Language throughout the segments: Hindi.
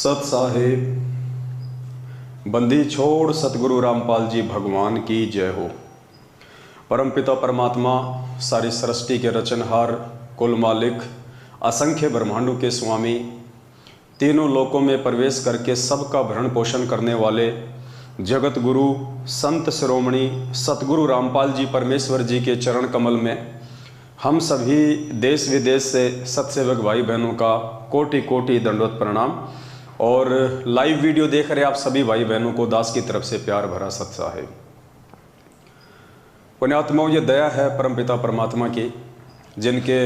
सत साहिब बंदी छोड़ सतगुरु रामपाल जी भगवान की जय हो। परमपिता परमात्मा सारी सृष्टि के रचनहार, कुल मालिक, असंख्य ब्रह्मांडों के स्वामी, तीनों लोकों में प्रवेश करके सबका भरण पोषण करने वाले जगत गुरु संत शिरोमणि सतगुरु रामपाल जी परमेश्वर जी के चरण कमल में हम सभी देश विदेश से सत्सेवक भाई बहनों का कोटि कोटि दंडवत प्रणाम। और लाइव वीडियो देख रहे आप सभी भाई बहनों को दास की तरफ से प्यार भरा सत साहिब। पुण्यात्माओं, ये दया है परमपिता परमात्मा की, जिनके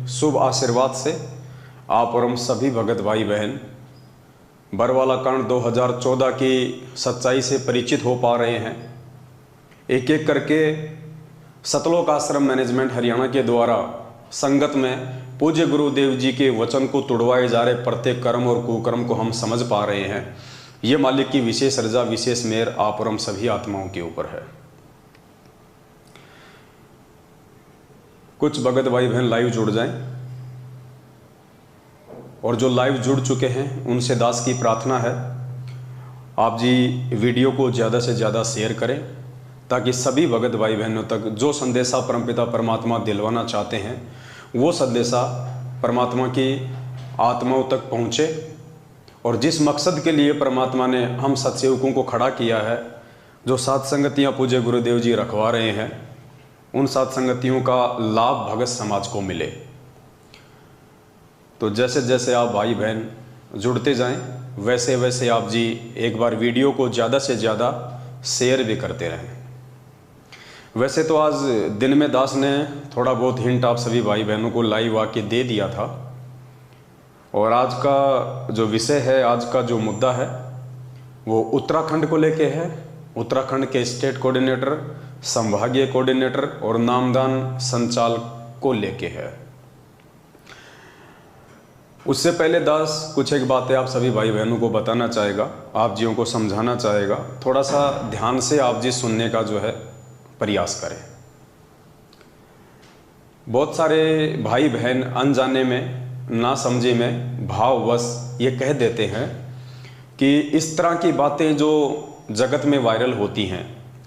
शुभ आशीर्वाद से आप और हम सभी भगत भाई बहन बरवाला कांड 2014 की सच्चाई से परिचित हो पा रहे हैं। एक एक करके सतलोक आश्रम मैनेजमेंट हरियाणा के द्वारा संगत में पूज्य गुरुदेव जी के वचन को तुड़वाए जा रहे प्रत्येक कर्म और कुकर्म को हम समझ पा रहे हैं। ये मालिक की विशेष रजा, विशेष मेहर आप और हम सभी आत्माओं के ऊपर है। कुछ भगत भाई बहन लाइव जुड़ जाएं, और जो लाइव जुड़ चुके हैं उनसे दास की प्रार्थना है आप जी वीडियो को ज़्यादा से ज़्यादा शेयर करें, ताकि सभी भगत भाई बहनों तक जो संदेशा परमपिता परमात्मा दिलवाना चाहते हैं वो संदेशा परमात्मा की आत्माओं तक पहुँचे। और जिस मकसद के लिए परमात्मा ने हम सत्सेवकों को खड़ा किया है, जो सात संगतियाँ पूज्य गुरुदेव जी रखवा रहे हैं, उन सात संगतियों का लाभ भगत समाज को मिले। तो जैसे जैसे आप भाई बहन जुड़ते जाएं, वैसे वैसे आप जी एक बार वीडियो को ज़्यादा से ज़्यादा शेयर भी करते रहें। वैसे तो आज दिन में दास ने थोड़ा बहुत हिंट आप सभी भाई बहनों को लाइव आके दे दिया था, और आज का जो विषय है, आज का जो मुद्दा है वो उत्तराखंड को लेके है। उत्तराखंड के स्टेट कोऑर्डिनेटर, संभागीय कोऑर्डिनेटर और नामदान संचालक को लेके है। उससे पहले दास कुछ एक बातें आप सभी भाई बहनों को बताना चाहेगा, आप जियों को समझाना चाहेगा। थोड़ा सा ध्यान से आप जी सुनने का जो है प्रयास करें। बहुत सारे भाई बहन अनजाने में, ना समझे में, भाववश ये कह देते हैं कि इस तरह की बातें जो जगत में वायरल होती हैं,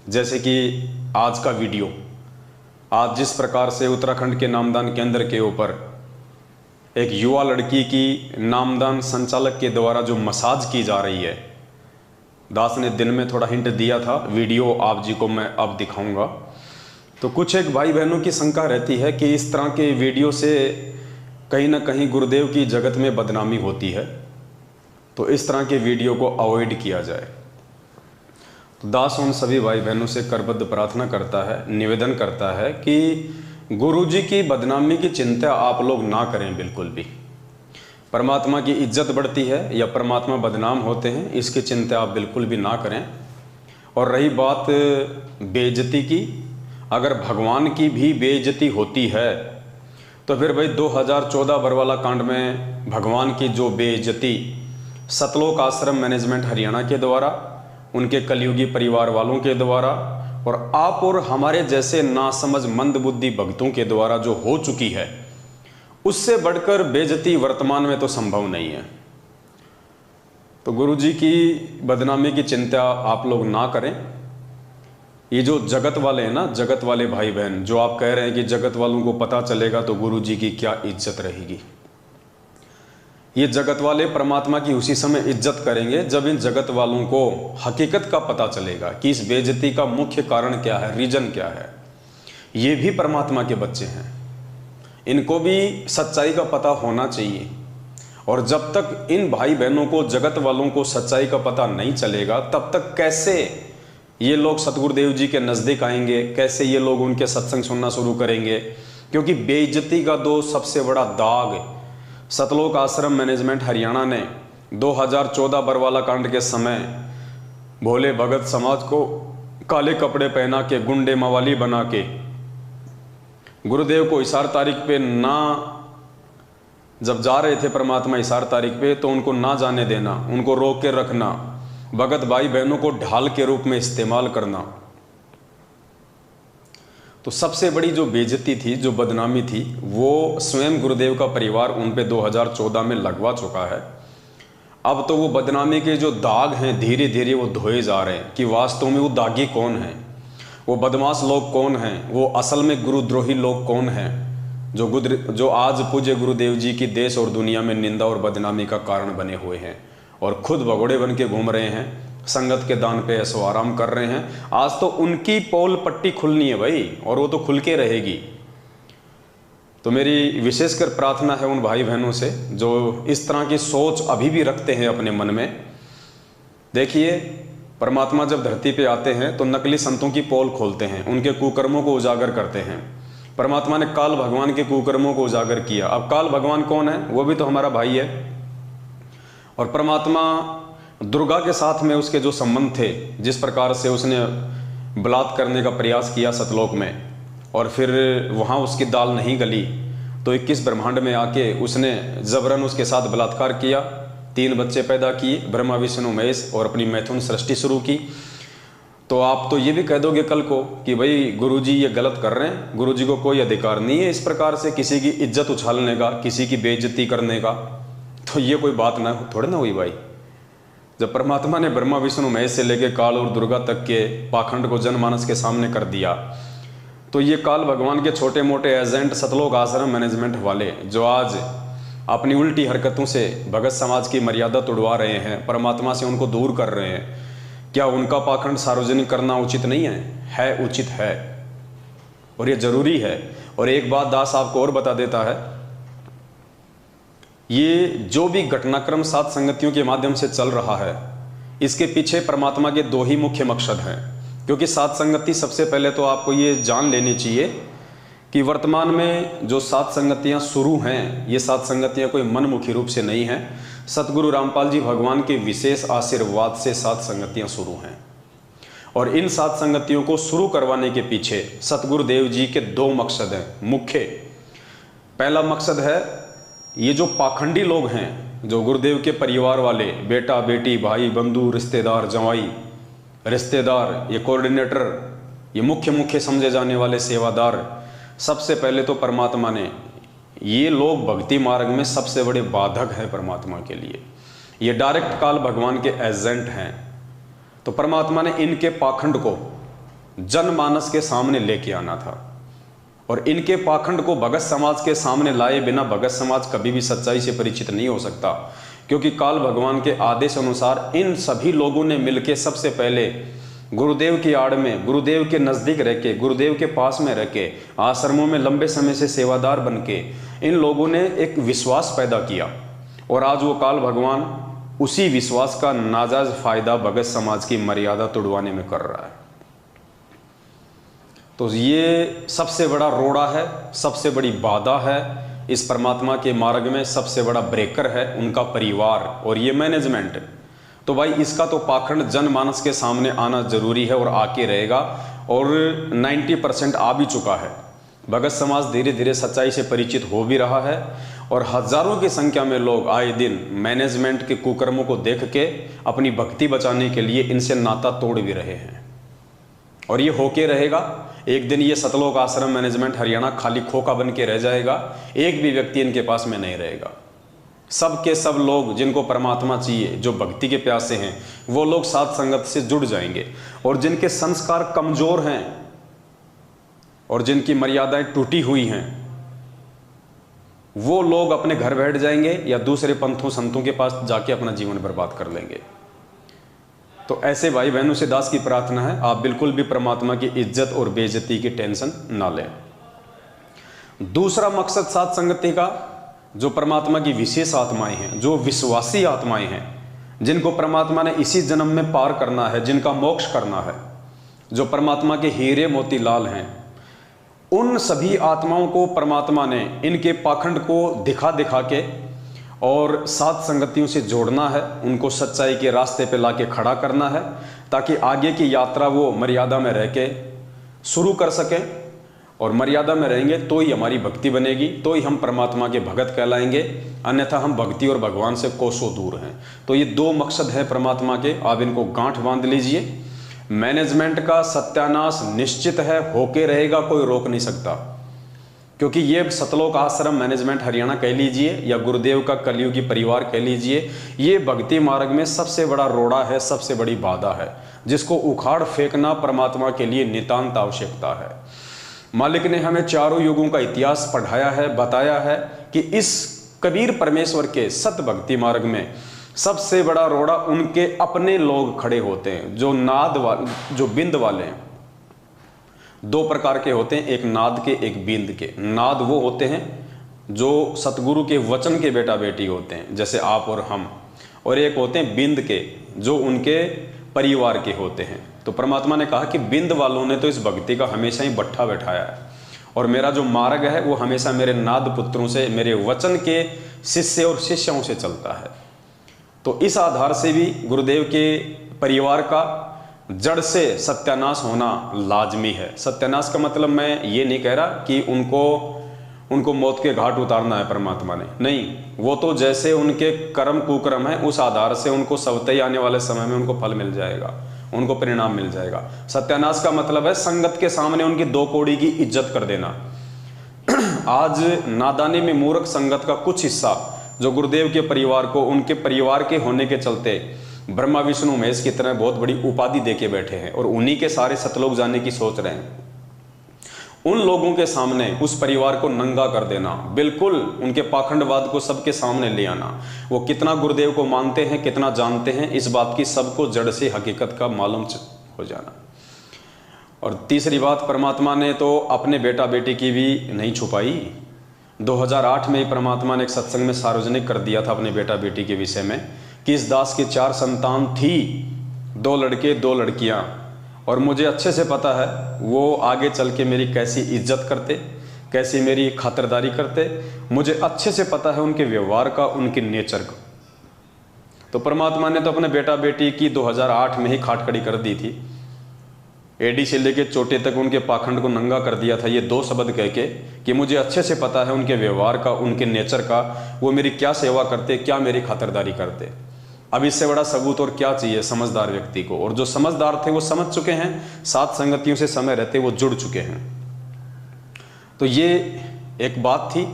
जैसे कि आज का वीडियो, आज जिस प्रकार से उत्तराखंड के नामदान केंद्र के ऊपर एक युवा लड़की की नामदान संचालक के द्वारा जो मसाज की जा रही है, दास ने दिन में थोड़ा हिंट दिया था, वीडियो आप जी को मैं अब दिखाऊंगा। तो कुछ एक भाई बहनों की शंका रहती है कि इस तरह के वीडियो से कहीं ना कहीं गुरुदेव की जगत में बदनामी होती है, तो इस तरह के वीडियो को अवॉइड किया जाए। तो दास उन सभी भाई बहनों से करबद्ध प्रार्थना करता है, निवेदन करता है कि गुरु जी की बदनामी की चिंता आप लोग ना करें बिल्कुल भी। परमात्मा की इज्जत बढ़ती है या परमात्मा बदनाम होते हैं, इसकी चिंता आप बिल्कुल भी ना करें। और रही बात बेइज्जती की, अगर भगवान की भी बेइज्जती होती है तो फिर भाई 2014 बरवाला कांड में भगवान की जो बेइज्जती सतलोक आश्रम मैनेजमेंट हरियाणा के द्वारा, उनके कलयुगी परिवार वालों के द्वारा और आप और हमारे जैसे नासमझ मंदबुद्धि भक्तों के द्वारा जो हो चुकी है, उससे बढ़कर बेइज्जती वर्तमान में तो संभव नहीं है। तो गुरु जी की बदनामी की चिंता आप लोग ना करें। ये जो जगत वाले हैं ना, जगत वाले भाई बहन, जो आप कह रहे हैं कि जगत वालों को पता चलेगा तो गुरु जी की क्या इज्जत रहेगी, ये जगत वाले परमात्मा की उसी समय इज्जत करेंगे जब इन जगत वालों को हकीकत का पता चलेगा कि इस बेइज्जती का मुख्य कारण क्या है, रीजन क्या है। ये भी परमात्मा के बच्चे हैं, इनको भी सच्चाई का पता होना चाहिए। और जब तक इन भाई बहनों को, जगत वालों को सच्चाई का पता नहीं चलेगा, तब तक कैसे ये लोग सतगुरुदेव जी के नज़दीक आएंगे, कैसे ये लोग उनके सत्संग सुनना शुरू करेंगे। क्योंकि बेइज्जती का दो सबसे बड़ा दाग सतलोक आश्रम मैनेजमेंट हरियाणा ने 2014 बरवाला कांड के समय भोले भगत समाज को काले कपड़े पहना के, गुंडे मवाली बना के, गुरुदेव को इशार तारीख पे ना, जब जा रहे थे परमात्मा इशार तारीख पे, तो उनको ना जाने देना, उनको रोक के रखना, भगत भाई बहनों को ढाल के रूप में इस्तेमाल करना। तो सबसे बड़ी जो बेइज्जती थी, जो बदनामी थी, वो स्वयं गुरुदेव का परिवार उन पे 2014 में लगवा चुका है। अब तो वो बदनामी के जो दाग हैं धीरे धीरे वो धोए जा रहे हैं कि वास्तव में वो दागी कौन हैं, वो बदमाश लोग कौन हैं, वो असल में गुरुद्रोही लोग कौन हैं, जो आज पूज्य गुरुदेव जी की देश और दुनिया में निंदा और बदनामी का कारण बने हुए हैं और खुद भगोड़े बन के घूम रहे हैं, संगत के दान पे ऐसो आराम कर रहे हैं। आज तो उनकी पोल पट्टी खुलनी है भाई, और वो तो खुल के रहेगी। तो मेरी विशेषकर प्रार्थना है उन भाई बहनों से जो इस तरह की सोच अभी भी रखते हैं अपने मन में। देखिए, परमात्मा जब धरती पे आते हैं तो नकली संतों की पोल खोलते हैं, उनके कुकर्मों को उजागर करते हैं। परमात्मा ने काल भगवान के कुकर्मों को उजागर किया। अब काल भगवान कौन है? वो भी तो हमारा भाई है। और परमात्मा दुर्गा के साथ में उसके जो संबंध थे, जिस प्रकार से उसने बलात्कार करने का प्रयास किया सतलोक में और फिर वहाँ उसकी दाल नहीं गली तो 21 ब्रह्मांड में आके उसने जबरन उसके साथ बलात्कार किया, 3 बच्चे पैदा किए, ब्रह्मा विष्णु महेश, और अपनी मैथुन सृष्टि शुरू की। तो आप तो ये भी कह दोगे कल को कि भाई गुरुजी ये गलत कर रहे हैं, गुरुजी को कोई अधिकार नहीं है इस प्रकार से किसी की इज्जत उछालने का, किसी की बेइज्जती करने का। तो ये कोई बात ना थोड़े ना हुई भाई। जब परमात्मा ने ब्रह्मा विष्णु महेश से लेके काल और दुर्गा तक के पाखंड को जनमानस के सामने कर दिया, तो ये काल भगवान के छोटे मोटे एजेंट सतलोक आश्रम मैनेजमेंट वाले जो आज अपनी उल्टी हरकतों से भगत समाज की मर्यादा तोड़वा रहे हैं, परमात्मा से उनको दूर कर रहे हैं, क्या उनका पाखंड सार्वजनिक करना उचित नहीं है? है, उचित है और ये जरूरी है। और एक बात दास आपको और बता देता है, ये जो भी घटनाक्रम सात संगतियों के माध्यम से चल रहा है, इसके पीछे परमात्मा के 2 ही मुख्य मकसद हैं। क्योंकि सात संगति, सबसे पहले तो आपको ये जान लेनी चाहिए कि वर्तमान में जो 7 संगतियां शुरू हैं, ये 7 संगतियां कोई मनमुखी रूप से नहीं हैं। सतगुरु रामपाल जी भगवान के विशेष आशीर्वाद से 7 संगतियां शुरू हैं। और इन 7 संगतियों को शुरू करवाने के पीछे सतगुरुदेव जी के 2 मकसद हैं मुख्य। पहला मकसद है, ये जो पाखंडी लोग हैं, जो गुरुदेव के परिवार वाले, बेटा बेटी, भाई बंधु, रिश्तेदार, जवाई, रिश्तेदार, ये कोऑर्डिनेटर, ये मुख्य समझे जाने वाले सेवादार, सबसे पहले तो परमात्मा ने, ये लोग भक्ति मार्ग में सबसे बड़े बाधक हैं परमात्मा के लिए। ये डायरेक्ट काल भगवान के एजेंट हैं। तो परमात्मा ने इनके पाखंड को जनमानस के सामने लेके आना था और इनके पाखंड को भगत समाज के सामने लाए बिना भगत समाज कभी भी सच्चाई से परिचित नहीं हो सकता। क्योंकि काल भगवान के आदेश अनुसार इन सभी लोगों ने मिलकर सबसे पहले गुरुदेव की आड़ में, गुरुदेव के नज़दीक रह के, गुरुदेव के पास में रह के, आश्रमों में लंबे समय से सेवादार बन के इन लोगों ने एक विश्वास पैदा किया। और आज वो काल भगवान उसी विश्वास का नाजायज फायदा भगत समाज की मर्यादा तोड़वाने में कर रहा है। तो ये सबसे बड़ा रोड़ा है, सबसे बड़ी बाधा है इस परमात्मा के मार्ग में, सबसे बड़ा ब्रेकर है उनका परिवार और ये मैनेजमेंट। तो भाई इसका तो पाखंड जनमानस के सामने आना जरूरी है और आके रहेगा। और 90% आ भी चुका है। भगत समाज धीरे धीरे सच्चाई से परिचित हो भी रहा है और हजारों की संख्या में लोग आए दिन मैनेजमेंट के कुकर्मों को देख के अपनी भक्ति बचाने के लिए इनसे नाता तोड़ भी रहे हैं। और ये होके रहेगा। एक दिन ये सतलोक आश्रम मैनेजमेंट हरियाणा खाली खोखा बन के रह जाएगा, एक भी व्यक्ति इनके पास में नहीं रहेगा। सब के सब लोग जिनको परमात्मा चाहिए, जो भक्ति के प्यासे हैं, वो लोग सात संगत से जुड़ जाएंगे। और जिनके संस्कार कमजोर हैं और जिनकी मर्यादाएं टूटी हुई हैं, वो लोग अपने घर बैठ जाएंगे या दूसरे पंथों संतों के पास जाके अपना जीवन बर्बाद कर लेंगे। तो ऐसे भाई बहनों से दास की प्रार्थना है, आप बिल्कुल भी परमात्मा की इज्जत और बेइज्जती की टेंशन ना लें। दूसरा मकसद सात संगति का, जो परमात्मा की विशेष आत्माएं हैं, जो विश्वासी आत्माएं हैं, जिनको परमात्मा ने इसी जन्म में पार करना है, जिनका मोक्ष करना है, जो परमात्मा के हीरे मोती लाल हैं, उन सभी आत्माओं को परमात्मा ने इनके पाखंड को दिखा दिखा के और सात संगतियों से जोड़ना है, उनको सच्चाई के रास्ते पे लाके खड़ा करना है, ताकि आगे की यात्रा वो मर्यादा में रह के शुरू कर सकें। और मर्यादा में रहेंगे तो ही हमारी भक्ति बनेगी, तो ही हम परमात्मा के भगत कहलाएंगे, अन्यथा हम भक्ति और भगवान से कोसों दूर हैं। तो ये दो मकसद हैं परमात्मा के, आप इनको गांठ बांध लीजिए। मैनेजमेंट का सत्यानाश निश्चित है, होके रहेगा, कोई रोक नहीं सकता। क्योंकि ये सतलोक आश्रम मैनेजमेंट हरियाणा कह लीजिए या गुरुदेव का कलयुगी परिवार कह लीजिए, ये भक्ति मार्ग में सबसे बड़ा रोड़ा है, सबसे बड़ी बाधा है, जिसको उखाड़ फेंकना परमात्मा के लिए नितांत आवश्यकता है। मालिक ने हमें चारों युगों का इतिहास पढ़ाया है, बताया है कि इस कबीर परमेश्वर के सत भक्ति मार्ग में सबसे बड़ा रोड़ा उनके अपने लोग खड़े होते हैं, जो नाद वाले, जो बिंद वाले हैं। दो प्रकार के होते हैं, एक नाद के, एक बिंद के। नाद वो होते हैं जो सतगुरु के वचन के बेटा बेटी होते हैं, जैसे आप और हम, और एक होते हैं बिंद के, जो उनके परिवार के होते हैं। तो परमात्मा ने कहा कि बिंद वालों ने तो इस भक्ति का हमेशा ही बट्ठा बैठाया है, और मेरा जो मार्ग है वो हमेशा मेरे नाद पुत्रों से, मेरे वचन के शिष्य और शिष्यों से चलता है। तो इस आधार से भी गुरुदेव के परिवार का जड़ से सत्यानाश होना लाजमी है। सत्यानाश का मतलब मैं ये नहीं कह रहा कि उनको मौत के घाट उतारना है परमात्मा ने, नहीं, वो तो जैसे उनके कर्म कुकर्म है उस आधार से उनको सवतई आने वाले समय में उनको फल मिल जाएगा, उनको परिणाम मिल जाएगा। सत्यानाश का मतलब है संगत के सामने उनकी दो कौड़ी की इज्जत कर देना। आज नादानी में मूर्ख संगत का कुछ हिस्सा जो गुरुदेव के परिवार को, उनके परिवार के होने के चलते ब्रह्मा विष्णु महेश की तरह बहुत बड़ी उपाधि देके बैठे हैं और उन्हीं के सारे सतलोक जाने की सोच रहे हैं। उन लोगों के सामने उस परिवार को नंगा कर देना, बिल्कुल उनके पाखंडवाद को सबके सामने ले आना, वो कितना गुरुदेव को मानते हैं, कितना जानते हैं, इस बात की सबको जड़ से हकीकत का मालूम हो जाना। और तीसरी बात, परमात्मा ने तो अपने बेटा बेटी की भी नहीं छुपाई। 2008 में ही परमात्मा ने एक सत्संग में सार्वजनिक कर दिया था अपने बेटा बेटी के विषय में कि इस दास की 4 संतान थी, 2 लड़के 2 लड़कियां, और मुझे अच्छे से पता है वो आगे चल के मेरी कैसी इज्जत करते, कैसी मेरी खातिरदारी करते, मुझे अच्छे से पता है उनके व्यवहार का, उनके नेचर का। तो परमात्मा ने तो अपने बेटा बेटी की 2008 में ही खाट खड़ी कर दी थी। एडी से लेके चोटे तक उनके पाखंड को नंगा कर दिया था, ये 2 शब्द कह के कि मुझे अच्छे से पता है उनके व्यवहार का, उनके नेचर का, वो मेरी क्या सेवा करते, क्या मेरी खातिरदारी करते। अब इससे बड़ा सबूत और क्या चाहिए समझदार व्यक्ति को। और जो समझदार थे वो समझ चुके हैं, सात संगतियों से समय रहते वो जुड़ चुके हैं। तो ये एक बात थी।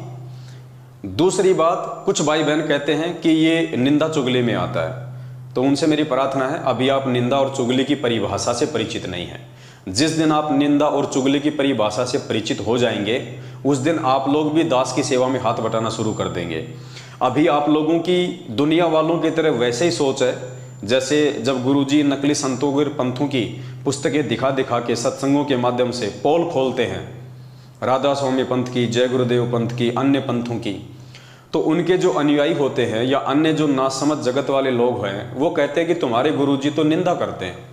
दूसरी बात, कुछ भाई बहन कहते हैं कि ये निंदा चुगली में आता है, तो उनसे मेरी प्रार्थना है, अभी आप निंदा और चुगली की परिभाषा से परिचित नहीं हैं। जिस दिन आप निंदा और चुगली की परिभाषा से परिचित हो जाएंगे, उस दिन आप लोग भी दास की सेवा में हाथ बटाना शुरू कर देंगे। अभी आप लोगों की दुनिया वालों की तरह वैसे ही सोच है जैसे जब गुरुजी नकली संतों और पंथों की पुस्तकें दिखा दिखा के सत्संगों के माध्यम से पोल खोलते हैं, राधा स्वामी पंथ की, जय गुरुदेव पंथ की, अन्य पंथों की, तो उनके जो अनुयायी होते हैं या अन्य जो नासमझ जगत वाले लोग हैं वो कहते हैं कि तुम्हारे गुरुजी तो निंदा करते हैं,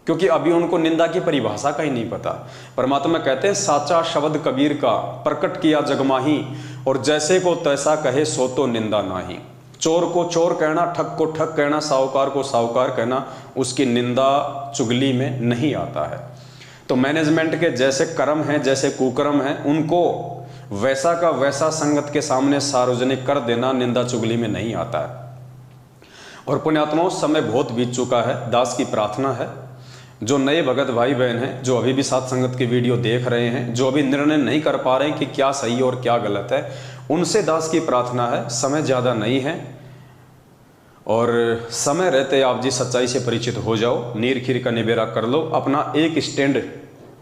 क्योंकि अभी उनको निंदा की परिभाषा का ही नहीं पता। परमात्मा कहते हैं साचा शब्द कबीर का प्रकट किया जगमाही, और जैसे को तैसा कहे सो तो निंदा नाही। चोर को चोर कहना, ठग को ठग कहना, साहूकार को साहूकार कहना, उसकी निंदा चुगली में नहीं आता है। तो मैनेजमेंट के जैसे कर्म हैं, जैसे कुकर्म हैं, उनको वैसा का वैसा संगत के सामने सार्वजनिक कर देना निंदा चुगली में नहीं आता है। और पुण्यात्माओं, समय बहुत बीत चुका है। दास की प्रार्थना है, जो नए भगत भाई बहन हैं, जो अभी भी साथ संगत की वीडियो देख रहे हैं, जो अभी निर्णय नहीं कर पा रहे हैं कि क्या सही और क्या गलत है, उनसे दास की प्रार्थना है, समय ज़्यादा नहीं है और समय रहते आप जी सच्चाई से परिचित हो जाओ, नीर खीर का निबेरा कर लो, अपना एक स्टैंड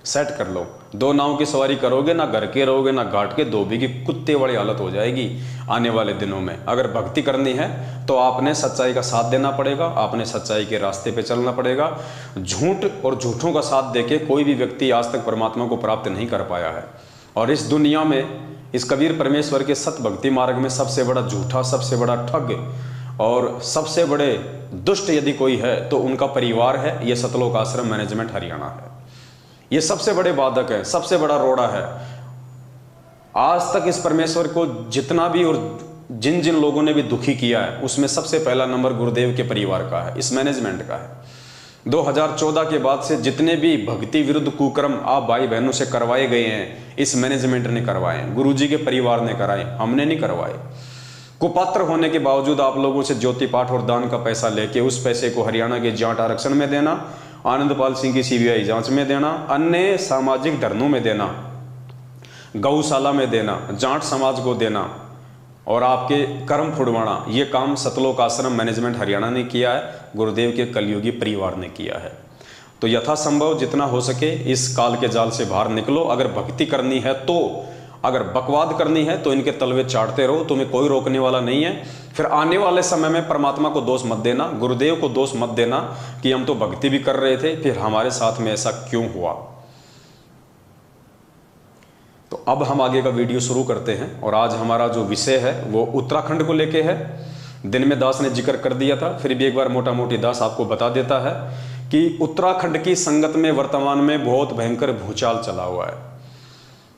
सेट कर लो। 2 नाव की सवारी करोगे, ना घर के रहोगे ना घाट के, धोबी की कुत्ते वाली हालत हो जाएगी आने वाले दिनों में। अगर भक्ति करनी है तो आपने सच्चाई का साथ देना पड़ेगा, आपने सच्चाई के रास्ते पे चलना पड़ेगा। झूठ और झूठों का साथ देके कोई भी व्यक्ति आज तक परमात्मा को प्राप्त नहीं कर पाया है। और इस दुनिया में, इस कबीर परमेश्वर के सत भक्ति मार्ग में सबसे बड़ा झूठा, सबसे बड़ा ठग और सबसे बड़े दुष्ट यदि कोई है तो उनका परिवार है। ये सतलोक आश्रम मैनेजमेंट हरियाणा है। ये सबसे बड़े बाधक है, सबसे बड़ा रोड़ा है। आज तक इस परमेश्वर को जितना भी और जिन जिन लोगों ने भी दुखी किया है, उसमें सबसे पहला नंबर गुरुदेव के परिवार का है, इस मैनेजमेंट का है। 2014 के बाद से जितने भी भक्ति विरुद्ध कुकर्म आप भाई बहनों से करवाए गए हैं, इस मैनेजमेंट ने करवाए, गुरुजी के परिवार ने कराए, हमने नहीं करवाए। कुपात्र होने के बावजूद आप लोगों से ज्योति पाठ और दान का पैसा लेके उस पैसे को हरियाणा के जाट आरक्षण में देना, आनंदपाल सिंह की सीबीआई जांच में देना, अन्य सामाजिक धरनों में देना, गौशाला में देना, जाट समाज को देना और आपके कर्म फुड़वाना, ये काम सतलोक आश्रम मैनेजमेंट हरियाणा ने किया है, गुरुदेव के कलयुगी परिवार ने किया है। तो यथासंभव जितना हो सके इस काल के जाल से बाहर निकलो। अगर भक्ति करनी है तो, अगर बकवाद करनी है तो इनके तलवे चाटते रहो, तुम्हें कोई रोकने वाला नहीं है। फिर आने वाले समय में परमात्मा को दोष मत देना, गुरुदेव को दोष मत देना कि हम तो भक्ति भी कर रहे थे, फिर हमारे साथ में ऐसा क्यों हुआ। तो अब हम आगे का वीडियो शुरू करते हैं और आज हमारा जो विषय है वो उत्तराखंड को लेके है। दिन में दास ने जिक्र कर दिया था, फिर भी एक बार मोटा मोटी दास आपको बता देता है कि उत्तराखंड की संगत में वर्तमान में बहुत भयंकर भूचाल चला हुआ है।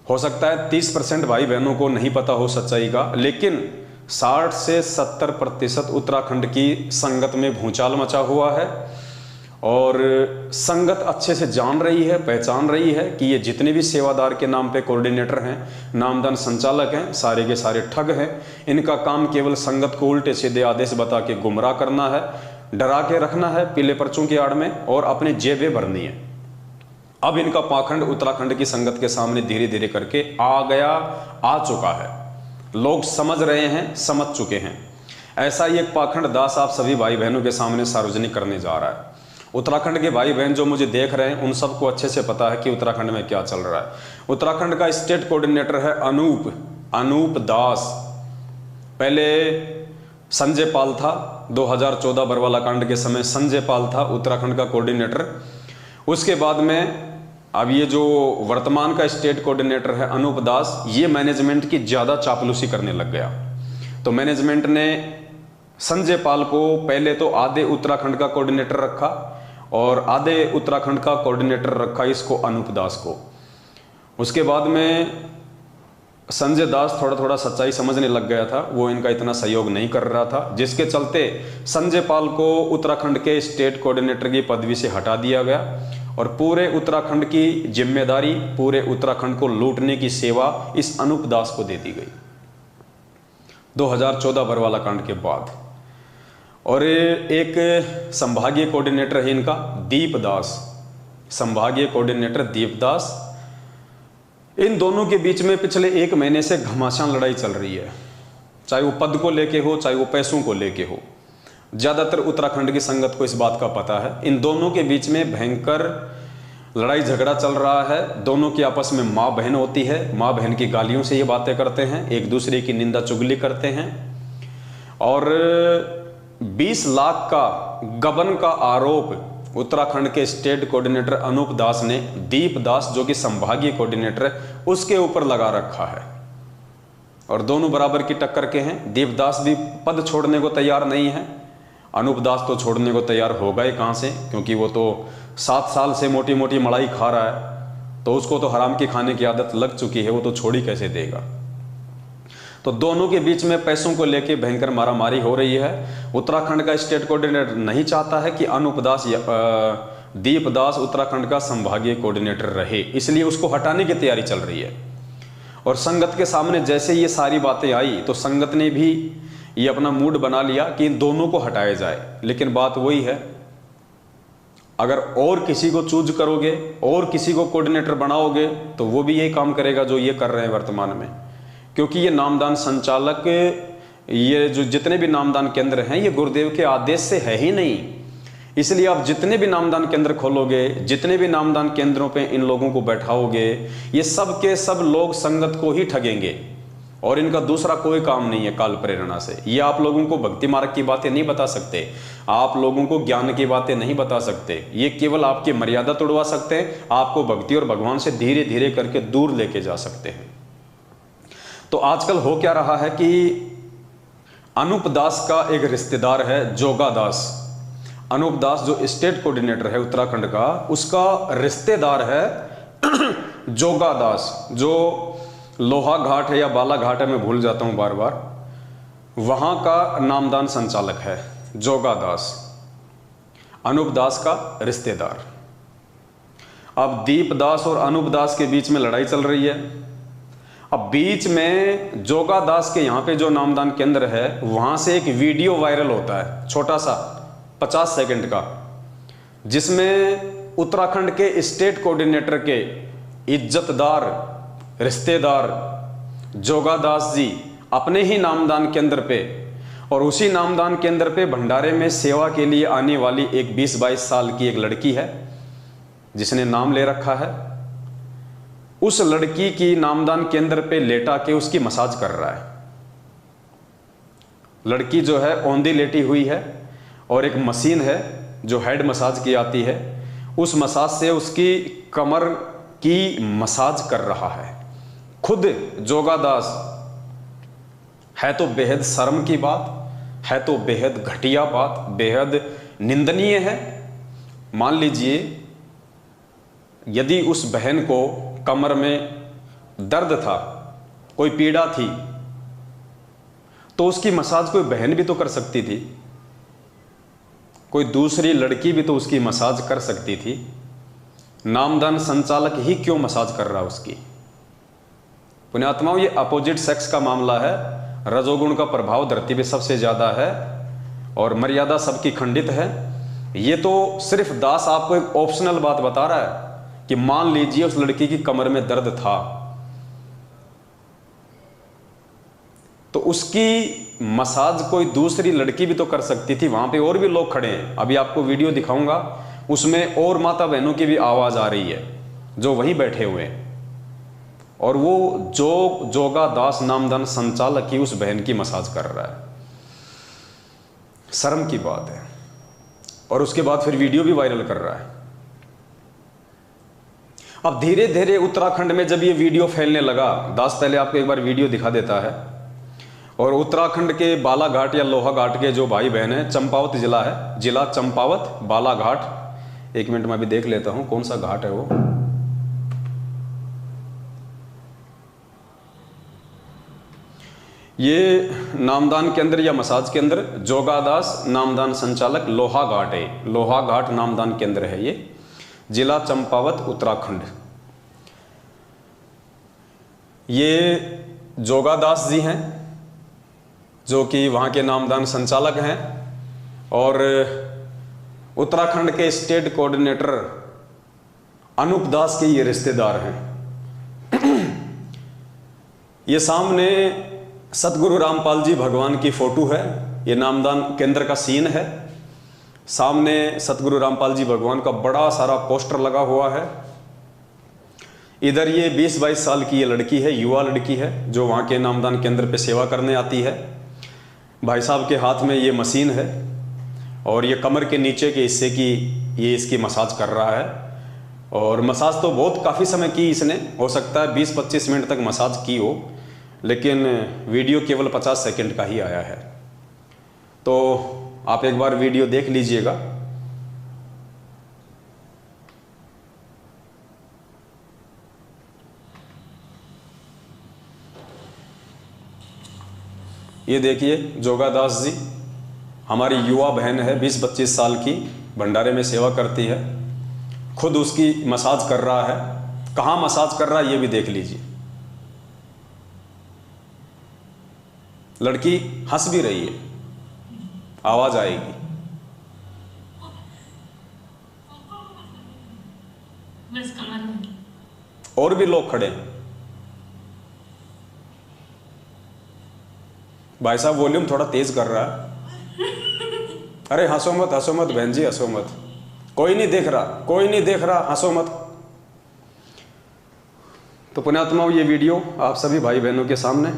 हो सकता है 30% भाई बहनों को नहीं पता हो सच्चाई का, लेकिन 60 से 70% उत्तराखंड की संगत में भूचाल मचा हुआ है और संगत अच्छे से जान रही है, पहचान रही है कि ये जितने भी सेवादार के नाम पे कोऑर्डिनेटर हैं, नामदान संचालक हैं, सारे के सारे ठग हैं। इनका काम केवल संगत को उल्टे सीधे आदेश बता के गुमराह करना है, डरा के रखना है पीले पर्चों की आड़ में और अपनी जेबें भरनी है। अब इनका पाखंड उत्तराखंड की संगत के सामने धीरे धीरे करके आ चुका है। लोग समझ रहे हैं, समझ चुके हैं। ऐसा ही एक पाखंड दास आप सभी भाई बहनों के सामने सार्वजनिक करने जा रहा है। उत्तराखंड के भाई बहन जो मुझे देख रहे हैं उन सबको अच्छे से पता है कि उत्तराखंड में क्या चल रहा है। उत्तराखंड का स्टेट कोऑर्डिनेटर है अनूप दास। पहले संजय पाल था, 2014 बरवाला कांड के समय संजय पाल था उत्तराखंड का कोऑर्डिनेटर। उसके बाद में अब ये जो वर्तमान का स्टेट कोऑर्डिनेटर है अनूप दास, ये मैनेजमेंट की ज़्यादा चापलूसी करने लग गया। तो मैनेजमेंट ने संजय पाल को पहले तो आधे उत्तराखंड का कोऑर्डिनेटर रखा और आधे उत्तराखंड का कोऑर्डिनेटर रखा इसको अनूप दास को। उसके बाद में संजय दास थोड़ा थोड़ा सच्चाई समझने लग गया था, वो इनका इतना सहयोग नहीं कर रहा था, जिसके चलते संजय पाल को उत्तराखंड के स्टेट कोऑर्डिनेटर की पदवी से हटा दिया गया और पूरे उत्तराखंड की जिम्मेदारी, पूरे उत्तराखंड को लूटने की सेवा इस अनूप दास को दे दी गई 2014 बरवाला कांड के बाद। और एक संभागीय कोऑर्डिनेटर है इनका दीप दास, संभागीय कोऑर्डिनेटर दीप दास। इन दोनों के बीच में पिछले 1 महीने से घमासान लड़ाई चल रही है, चाहे वो पद को लेके हो, चाहे वो पैसों को लेके हो। ज़्यादातर उत्तराखंड की संगत को इस बात का पता है। इन दोनों के बीच में भयंकर लड़ाई झगड़ा चल रहा है। दोनों की आपस में माँ बहन होती है, माँ बहन की गालियों से ये बातें करते हैं, एक दूसरे की निंदा चुगली करते हैं और 20 लाख का गबन का आरोप उत्तराखंड के स्टेट कोऑर्डिनेटर अनूप दास ने दीप दास जो कि संभागीय कोऑर्डिनेटर है उसके ऊपर लगा रखा है। और दोनों बराबर की टक्कर के हैं। दीप दास भी पद छोड़ने को तैयार नहीं है, अनूप दास तो छोड़ने को तैयार होगा ही कहाँ से, क्योंकि वो तो 7 साल से मोटी मोटी मलाई खा रहा है, तो उसको तो हराम की खाने की आदत लग चुकी है, वो तो छोड़ ही कैसे देगा। तो दोनों के बीच में पैसों को लेके भयंकर मारामारी हो रही है। उत्तराखंड का स्टेट कोऑर्डिनेटर नहीं चाहता है कि अनूप दास दीप दास उत्तराखंड का संभागीय कोऑर्डिनेटर रहे, इसलिए उसको हटाने की तैयारी चल रही है। और संगत के सामने जैसे ये सारी बातें आई तो संगत ने भी ये अपना मूड बना लिया कि इन दोनों को हटाया जाए। लेकिन बात वही है, अगर और किसी को चूज करोगे और किसी को कोऑर्डिनेटर बनाओगे तो वो भी यही काम करेगा जो ये कर रहे हैं वर्तमान में, क्योंकि ये नामदान संचालक, ये जो जितने भी नामदान केंद्र हैं ये गुरुदेव के आदेश से है ही नहीं। इसलिए आप जितने भी नामदान केंद्र खोलोगे, जितने भी नामदान केंद्रों पे इन लोगों को बैठाओगे, ये सब के सब लोग संगत को ही ठगेंगे और इनका दूसरा कोई काम नहीं है काल प्रेरणा से। ये आप लोगों को भक्ति मार्ग की बातें नहीं बता सकते, आप लोगों को ज्ञान की बातें नहीं बता सकते। ये केवल आपकी मर्यादा तोड़वा सकते हैं, आपको भक्ति और भगवान से धीरे धीरे करके दूर लेके जा सकते हैं। तो आजकल हो क्या रहा है कि अनूप दास का एक रिश्तेदार है जोगा दास। अनूप दास जो स्टेट कोऑर्डिनेटर है उत्तराखंड का, उसका रिश्तेदार है जोगा दास, जो लोहा घाट है या बाला घाट है, मैं भूल जाता हूं बार बार, वहां का नामदान संचालक है जोगा दास, अनूप दास का रिश्तेदार। अब दीप दास और अनूप दास के बीच में लड़ाई चल रही है। अब बीच में जोगा दास के यहाँ पे जो नामदान केंद्र है वहां से एक वीडियो वायरल होता है, छोटा सा 50 सेकंड का, जिसमें उत्तराखंड के स्टेट कोऑर्डिनेटर के इज्जतदार रिश्तेदार जोगादास जी अपने ही नामदान केंद्र पे और उसी नामदान केंद्र पे भंडारे में सेवा के लिए आने वाली एक 20-22 साल की एक लड़की है जिसने नाम ले रखा है, उस लड़की की नामदान केंद्र पे लेटा के उसकी मसाज कर रहा है। लड़की जो है औंधी लेटी हुई है और एक मशीन है जो हेड मसाज की आती है, उस मसाज से उसकी कमर की मसाज कर रहा है खुद जोगादास। है तो बेहद शर्म की बात, है तो बेहद घटिया बात, बेहद निंदनीय है। मान लीजिए यदि उस बहन को कमर में दर्द था, कोई पीड़ा थी, तो उसकी मसाज कोई बहन भी तो कर सकती थी, कोई दूसरी लड़की भी तो उसकी मसाज कर सकती थी। नामदान संचालक ही क्यों मसाज कर रहा है उसकी? पुण्यात्माओं, ये अपोजिट सेक्स का मामला है। रजोगुण का प्रभाव धरती पे सबसे ज्यादा है और मर्यादा सबकी खंडित है। ये तो सिर्फ दास आपको एक ऑप्शनल बात बता रहा है कि मान लीजिए उस लड़की की कमर में दर्द था, तो उसकी मसाज कोई दूसरी लड़की भी तो कर सकती थी। वहां पे और भी लोग खड़े हैं, अभी आपको वीडियो दिखाऊंगा, उसमें और माता बहनों की भी आवाज आ रही है जो वहीं बैठे हुए हैं, और वो जोगादास नामदान संचालक ही उस बहन की मसाज कर रहा है। शर्म की बात है। और उसके बाद फिर वीडियो भी वायरल कर रहा है। अब धीरे धीरे उत्तराखंड में जब ये वीडियो फैलने लगा, दास पहले आपको एक बार वीडियो दिखा देता है, और उत्तराखंड के बालाघाट या लोहाघाट के जो भाई बहन है, चंपावत जिला है, जिला चंपावत बालाघाट, एक मिनट में अभी देख लेता हूं कौन सा घाट है वो। ये नामदान केंद्र या मसाज केंद्र जोगादास नामदान संचालक लोहाघाट है, लोहाघाट नामदान केंद्र है, ये जिला चंपावत उत्तराखंड। ये जोगादास जी हैं जो कि वहाँ के नामदान संचालक हैं, और उत्तराखंड के स्टेट कोऑर्डिनेटर अनूप दास के ये रिश्तेदार हैं। ये सामने सतगुरु रामपाल जी भगवान की फोटो है, ये नामदान केंद्र का सीन है। सामने सतगुरु रामपाल जी भगवान का बड़ा सारा पोस्टर लगा हुआ है। इधर ये 20-22 साल की ये लड़की है, युवा लड़की है, जो वहाँ के नामदान केंद्र पे सेवा करने आती है। भाई साहब के हाथ में ये मशीन है और ये कमर के नीचे के हिस्से की ये इसकी मसाज कर रहा है। और मसाज तो बहुत काफ़ी समय की इसने, हो सकता है 20-25 मिनट तक मसाज की हो, लेकिन वीडियो केवल 50 सेकंड का ही आया है। तो आप एक बार वीडियो देख लीजिएगा। ये देखिए जोगादास जी, हमारी युवा बहन है, 20-25 साल की, भंडारे में सेवा करती है, खुद उसकी मसाज कर रहा है। कहाँ मसाज कर रहा है ये भी देख लीजिए। लड़की हंस भी रही है, आवाज आएगी। और भी लोग खड़े हैं। भाई साहब वॉल्यूम थोड़ा तेज कर रहा है। अरे हंसो मत बहन जी, हंसो मत, कोई नहीं देख रहा, कोई नहीं देख रहा, हंसो मत। तो पुण्यात्माओं, ये वीडियो आप सभी भाई बहनों के सामने,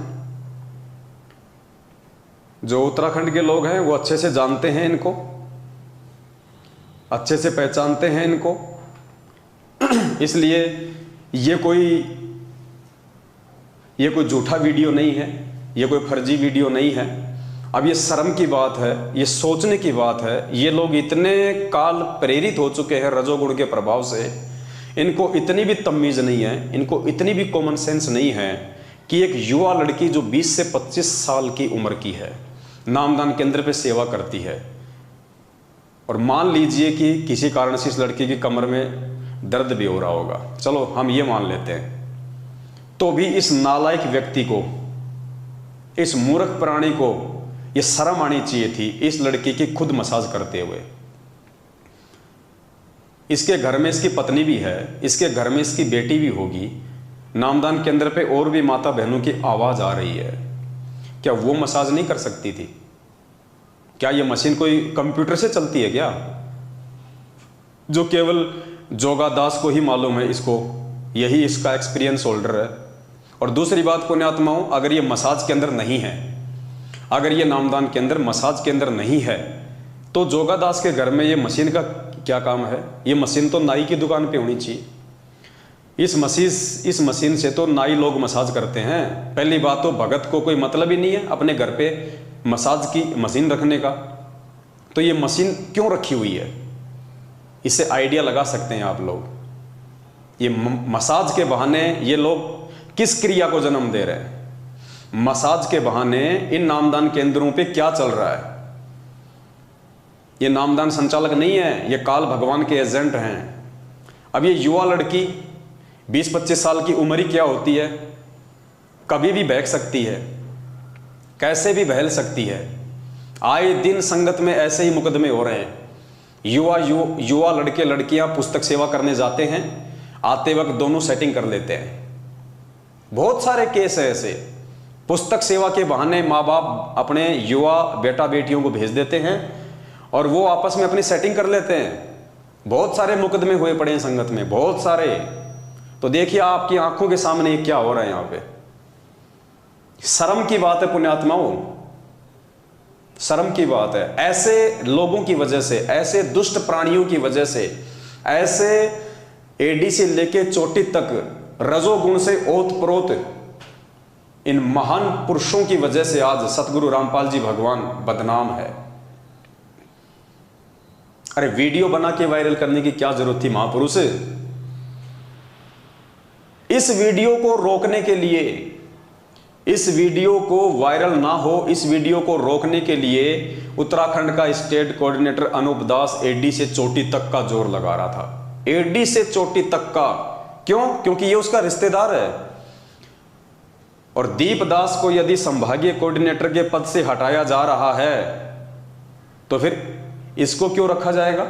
जो उत्तराखंड के लोग हैं वो अच्छे से जानते हैं इनको, अच्छे से पहचानते हैं इनको, इसलिए ये कोई झूठा वीडियो नहीं है, ये कोई फर्जी वीडियो नहीं है। अब ये शर्म की बात है, ये सोचने की बात है। ये लोग इतने काल प्रेरित हो चुके हैं रजोगुण के प्रभाव से, इनको इतनी भी तमीज नहीं है, इनको इतनी भी कॉमन सेंस नहीं है कि एक युवा लड़की जो 20 से 25 साल की उम्र की है, नामदान केंद्र पे सेवा करती है, और मान लीजिए कि किसी कारण से इस लड़की की कमर में दर्द भी हो रहा होगा, चलो हम ये मान लेते हैं, तो भी इस नालायक व्यक्ति को, इस मूर्ख प्राणी को ये शर्म आनी चाहिए थी इस लड़की की खुद मसाज करते हुए। इसके घर में इसकी पत्नी भी है, इसके घर में इसकी बेटी भी होगी, नामदान केंद्र पे और भी माता बहनों की आवाज़ आ रही है, क्या वो मसाज नहीं कर सकती थी? क्या ये मशीन कोई कंप्यूटर से चलती है क्या, जो केवल जोगा दास को ही मालूम है, इसको यही इसका एक्सपीरियंस होल्डर है? और दूसरी बात पुण्यात्माओं, अगर ये मसाज के अंदर नहीं है, अगर ये नामदान के अंदर मसाज के अंदर नहीं है, तो जोगा दास के घर में ये मशीन का क्या काम है? ये मशीन तो नाई की दुकान पे होनी चाहिए। इस मशीन से तो नाई लोग मसाज करते हैं। पहली बात तो भगत को कोई मतलब ही नहीं है अपने घर पे मसाज की मशीन रखने का, तो ये मशीन क्यों रखी हुई है? इससे आइडिया लगा सकते हैं आप लोग। ये मसाज के बहाने ये लोग किस क्रिया को जन्म दे रहे हैं? मसाज के बहाने इन नामदान केंद्रों पे क्या चल रहा है? ये नामदान संचालक नहीं है, ये काल भगवान के एजेंट हैं। अब ये युवा लड़की 20-25 साल की उम्र ही क्या होती है, कभी भी बहक सकती है, कैसे भी बहल सकती है। आए दिन संगत में ऐसे ही मुकदमे हो रहे हैं। युवा लड़के लड़कियां पुस्तक सेवा करने जाते हैं, आते वक्त दोनों सेटिंग कर लेते हैं। बहुत सारे केस है ऐसे। पुस्तक सेवा के बहाने माँ बाप अपने युवा बेटा बेटियों को भेज देते हैं और वो आपस में अपनी सेटिंग कर लेते हैं। बहुत सारे मुकदमे हुए पड़े हैं संगत में, बहुत सारे। तो देखिए आपकी आंखों के सामने ये क्या हो रहा है यहाँ पे। शर्म की बात है पुण्यात्माओं, शर्म की बात है। ऐसे लोगों की वजह से, ऐसे दुष्ट प्राणियों की वजह से, ऐसे एडी से लेके चोटी तक रजोगुण से ओतप्रोत इन महान पुरुषों की वजह से आज सतगुरु रामपाल जी भगवान बदनाम है। अरे वीडियो बना के वायरल करने की क्या जरूरत थी महापुरुष? इस वीडियो को रोकने के लिए, इस वीडियो को वायरल ना हो, इस वीडियो को रोकने के लिए उत्तराखंड का स्टेट कोऑर्डिनेटर अनूप दास एडी से चोटी तक का जोर लगा रहा था। एडी से चोटी तक का। क्यों? क्योंकि ये उसका रिश्तेदार है। और दीप दास को यदि संभागीय कोऑर्डिनेटर के पद से हटाया जा रहा है तो फिर इसको क्यों रखा जाएगा?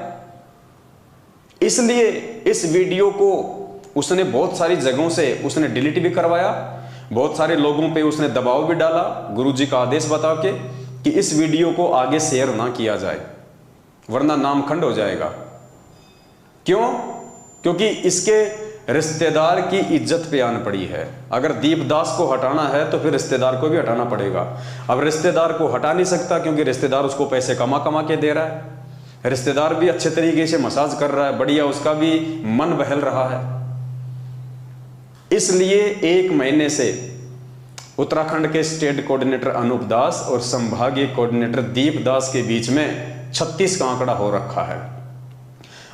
इसलिए इस वीडियो को उसने बहुत सारी जगहों से उसने डिलीट भी करवाया, बहुत सारे लोगों पे उसने दबाव भी डाला गुरुजी का आदेश बता के कि इस वीडियो को आगे शेयर ना किया जाए वरना नामखंड हो जाएगा। क्यों? क्योंकि इसके रिश्तेदार की इज्जत पे आन पड़ी है। अगर दीपदास को हटाना है तो फिर रिश्तेदार को भी हटाना पड़ेगा। अब रिश्तेदार को हटा नहीं सकता क्योंकि रिश्तेदार उसको पैसे कमा कमा के दे रहा है, रिश्तेदार भी अच्छे तरीके से मसाज कर रहा है, बढ़िया उसका भी मन बहल रहा है। इसलिए 1 महीने से उत्तराखंड के स्टेट कोऑर्डिनेटर अनूप दास और संभागीय कोऑर्डिनेटर दीप दास के बीच में 36 का आंकड़ा हो रखा है।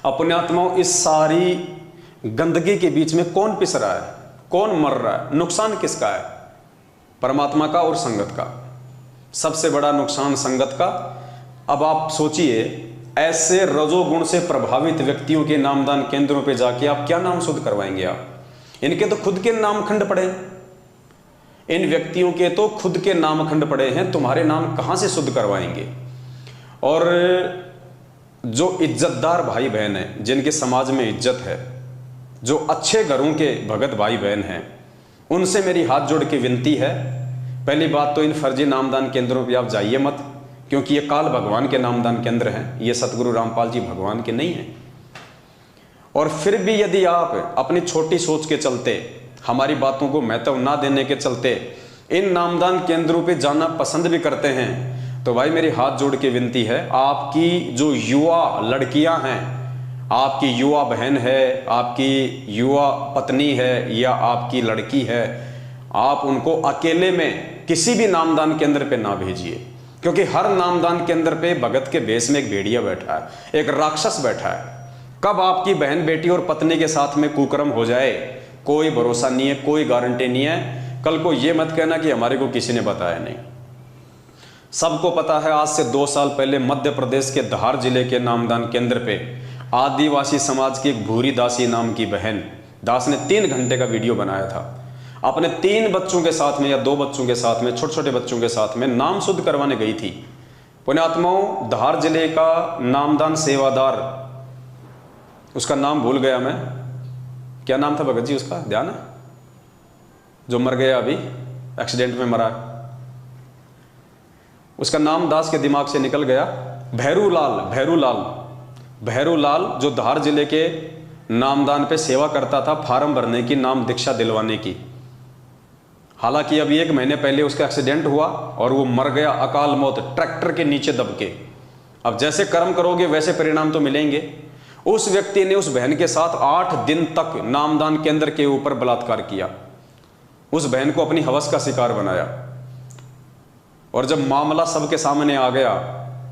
अपने इस सारी गंदगी के बीच में कौन पिस रहा है, कौन मर रहा है? नुकसान किसका है? परमात्मा का और संगत का। सबसे बड़ा नुकसान संगत का। अब आप सोचिए, ऐसे रजोगुण से प्रभावित व्यक्तियों के नामदान केंद्रों पे जाके आप क्या नाम शुद्ध करवाएंगे? आप इनके तो खुद के नामखंड पड़े, इन व्यक्तियों के तो खुद के नामखंड पड़े हैं, तुम्हारे नाम कहां से शुद्ध करवाएंगे? और जो इज्जतदार भाई बहन हैं, जिनके समाज में इज्जत है, जो अच्छे घरों के भगत भाई बहन हैं, उनसे मेरी हाथ जोड़ के विनती है, पहली बात तो इन फर्जी नामदान केंद्रों पे आप जाइए मत, क्योंकि ये काल भगवान के नामदान केंद्र हैं, ये सतगुरु रामपाल जी भगवान के नहीं हैं। और फिर भी यदि आप अपनी छोटी सोच के चलते, हमारी बातों को महत्व ना देने के चलते इन नामदान केंद्रों पे जाना पसंद भी करते हैं, तो भाई मेरी हाथ जोड़ के विनती है, आपकी जो युवा लड़कियां हैं, आपकी युवा बहन है, आपकी युवा पत्नी है या आपकी लड़की है, आप उनको अकेले में किसी भी नामदान केंद्र पे ना भेजिए, क्योंकि हर नामदान केंद्र पे भगत के भेष में एक भेड़िया बैठा है, एक राक्षस बैठा है। कब आपकी बहन बेटी और पत्नी के साथ में कुकर्म हो जाए कोई भरोसा नहीं है, कोई गारंटी नहीं है। कल को ये मत कहना कि हमारे को किसी ने बताया नहीं। सबको पता है, आज से 2 साल पहले मध्य प्रदेश के धार जिले के नामदान केंद्र पे आदिवासी समाज की एक भूरी दासी नाम की बहन, दास ने 3 घंटे का वीडियो बनाया था, अपने 3 बच्चों के साथ में या 2 बच्चों के साथ में, छोटे छोटे बच्चों के साथ में नाम शुद्ध करवाने गई थी। पुण्यात्माओं, धार जिले का नामदान सेवादार, उसका नाम भूल गया मैं, क्या नाम था भगत जी उसका, ध्यान है? जो मर गया अभी, एक्सीडेंट में मरा, उसका नाम दास के दिमाग से निकल गया। भैरूलाल जो धार जिले के नामदान पे सेवा करता था, फार्म भरने की, नाम दीक्षा दिलवाने की। हालांकि अभी 1 महीने पहले उसका एक्सीडेंट हुआ और वो मर गया, अकाल मौत, ट्रैक्टर के नीचे दब के। अब जैसे कर्म करोगे वैसे परिणाम तो मिलेंगे। उस व्यक्ति ने उस बहन के साथ 8 दिन तक नामदान केंद्र के ऊपर बलात्कार किया, उस बहन को अपनी हवस का शिकार बनाया। और जब मामला सबके सामने आ गया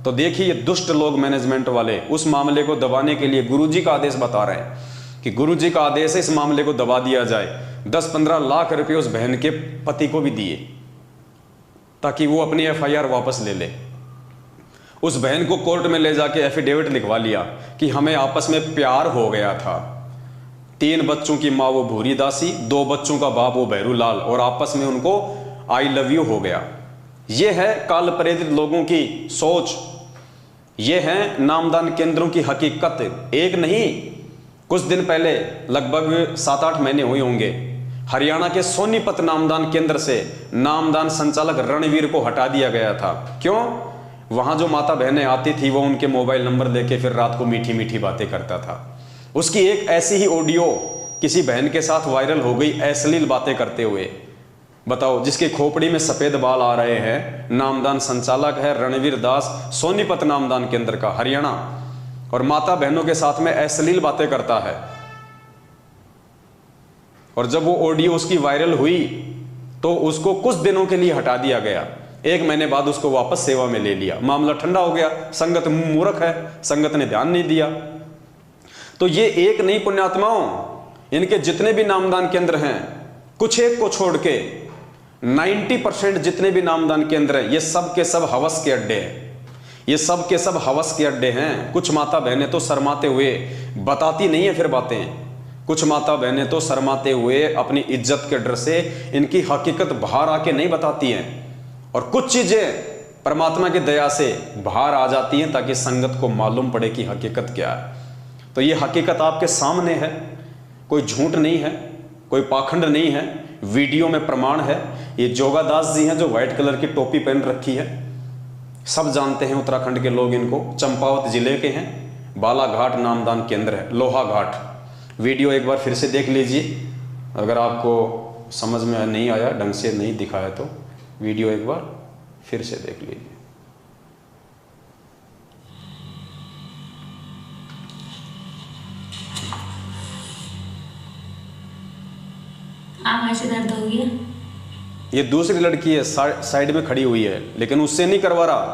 तो देखिए, दुष्ट लोग मैनेजमेंट वाले उस मामले को दबाने के लिए गुरुजी का आदेश बता रहे हैं कि गुरुजी का आदेश है इस मामले को दबा दिया जाए। 10-15 लाख रुपए उस बहन के पति को भी दिए ताकि वो अपनी FIR वापस ले ले। उस बहन को कोर्ट में ले जाके एफिडेविट लिखवा लिया कि हमें आपस में प्यार हो गया था। 3 बच्चों की माँ वो भूरी दासी, 2 बच्चों का बाप वो भैरूलाल, और आपस में उनको आई लव यू हो गया। ये है काल प्रेरित लोगों की सोच, ये है नामदान केंद्रों की हकीकत। एक नहीं, कुछ दिन पहले, लगभग 7-8 महीने हुए होंगे, हरियाणा के सोनीपत नामदान केंद्र से नामदान संचालक रणवीर को हटा दिया गया था। क्यों? वहां जो माता बहनें आती थी वो उनके मोबाइल नंबर लेके फिर रात को मीठी मीठी बातें करता था। उसकी एक ऐसी ही ऑडियो किसी बहन के साथ वायरल हो गई, अश्लील बातें करते हुए। बताओ, जिसके खोपड़ी में सफेद बाल आ रहे हैं, नामदान संचालक है रणवीर दास, सोनीपत नामदान केंद्र का, हरियाणा, और माता बहनों के साथ में अश्लील बातें करता है। और जब वो ऑडियो उसकी वायरल हुई तो उसको कुछ दिनों के लिए हटा दिया गया। 1 महीने बाद उसको वापस सेवा में ले लिया। मामला ठंडा हो गया, संगत मूर्ख है, संगत ने ध्यान नहीं दिया। तो ये एक नहीं पुण्यात्माओं, इनके जितने भी नामदान केंद्र हैं, कुछ एक को छोड़ के 90% जितने भी नामदान केंद्र हैं, ये सब के सब हवस के अड्डे हैं। ये सब के सब हवस के अड्डे हैं। कुछ माता बहनें तो शर्माते हुए बताती नहीं है फिर बातें, कुछ माता बहनें तो शर्माते हुए अपनी इज्जत के डर से इनकी हकीकत बाहर आके नहीं बताती हैं, और कुछ चीजें परमात्मा की दया से बाहर आ जाती हैं ताकि संगत को मालूम पड़े कि हकीकत क्या है। तो ये हकीकत आपके सामने है, कोई झूठ नहीं है, कोई पाखंड नहीं है, वीडियो में प्रमाण है। ये जोगादास जी हैं जो व्हाइट कलर की टोपी पहन रखी है, सब जानते हैं उत्तराखंड के लोग इनको, चंपावत जिले के हैं, बालाघाट नामदान केंद्र है, लोहा घाट। वीडियो एक बार फिर से देख लीजिए, अगर आपको समझ में नहीं आया, ढंग से नहीं दिखाया तो वीडियो एक बार फिर से देख लीजिए। ऐसे दर्द हो गया। ये दूसरी लड़की है, साइड में खड़ी हुई है, लेकिन उससे नहीं करवा रहा।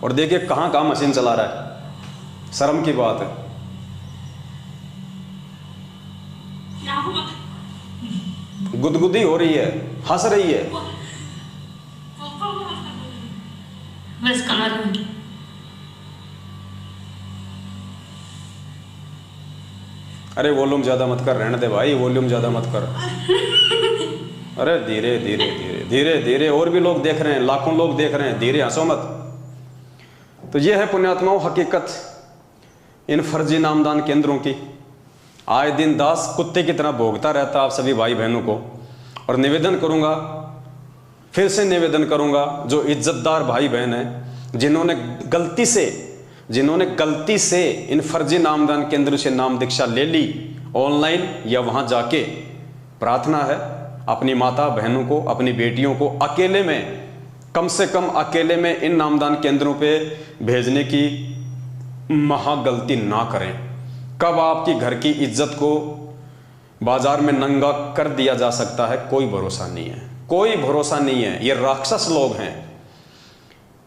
और देखिए कहाँ कहाँ मशीन चला रहा है, शर्म की बात है। गुदगुदी हो रही है, हंस रही है। बस कमर में। अरे वॉल्यूम ज्यादा मत कर, रहने दे भाई, वॉल्यूम ज्यादा मत कर। अरे धीरे धीरे धीरे धीरे धीरे, और भी लोग देख रहे हैं, लाखों लोग देख रहे हैं, धीरे हंसो मत। तो ये है पुण्यात्माओं हकीकत इन फर्जी नामदान केंद्रों की। आए दिन दास कुत्ते की तरह भोगता रहता आप सभी भाई बहनों को। और निवेदन करूंगा, फिर से निवेदन करूंगा, जो इज्जतदार भाई बहन हैं जिन्होंने गलती से इन फर्जी नामदान केंद्रों से नाम दीक्षा ले ली ऑनलाइन या वहां जाके, प्रार्थना है अपनी माता बहनों को, अपनी बेटियों को अकेले में, कम से कम अकेले में इन नामदान केंद्रों पे भेजने की महागलती ना करें। कब आपकी घर की इज्जत को बाजार में नंगा कर दिया जा सकता है, कोई भरोसा नहीं है, कोई भरोसा नहीं है। ये राक्षस लोग हैं।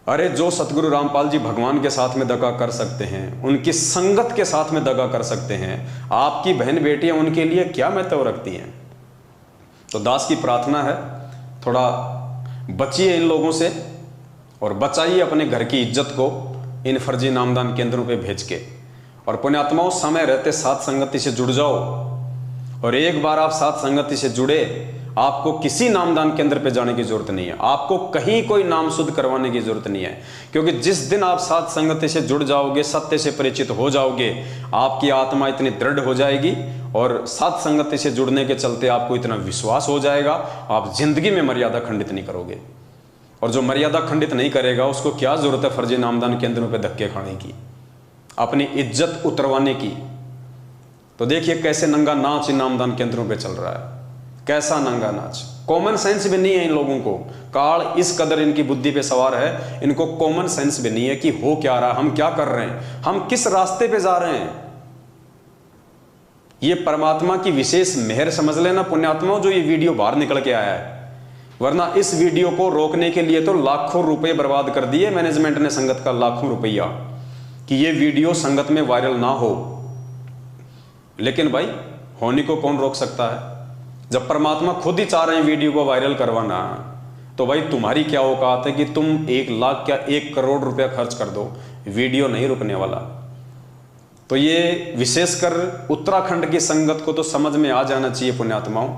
अरे जो सतगुरु रामपाल जी भगवान के साथ में दगा कर सकते हैं, उनकी संगत के साथ में दगा कर सकते हैं, आपकी बहन बेटियां उनके लिए क्या महत्व रखती हैं? तो दास की प्रार्थना है, थोड़ा बचिए इन लोगों से और बचाइए अपने घर की इज्जत को इन फर्जी नामदान केंद्रों पे भेज के। और पुण्यात्माओं, समय रहते साथ संगति से जुड़ जाओ। और एक बार आप साथ संगति से जुड़े, आपको किसी नामदान केंद्र पे जाने की जरूरत नहीं है, आपको कहीं कोई नाम शुद्ध करवाने की जरूरत नहीं है। क्योंकि जिस दिन आप साध संगत से जुड़ जाओगे, सत्य से परिचित हो जाओगे, आपकी आत्मा इतनी दृढ़ हो जाएगी और साध संगत से जुड़ने के चलते आपको इतना विश्वास हो जाएगा, आप जिंदगी में मर्यादा खंडित नहीं करोगे। और जो मर्यादा खंडित नहीं करेगा उसको क्या जरूरत है फर्जी नामदान केंद्रों पे धक्के खाने की, अपनी इज्जत उतरवाने की। तो देखिए कैसे नंगा नाच इन नामदान केंद्रों पे चल रहा है, कैसा नंगा नाच। कॉमन सेंस भी नहीं है इन लोगों को, काल इस कदर इनकी बुद्धि पे सवार है, इनको कॉमन सेंस भी नहीं है कि हो क्या रहा, हम क्या कर रहे हैं, हम किस रास्ते पे जा रहे हैं। ये परमात्मा की विशेष मेहर समझ लेना पुण्यात्माओं, जो ये वीडियो बाहर निकल के आया है, वरना इस वीडियो को रोकने के लिए तो लाखों रुपए बर्बाद कर दिए मैनेजमेंट ने, संगत का लाखों रुपया, कि ये वीडियो संगत में वायरल ना हो। लेकिन भाई होने को कौन रोक सकता है? जब परमात्मा खुद ही चाह रहे हैं वीडियो को वायरल करवाना, तो भाई तुम्हारी क्या औकात है कि तुम 1 लाख क्या 1 करोड़ रुपया खर्च कर दो, वीडियो नहीं रुकने वाला। तो ये विशेषकर उत्तराखंड की संगत को तो समझ में आ जाना चाहिए पुण्यात्माओं,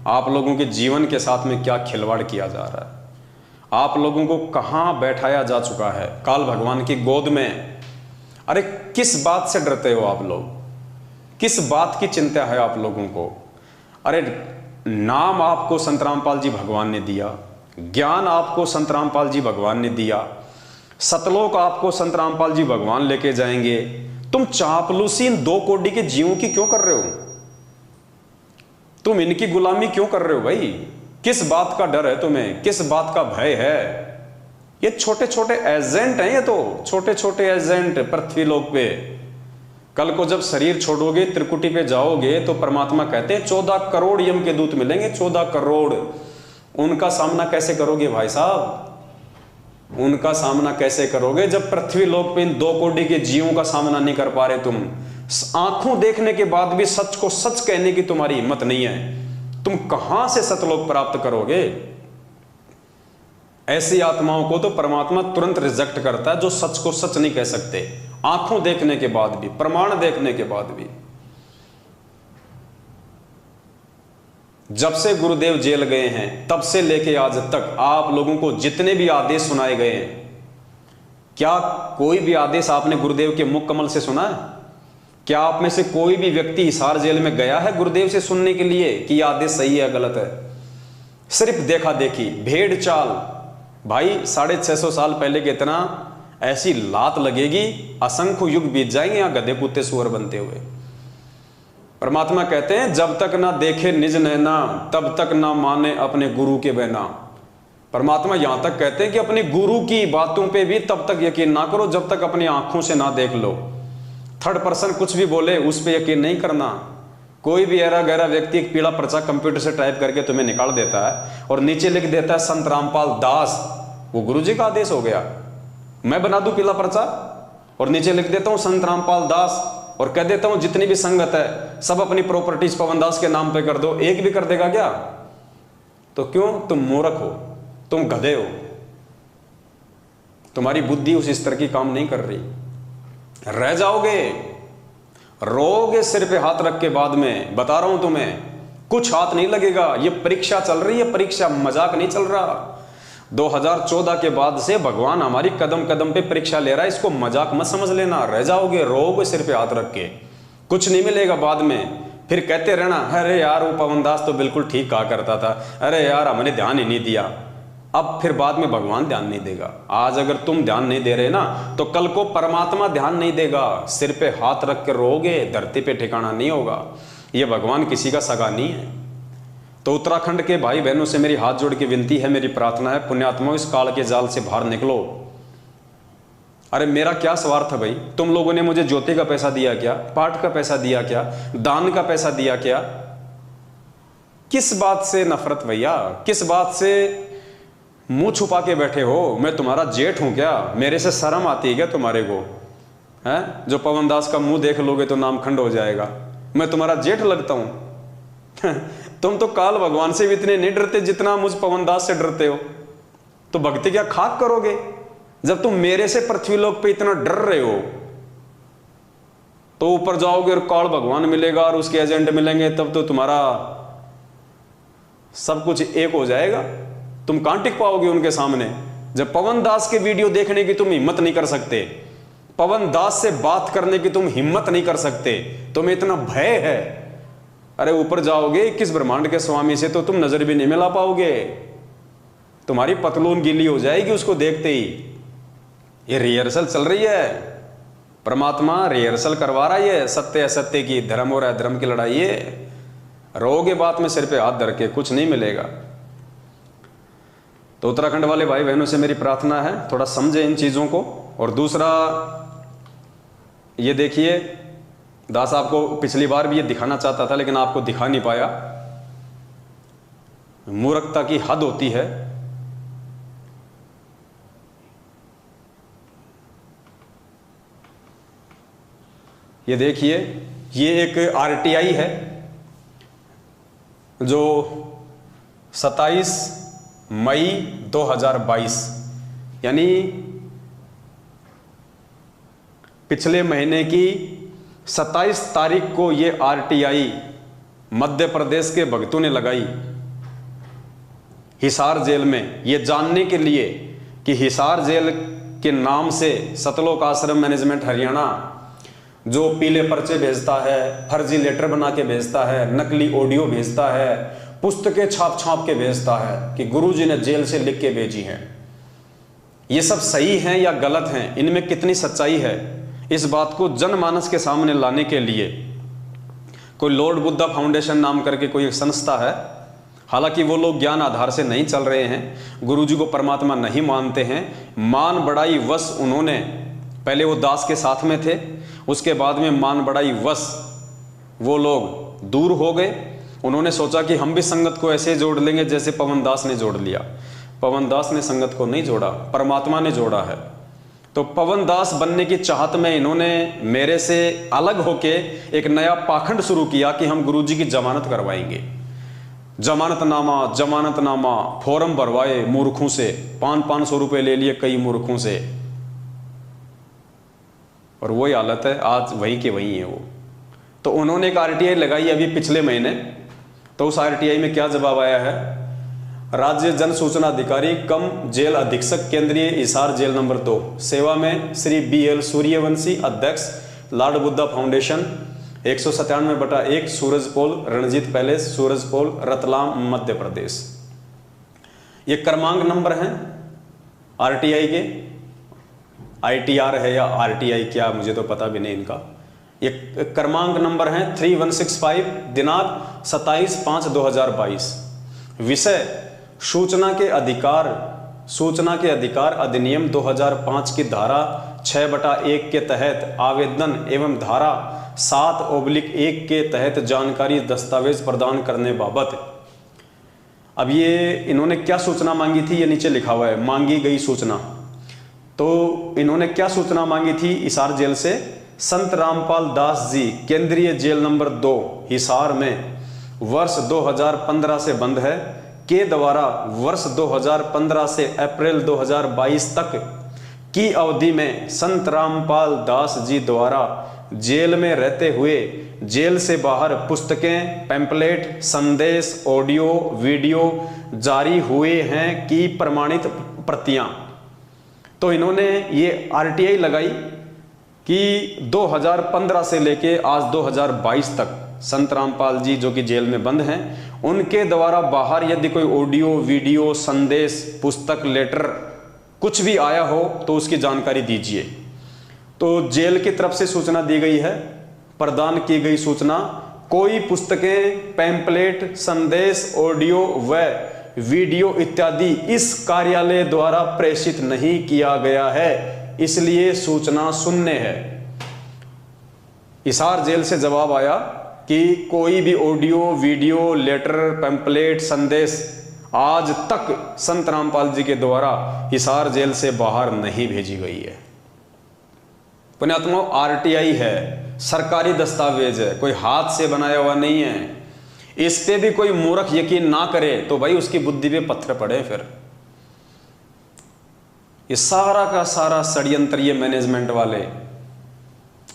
आप लोगों के जीवन के साथ में क्या खिलवाड़ किया जा रहा है, आप लोगों को कहां बैठाया जा चुका है काल भगवान की गोद में। अरे किस बात से डरते हो आप लोग, किस बात की चिंता है आप लोगों को? अरे नाम आपको संत रामपाल जी भगवान ने दिया, ज्ञान आपको संत रामपाल जी भगवान ने दिया, सतलोक आपको संत रामपाल जी भगवान लेके जाएंगे। तुम चापलूसी इन 2 कोड़ी के जीवों की क्यों कर रहे हो? तुम इनकी गुलामी क्यों कर रहे हो भाई? किस बात का डर है तुम्हें, किस बात का भय है? ये छोटे छोटे एजेंट हैं, ये तो छोटे छोटे एजेंट पृथ्वी लोक पे। कल को जब शरीर छोड़ोगे, त्रिकुटी पे जाओगे, तो परमात्मा कहते हैं 14 करोड़ यम के दूत मिलेंगे, 14 करोड़। उनका सामना कैसे करोगे भाई साहब? उनका सामना कैसे करोगे जब पृथ्वी लोक पे इन 2 कोड़ी के जीवों का सामना नहीं कर पा रहे तुम? आंखों देखने के बाद भी सच को सच कहने की तुम्हारी हिम्मत नहीं है, तुम कहां से सतलोक प्राप्त करोगे? ऐसी आत्माओं को तो परमात्मा तुरंत रिजेक्ट करता है जो सच को सच नहीं कह सकते, आंखों देखने के बाद भी, प्रमाण देखने के बाद भी। जब से गुरुदेव जेल गए हैं तब से लेके आज तक आप लोगों को जितने भी आदेश सुनाए गए हैं, क्या कोई भी आदेश आपने गुरुदेव के मुख कमल से सुना है? क्या आप में से कोई भी व्यक्ति हिसार जेल में गया है गुरुदेव से सुनने के लिए कि यह आदेश सही है गलत है? सिर्फ देखा देखी, भेड़ चाल। भाई 650 साल पहले के इतना ऐसी लात लगेगी, असंख्य युग बीत जाएंगे यहां गधे कुत्ते सुअर बनते हुए। परमात्मा कहते हैं जब तक ना देखे निज नैना तब तक ना माने अपने गुरु के बहना। परमात्मा यहां तक कहते हैं कि अपने गुरु की बातों पे भी तब तक यकीन ना करो जब तक अपनी आंखों से ना देख लो। थर्ड पर्सन कुछ भी बोले उस पर यकीन नहीं करना। कोई भी ऐरा गहरा व्यक्ति एक पीला पर्चा कंप्यूटर से टाइप करके तुम्हें निकाल देता है और नीचे लिख देता है संत रामपाल दास, वो गुरु जी का आदेश हो गया। मैं बना दूं पीला पर्चा और नीचे लिख देता हूं संत रामपाल दास और कह देता हूं जितनी भी संगत है सब अपनी प्रॉपर्टीज पवन दास के नाम पे कर दो, एक भी कर देगा क्या? तो क्यों? तुम मूर्ख हो, तुम गधे हो, तुम्हारी बुद्धि उस स्तर की काम नहीं कर रही। रह जाओगे, रोगे सिर पे हाथ रख के बाद में, बता रहा हूं तुम्हें, कुछ हाथ नहीं लगेगा। ये परीक्षा चल रही है, परीक्षा, मजाक नहीं चल रहा। 2014 के बाद से भगवान हमारी कदम कदम पे परीक्षा ले रहा है, इसको मजाक मत समझ लेना। रह जाओगे, रोगे सिर पे हाथ रख के, कुछ नहीं मिलेगा बाद में। फिर कहते रहना अरे यार वो पवन दास तो बिल्कुल ठीक कहा करता था, अरे यार हमने ध्यान ही नहीं दिया। अब फिर बाद में भगवान ध्यान नहीं देगा। आज अगर तुम ध्यान नहीं दे रहे ना तो कल को परमात्मा ध्यान नहीं देगा। सिर पे हाथ रख के रोगे, धरती पे ठिकाना नहीं होगा। ये भगवान किसी का सगा नहीं है। तो उत्तराखंड के भाई बहनों से मेरी हाथ जोड़ के विनती है, मेरी प्रार्थना है, पुण्यात्माओं इस काल के जाल से बाहर निकलो। अरे मेरा क्या स्वार्थ है भाई? तुम लोगों ने मुझे ज्योति का पैसा दिया क्या? पाठ का पैसा दिया क्या? दान का पैसा दिया क्या? किस बात से नफरत भैया? किस बात से मुंह छुपा के बैठे हो? मैं तुम्हारा जेठ हूं क्या? मेरे से शर्म आती है क्या तुम्हारे को? है जो पवन दास का मुंह देख लोगे तो नाम खंड हो जाएगा। मैं तुम्हारा जेठ लगता हूं? तुम तो काल भगवान से भी इतने नहीं डरते जितना मुझ पवन दास से डरते हो। तो भक्ति क्या खाक करोगे जब तुम मेरे से पृथ्वी लोक पे इतना डर रहे हो? तो ऊपर जाओगे और काल भगवान मिलेगा और उसके एजेंट मिलेंगे, तब तो तुम्हारा सब कुछ एक हो जाएगा, तुम कहां टिक पाओगे उनके सामने। जब पवन दास के वीडियो देखने की तुम हिम्मत नहीं कर सकते, पवन दास से बात करने की तुम हिम्मत नहीं कर सकते, तुम्हें इतना भय है, अरे ऊपर जाओगे 21 ब्रह्मांड के स्वामी से तो तुम नजर भी नहीं मिला पाओगे, तुम्हारी पतलून गीली हो जाएगी उसको देखते ही। ये रिहर्सल चल रही है, परमात्मा रिहर्सल करवा रहा है सत्य असत्य की, धर्म और अधर्म की लड़ाई है। रोगे बात में सिर पे हाथ धर के, कुछ नहीं मिलेगा। तो उत्तराखंड वाले भाई बहनों से मेरी प्रार्थना है थोड़ा समझे इन चीजों को। और दूसरा ये देखिए, दास आपको पिछली बार भी ये दिखाना चाहता था लेकिन आपको दिखा नहीं पाया, मूर्खता की हद होती है। ये देखिए, ये एक आरटीआई है जो 27 मई 2022 यानी पिछले महीने की 27 तारीख को ये आरटीआई मध्य प्रदेश के भक्तों ने लगाई हिसार जेल में, ये जानने के लिए कि हिसार जेल के नाम से सतलोक आश्रम मैनेजमेंट हरियाणा जो पीले पर्चे भेजता है, फर्जी लेटर बना के भेजता है, नकली ऑडियो भेजता है, पुस्तकें छाप छाप के भेजता है कि गुरुजी ने जेल से लिख के भेजी हैं, ये सब सही हैं या गलत हैं, इनमें कितनी सच्चाई है, इस बात को जनमानस के सामने लाने के लिए कोई लॉर्ड बुद्धा फाउंडेशन नाम करके कोई एक संस्था है। हालांकि वो लोग ज्ञान आधार से नहीं चल रहे हैं, गुरुजी को परमात्मा नहीं मानते हैं, मान बढ़ाई वश उन्होंने, पहले वो दास के साथ में थे, उसके बाद में मान बढ़ाई वश वो लोग दूर हो गए। उन्होंने सोचा कि हम भी संगत को ऐसे जोड़ लेंगे जैसे पवन दास ने जोड़ लिया। पवन दास ने संगत को नहीं जोड़ा, परमात्मा ने जोड़ा है। तो पवन दास बनने की चाहत में इन्होंने मेरे से अलग होके एक नया पाखंड शुरू किया कि हम गुरुजी की जमानत करवाएंगे। जमानतनामा फॉर्म भरवाए मूर्खों से, 500 रुपए ले लिए कई मूर्खों से, और वही हालत है आज, वही के वही है वो। तो उन्होंने एक आरटीआई लगाई अभी पिछले महीने, तो उस आरटीआई में क्या जवाब आया है, राज्य जन सूचना अधिकारी कम जेल अधीक्षक केंद्रीय हिसार जेल नंबर 2 सेवा में श्री BL सूर्यवंशी अध्यक्ष lord Buddha foundation 197/1 Surajpol Ranjit palace Surajpol Ratlam Madhya Pradesh. ये क्रमांक नंबर हैं आरटीआई के, ITR है या RTI क्या मुझे तो पता भी नहीं इनका। ये क्रमांक नंबर है 3165, दिनांक 27/5/2022। विषय सूचना के अधिकार अधिनियम 2005 की धारा 6/1 के तहत आवेदन एवं धारा 7/1 के तहत जानकारी दस्तावेज प्रदान करने बाबत। अब ये इन्होंने क्या सूचना मांगी थी, ये नीचे लिखा हुआ है, मांगी गई सूचना। तो इन्होंने क्या सूचना मांगी थी हिसार जेल से, संत रामपाल दास जी केंद्रीय जेल नंबर 2 हिसार में वर्ष 2015 से बंद है के द्वारा वर्ष 2015 से अप्रैल 2022 तक की अवधि में संत रामपाल दास जी द्वारा जेल में रहते हुए जेल से बाहर पुस्तकें, पैम्पलेट, संदेश, ऑडियो, वीडियो जारी हुए हैं की प्रमाणित प्रतियां। तो इन्होंने ये आरटीआई लगाई कि 2015 से लेके आज 2022 तक संत रामपाल जी जो कि जेल में बंद हैं, उनके द्वारा बाहर यदि कोई ऑडियो, वीडियो, संदेश, पुस्तक, लेटर कुछ भी आया हो तो उसकी जानकारी दीजिए। तो जेल की तरफ से सूचना दी गई है, प्रदान की गई सूचना, कोई पुस्तकें, पैम्पलेट, संदेश, ऑडियो व वीडियो इत्यादि इस कार्यालय द्वारा प्रेषित नहीं किया गया है, इसलिए सूचना शून्य है। हिसार जेल से जवाब आया कि कोई भी ऑडियो, वीडियो, लेटर, पैम्पलेट, संदेश आज तक संत रामपाल जी के द्वारा हिसार जेल से बाहर नहीं भेजी गई है। पुण्यात्मा, आरटीआई है, सरकारी दस्तावेज है, कोई हाथ से बनाया हुआ नहीं है। इस पे भी कोई मूर्ख यकीन ना करे तो भाई उसकी बुद्धि पे पत्थर पड़े। फिर ये सारा का सारा षड्यंत्र ये मैनेजमेंट वाले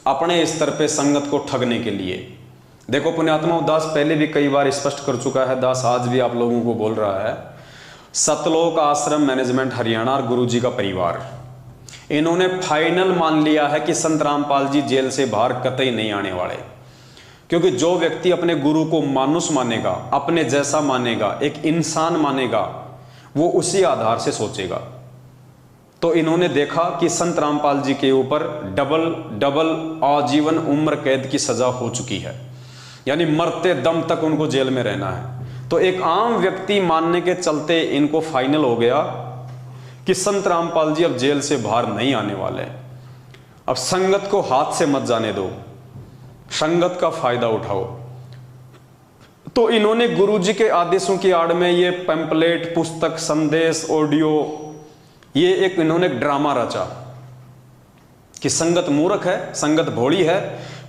अपने स्तर पे संगत को ठगने के लिए, देखो पुण्यात्माओं, दास पहले भी कई बार स्पष्ट कर चुका है, दास आज भी आप लोगों को बोल रहा है, सतलोक आश्रम मैनेजमेंट हरियाणा और गुरु जी का परिवार, इन्होंने फाइनल मान लिया है कि संत रामपाल जी जेल से बाहर कतई नहीं आने वाले। क्योंकि जो व्यक्ति अपने गुरु को मानुष मानेगा, अपने जैसा मानेगा, एक इंसान मानेगा, वो उसी आधार से सोचेगा। तो इन्होंने देखा कि संत रामपाल जी के ऊपर डबल आजीवन उम्र कैद की सजा हो चुकी है, यानी मरते दम तक उनको जेल में रहना है। तो एक आम व्यक्ति मानने के चलते इनको फाइनल हो गया कि संत रामपाल जी अब जेल से बाहर नहीं आने वाले। अब संगत को हाथ से मत जाने दो, संगत का फायदा उठाओ। तो इन्होंने गुरुजी के आदेशों की आड़ में ये पैम्पलेट, पुस्तक, संदेश, ऑडियो, ये एक इन्होंने ड्रामा रचा कि संगत मूर्ख है, संगत भोली है,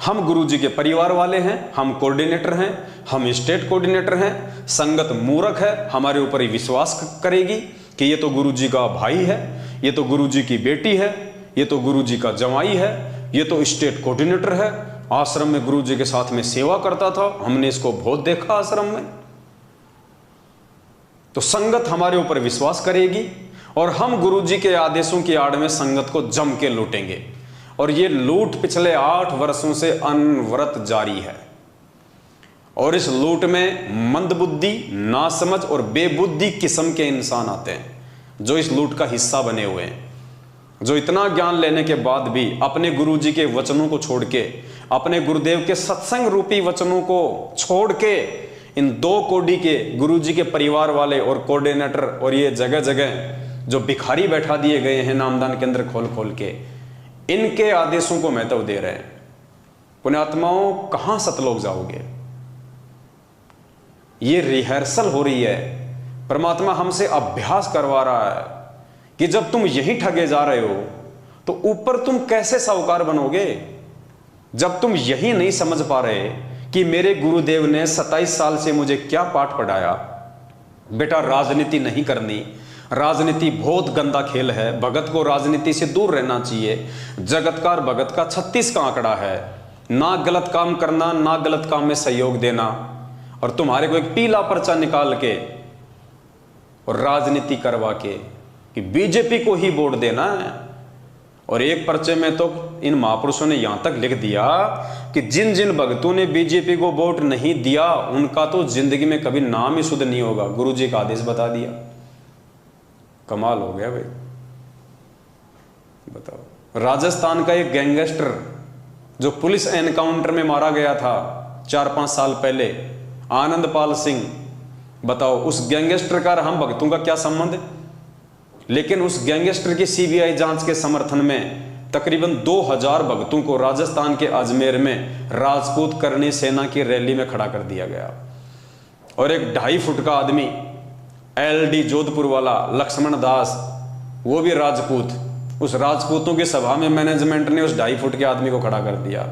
हम गुरुजी के परिवार वाले हैं, हम कोऑर्डिनेटर हैं, हम स्टेट कोऑर्डिनेटर हैं, संगत मूर्ख है, हमारे ऊपर ही विश्वास करेगी कि ये तो गुरुजी का भाई है, ये तो गुरुजी की बेटी है, ये तो गुरुजी का जमाई है, ये तो स्टेट कोऑर्डिनेटर है, आश्रम में गुरुजी के साथ में सेवा करता था, हमने इसको बहुत देखा आश्रम में। तो संगत हमारे ऊपर विश्वास करेगी और हम गुरुजी के आदेशों की आड़ में संगत को जम के लूटेंगे। और ये लूट पिछले 8 वर्षों से अनवरत जारी है। और इस लूट में मंदबुद्धि, नासमझ और बेबुद्धि किस्म के इंसान आते हैं जो इस लूट का हिस्सा बने हुए हैं, जो इतना ज्ञान लेने के बाद भी अपने गुरुजी के वचनों को छोड़ के, अपने गुरुदेव के सत्संग रूपी वचनों को छोड़ के, इन 2 कोडी के गुरुजी के परिवार वाले और कोऑर्डिनेटर और ये जगह जगह जो भिखारी बैठा दिए गए हैं नामदान केंद्र खोल खोल के, इनके आदेशों को महत्व दे रहे हैं। पुण्यात्माओं, कहां सतलोक जाओगे? ये रिहर्सल हो रही है, परमात्मा हमसे अभ्यास करवा रहा है कि जब तुम यही ठगे जा रहे हो तो ऊपर तुम कैसे साहूकार बनोगे? जब तुम यही नहीं समझ पा रहे कि मेरे गुरुदेव ने 27 साल से मुझे क्या पाठ पढ़ाया, बेटा राजनीति नहीं करनी, राजनीति बहुत गंदा खेल है, भगत को राजनीति से दूर रहना चाहिए, जगतकार भगत का 36 का आंकड़ा है, ना गलत काम करना, ना गलत काम में सहयोग देना, और तुम्हारे को एक पीला पर्चा निकाल के और राजनीति करवा के कि बीजेपी को ही वोट देना है। और एक पर्चे में तो इन महापुरुषों ने यहां तक लिख दिया कि जिन जिन भक्तों ने बीजेपी को वोट नहीं दिया उनका तो जिंदगी में कभी नाम ही शुद्ध नहीं होगा। गुरुजी का आदेश बता दिया। कमाल हो गया भाई, बताओ। राजस्थान का एक गैंगस्टर जो पुलिस एनकाउंटर में मारा गया था 4-5 साल पहले, आनंदपाल सिंह, बताओ उस गैंगस्टर का हम भक्तों का क्या संबंध? लेकिन उस गैंगस्टर की सीबीआई जांच के समर्थन में तकरीबन 2000 भक्तों को राजस्थान के अजमेर में राजपूत करनी सेना की रैली में खड़ा कर दिया गया। और एक 2.5 फुट का आदमी, एलडी जोधपुर वाला लक्ष्मण दास, वो भी राजपूत, उस राजपूतों की सभा में मैनेजमेंट ने उस 2.5 फुट के आदमी को खड़ा कर दिया।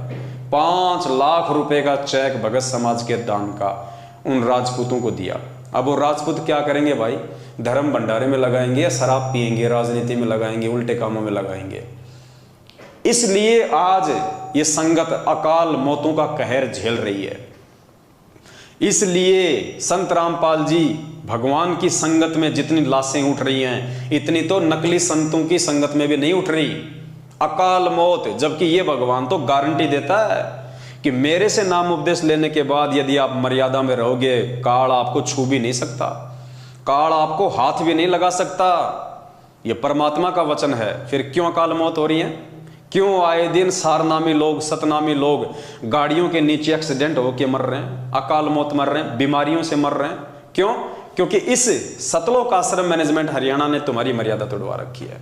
5 लाख रुपए का चेक भगत समाज के दान का उन राजपूतों को दिया। अब वो राजपूत क्या करेंगे भाई? धर्म भंडारे में लगाएंगे या शराब पिएंगे, राजनीति में लगाएंगे, उल्टे कामों में लगाएंगे। इसलिए आज ये संगत अकाल मौतों का कहर झेल रही है। इसलिए संत रामपाल जी भगवान की संगत में जितनी लाशें उठ रही हैं, इतनी तो नकली संतों की संगत में भी नहीं उठ रही। अकाल मौत, जबकि ये भगवान तो गारंटी देता है कि मेरे से नाम उपदेश लेने के बाद यदि आप मर्यादा में रहोगे, काल आपको छू भी नहीं सकता, काल आपको हाथ भी नहीं लगा सकता। यह परमात्मा का वचन है। फिर क्यों अकाल मौत हो रही है? क्यों आए दिन सारनामी लोग, सतनामी लोग गाड़ियों के नीचे एक्सीडेंट होकर मर रहे हैं, अकाल मौत मर रहे हैं, बीमारियों से मर रहे हैं? क्यों? क्योंकि इस सतलोक आश्रम मैनेजमेंट हरियाणा ने तुम्हारी मर्यादा तोड़वा रखी है।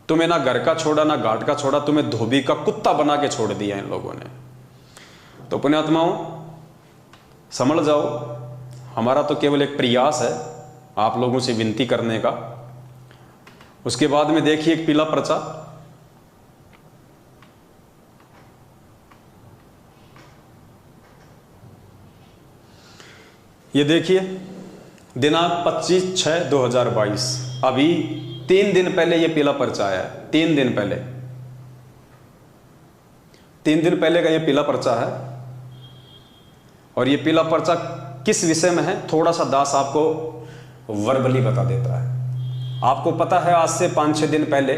तुम्हें ना घर का छोड़ा, ना घाट का छोड़ा, तुम्हें धोबी का कुत्ता बना के छोड़ दिया इन लोगों ने। तो पुण्यात्माओं, समझ जाओ, हमारा तो केवल एक प्रयास है आप लोगों से विनती करने का। उसके बाद में देखिए एक पीला पर्चा, ये देखिए, दिनांक 25/6/2022, अभी 3 दिन पहले ये पीला पर्चा आया है। 3 दिन पहले, 3 दिन पहले का ये पीला पर्चा है। और ये पीला पर्चा किस विषय में है, थोड़ा सा दास आपको वर्बली बता देता है। आपको पता है आज से 5-6 दिन पहले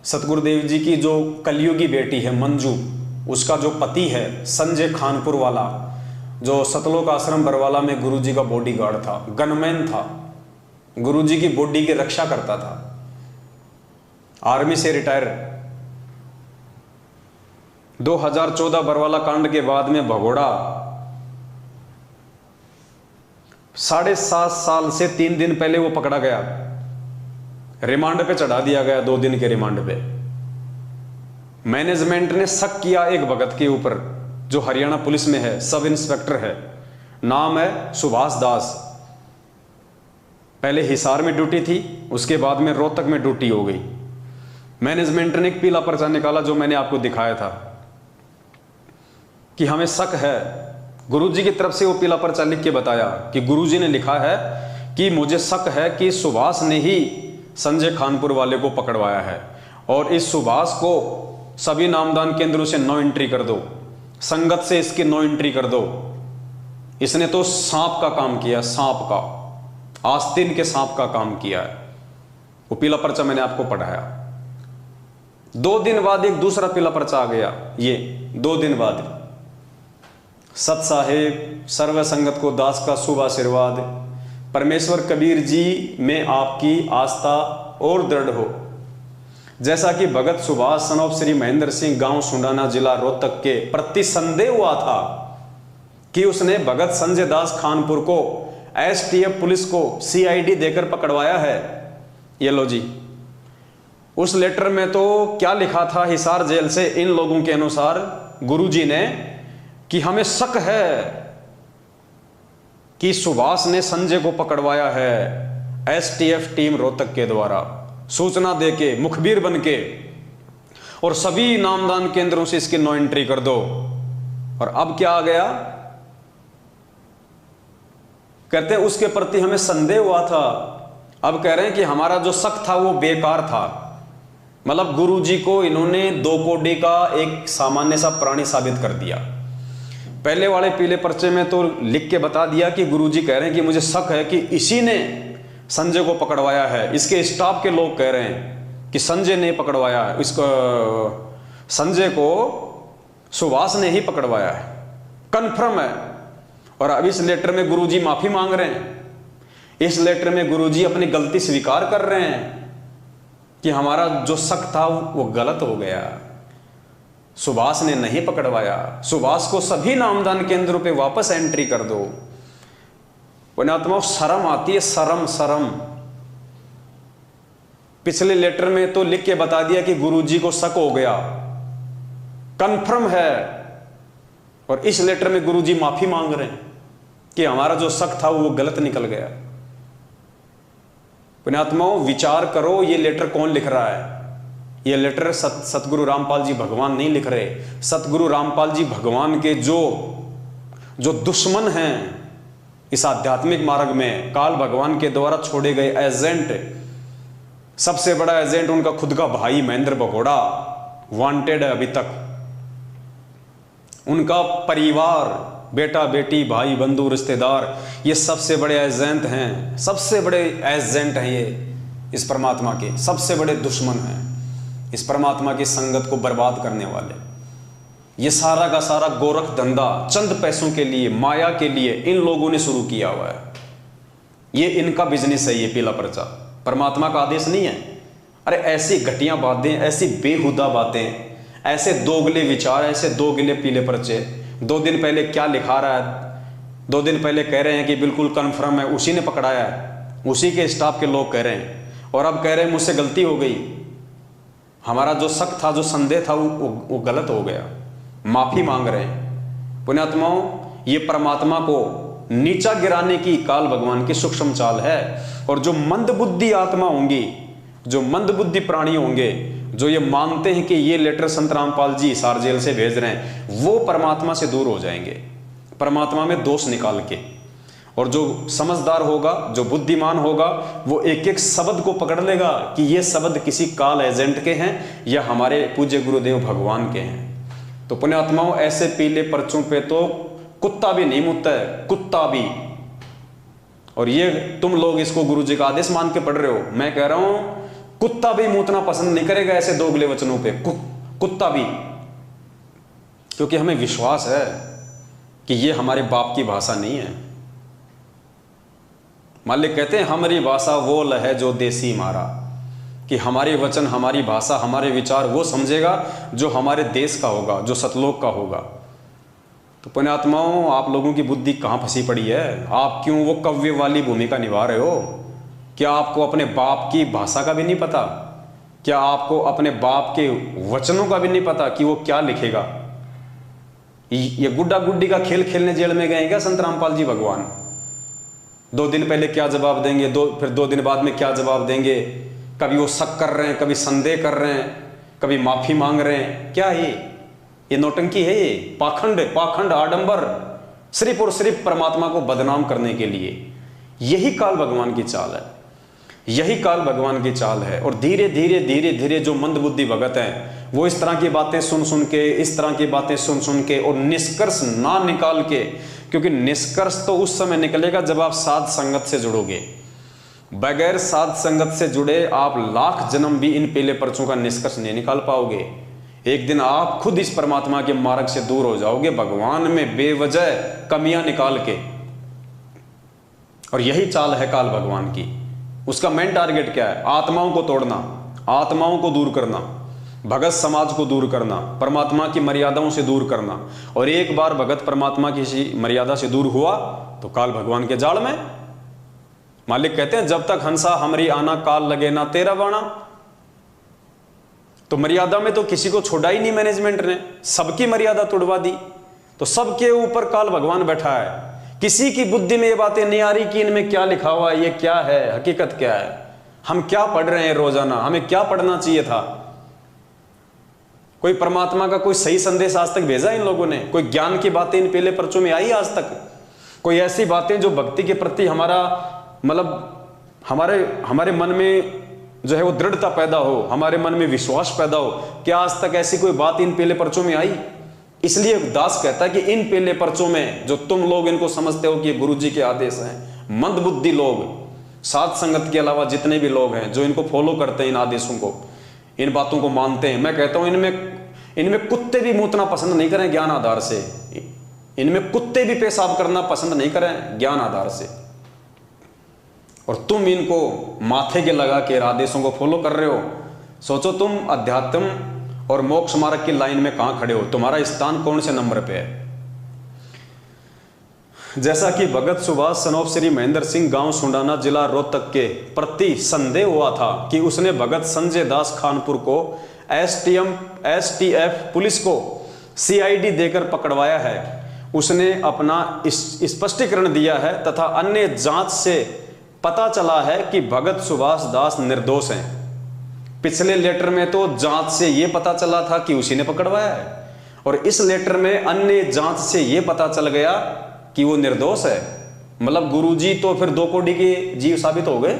सतगुरुदेव जी की जो कलयुगी बेटी है मंजू, उसका जो पति है संजय खानपुर वाला, जो सतलोक आश्रम बरवाला में गुरुजी का बॉडीगार्ड था, गनमैन था, गुरुजी की बॉडी की रक्षा करता था, आर्मी से रिटायर। 2014 बरवाला कांड के बाद में भगोड़ा 7.5 साल से 3 दिन पहले वो पकड़ा गया, रिमांड पे चढ़ा दिया गया, 2 दिन के रिमांड पे। मैनेजमेंट ने शक किया एक भगत के ऊपर जो हरियाणा पुलिस में है, सब इंस्पेक्टर है, नाम है सुभाष दास। पहले हिसार में ड्यूटी थी, उसके बाद में रोहतक में ड्यूटी हो गई। मैनेजमेंट ने एक पीला पर्चा निकाला जो मैंने आपको दिखाया था कि हमें शक है। गुरुजी की तरफ से वो पीला पर्चा लिख के बताया कि गुरुजी ने लिखा है कि मुझे शक है कि सुभाष ने ही संजय खानपुर वाले को पकड़वाया है, और इस सुभाष को सभी नामदान केंद्रों से नो एंट्री कर दो, संगत से इसकी नो एंट्री कर दो। इसने तो सांप का काम किया, सांप का, आस्तीन के सांप का काम किया है। वो पीला पर्चा मैंने आपको पढ़ाया। 2 दिन बाद एक दूसरा पीला पर्चा आ गया। ये 2 दिन बाद सत साहेब सर्व संगत को दास का शुभ आशीर्वाद, परमेश्वर कबीर जी में आपकी आस्था और दृढ़ हो। जैसा कि भगत सुभाष सन ऑफ श्री महेंद्र सिंह, गांव सुंडाना, जिला रोहतक के प्रति संदेह हुआ था कि उसने भगत संजय दास खानपुर को एसटीएफ पुलिस को सीआईडी देकर पकड़वाया है। ये लो जी, उस लेटर में तो क्या लिखा था हिसार जेल से इन लोगों के अनुसार गुरुजी ने कि हमें शक है कि सुभाष ने संजय को पकड़वाया है एसटीएफ टीम रोहतक के द्वारा, सूचना देके, मुखबिर बनके, और सभी नामदान केंद्रों से इसकी नो एंट्री कर दो। और अब क्या आ गया, कहते हैं उसके प्रति हमें संदेह हुआ था, अब कह रहे हैं कि हमारा जो शक था वो बेकार था। मतलब गुरुजी को इन्होंने 2 कोड़ी का एक सामान्य सा प्राणी साबित कर दिया। पहले वाले पीले पर्चे में तो लिख के बता दिया कि गुरुजी कह रहे हैं कि मुझे शक है कि इसी ने संजय को पकड़वाया है। इसके स्टाफ के लोग कह रहे हैं कि संजय ने पकड़वाया है, इसको संजय को सुभाष ने ही पकड़वाया है, कन्फर्म है। और अब इस लेटर में गुरुजी माफी मांग रहे हैं, इस लेटर में गुरुजी अपनी गलती स्वीकार कर रहे हैं कि हमारा जो शक था वो गलत हो गया, सुभाष ने नहीं पकड़वाया, सुभाष को सभी नामदान केंद्रों पे वापस एंट्री कर दो। पुण्यात्माओं, शर्म आती है, शर्म शर्म। पिछले लेटर में तो लिख के बता दिया कि गुरुजी को शक हो गया, कंफर्म है, और इस लेटर में गुरुजी माफी मांग रहे हैं कि हमारा जो शक था वो गलत निकल गया। पुण्यात्माओं, विचार करो, ये लेटर कौन लिख रहा है? ये लेटर सतगुरु रामपाल जी भगवान नहीं लिख रहे। सतगुरु रामपाल जी भगवान के जो दुश्मन हैं इस आध्यात्मिक मार्ग में, काल भगवान के द्वारा छोड़े गए एजेंट, सबसे बड़ा एजेंट उनका खुद का भाई महेंद्र भगोड़ा वांटेड है अभी तक। उनका परिवार, बेटा बेटी, भाई बंधु, रिश्तेदार, ये सबसे बड़े एजेंट हैं, सबसे बड़े एजेंट हैं ये इस परमात्मा के, सबसे बड़े दुश्मन हैं इस परमात्मा की संगत को बर्बाद करने वाले। ये सारा का सारा गोरख धंधा चंद पैसों के लिए, माया के लिए इन लोगों ने शुरू किया हुआ है। ये इनका बिजनेस है, ये पीला पर्चा परमात्मा का आदेश नहीं है। अरे ऐसी घटिया बातें, ऐसी बेहुदा बातें, ऐसे दोगले विचार, ऐसे दोगले पीले पर्चे। 2 दिन पहले क्या लिखा रहा है, 2 दिन पहले कह रहे हैं कि बिल्कुल कन्फर्म है, उसी ने पकड़ाया है, उसी के स्टाफ के लोग कह रहे हैं, और अब कह रहे हैं मुझसे गलती हो गई, हमारा जो शक था, जो संदेह था वो गलत हो गया, माफी मांग रहे हैं। पुण्यात्माओं, ये परमात्मा को नीचा गिराने की काल भगवान की सूक्ष्म चाल है। और जो मंदबुद्धि आत्मा होंगी, जो मंदबुद्धि प्राणी होंगे, जो ये मानते हैं कि ये लेटर संत रामपाल जी हिसार जेल से भेज रहे हैं, वो परमात्मा से दूर हो जाएंगे, परमात्मा में दोष निकाल के। और जो समझदार होगा, जो बुद्धिमान होगा, वो एक एक शब्द को पकड़ लेगा कि ये शब्द किसी काल एजेंट के हैं या हमारे पूज्य गुरुदेव भगवान के हैं। तो पुण्यात्माओं ऐसे पीले पर्चों पे तो कुत्ता भी नहीं मुतता है, कुत्ता भी। और ये तुम लोग इसको गुरु जी का आदेश मान के पढ़ रहे हो। मैं कह रहा हूं कुत्ता भी मूतना पसंद नहीं करेगा ऐसे दोगले वचनों पे, कुत्ता भी। क्योंकि हमें विश्वास है कि ये हमारे बाप की भाषा नहीं है। मालिक कहते हैं हमारी भाषा वो है जो देसी मारा, कि हमारे वचन, हमारी भाषा, हमारे विचार वो समझेगा जो हमारे देश का होगा, जो सतलोक का होगा। तो पुण्यात्माओं, आप लोगों की बुद्धि कहाँ फंसी पड़ी है? आप क्यों वो कव्य वाली भूमिका निभा रहे हो? क्या आपको अपने बाप की भाषा का भी नहीं पता? क्या आपको अपने बाप के वचनों का भी नहीं पता कि वो क्या लिखेगा? ये गुड्डा गुड्डी का खेल खेलने जेल में गए क्या संत रामपाल जी भगवान? 2 दिन पहले क्या जवाब देंगे, फिर 2 दिन बाद में क्या जवाब देंगे? कभी वो शक कर रहे हैं, कभी संदेह कर रहे हैं, कभी माफी मांग रहे हैं। क्या है ये नौटंकी है, ये पाखंड आडंबर, सिर्फ और सिर्फ परमात्मा को बदनाम करने के लिए। यही काल भगवान की चाल है, यही काल भगवान की चाल है। और धीरे धीरे धीरे धीरे जो मंदबुद्धि भगत हैं वो इस तरह की बातें सुन सुन के, इस तरह की बातें सुन सुन के और निष्कर्ष ना निकाल के, क्योंकि निष्कर्ष तो उस समय निकलेगा जब आप साध संगत से जुड़ोगे। बगैर साध संगत से जुड़े आप लाख जन्म भी इन पीले पर्चों का निष्कर्ष नहीं निकाल पाओगे। एक दिन आप खुद इस परमात्मा के मार्ग से दूर हो जाओगे, भगवान में बेवजह कमियां निकाल के। और यही चाल है काल भगवान की। उसका मेन टारगेट क्या है? आत्माओं को तोड़ना, आत्माओं को दूर करना, भगत समाज को दूर करना, परमात्मा की मर्यादाओं से दूर करना। और एक बार भगत परमात्मा की किसी मर्यादा से दूर हुआ तो काल भगवान के जाल में। मालिक कहते हैं जब तक हंसा हमरी आना, काल लगे ना तेरा बाणा। तो मर्यादा में तो किसी को छोड़ा ही नहीं मैनेजमेंट ने, सबकी मर्यादा तोड़वा दी। तो सबके ऊपर काल भगवान बैठा है। किसी की बुद्धि में ये बातें नहीं आ रही कि इनमें क्या लिखा हुआ है, ये क्या है, हकीकत क्या है, हम क्या पढ़ रहे हैं रोजाना, हमें क्या पढ़ना चाहिए था। कोई परमात्मा का कोई सही संदेश आज तक भेजा इन लोगों ने? कोई ज्ञान की बातें इन पीले पर्चों में आई आज तक? कोई ऐसी बातें जो भक्ति के प्रति हमारा मतलब हमारे मन में जो है वो दृढ़ता पैदा हो, हमारे मन में विश्वास पैदा हो? क्या आज तक ऐसी कोई बात इन पीले पर्चों में आई? इसलिए दास कहता है कि इन पीले पर्चों में जो तुम लोग इनको समझते हो कि ये गुरु जी के आदेश हैं, मंदबुद्धि लोग, साध संगत के अलावा जितने भी लोग हैं जो इनको फॉलो करते हैं, इन आदेशों को, इन बातों को मानते हैं, मैं कहता हूं इनमें कुत्ते भी मूतना पसंद नहीं करें ज्ञान आधार से। इनमें कुत्ते भी पेशाब करना पसंद नहीं करें ज्ञान आधार से। और तुम इनको माथे के लगा के आदेशों को फॉलो कर रहे हो। सोचो तुम अध्यात्म और मोक्ष मार्ग की लाइन में कहां खड़े हो, तुम्हारा स्थान कौन से नंबर पे है। जैसा कि भगत सुभाष सनोफ श्री महेंद्र सिंह गांव सुंडाना जिला रोहतक के प्रति संदेह हुआ था कि उसने भगत संजय दास खानपुर को एसटीएफ पुलिस को सीआईडी देकर पकड़वाया है, उसने अपना स्पष्टीकरण दिया है तथा अन्य जांच से पता चला है कि भगत सुभाष दास निर्दोष हैं। पिछले लेटर में तो जांच से यह पता चला था कि उसी ने पकड़वाया है, और इस लेटर में अन्य जांच से यह पता चल गया कि वो निर्दोष है। मतलब गुरुजी तो फिर 2 कोड़ी के जीव साबित हो गए।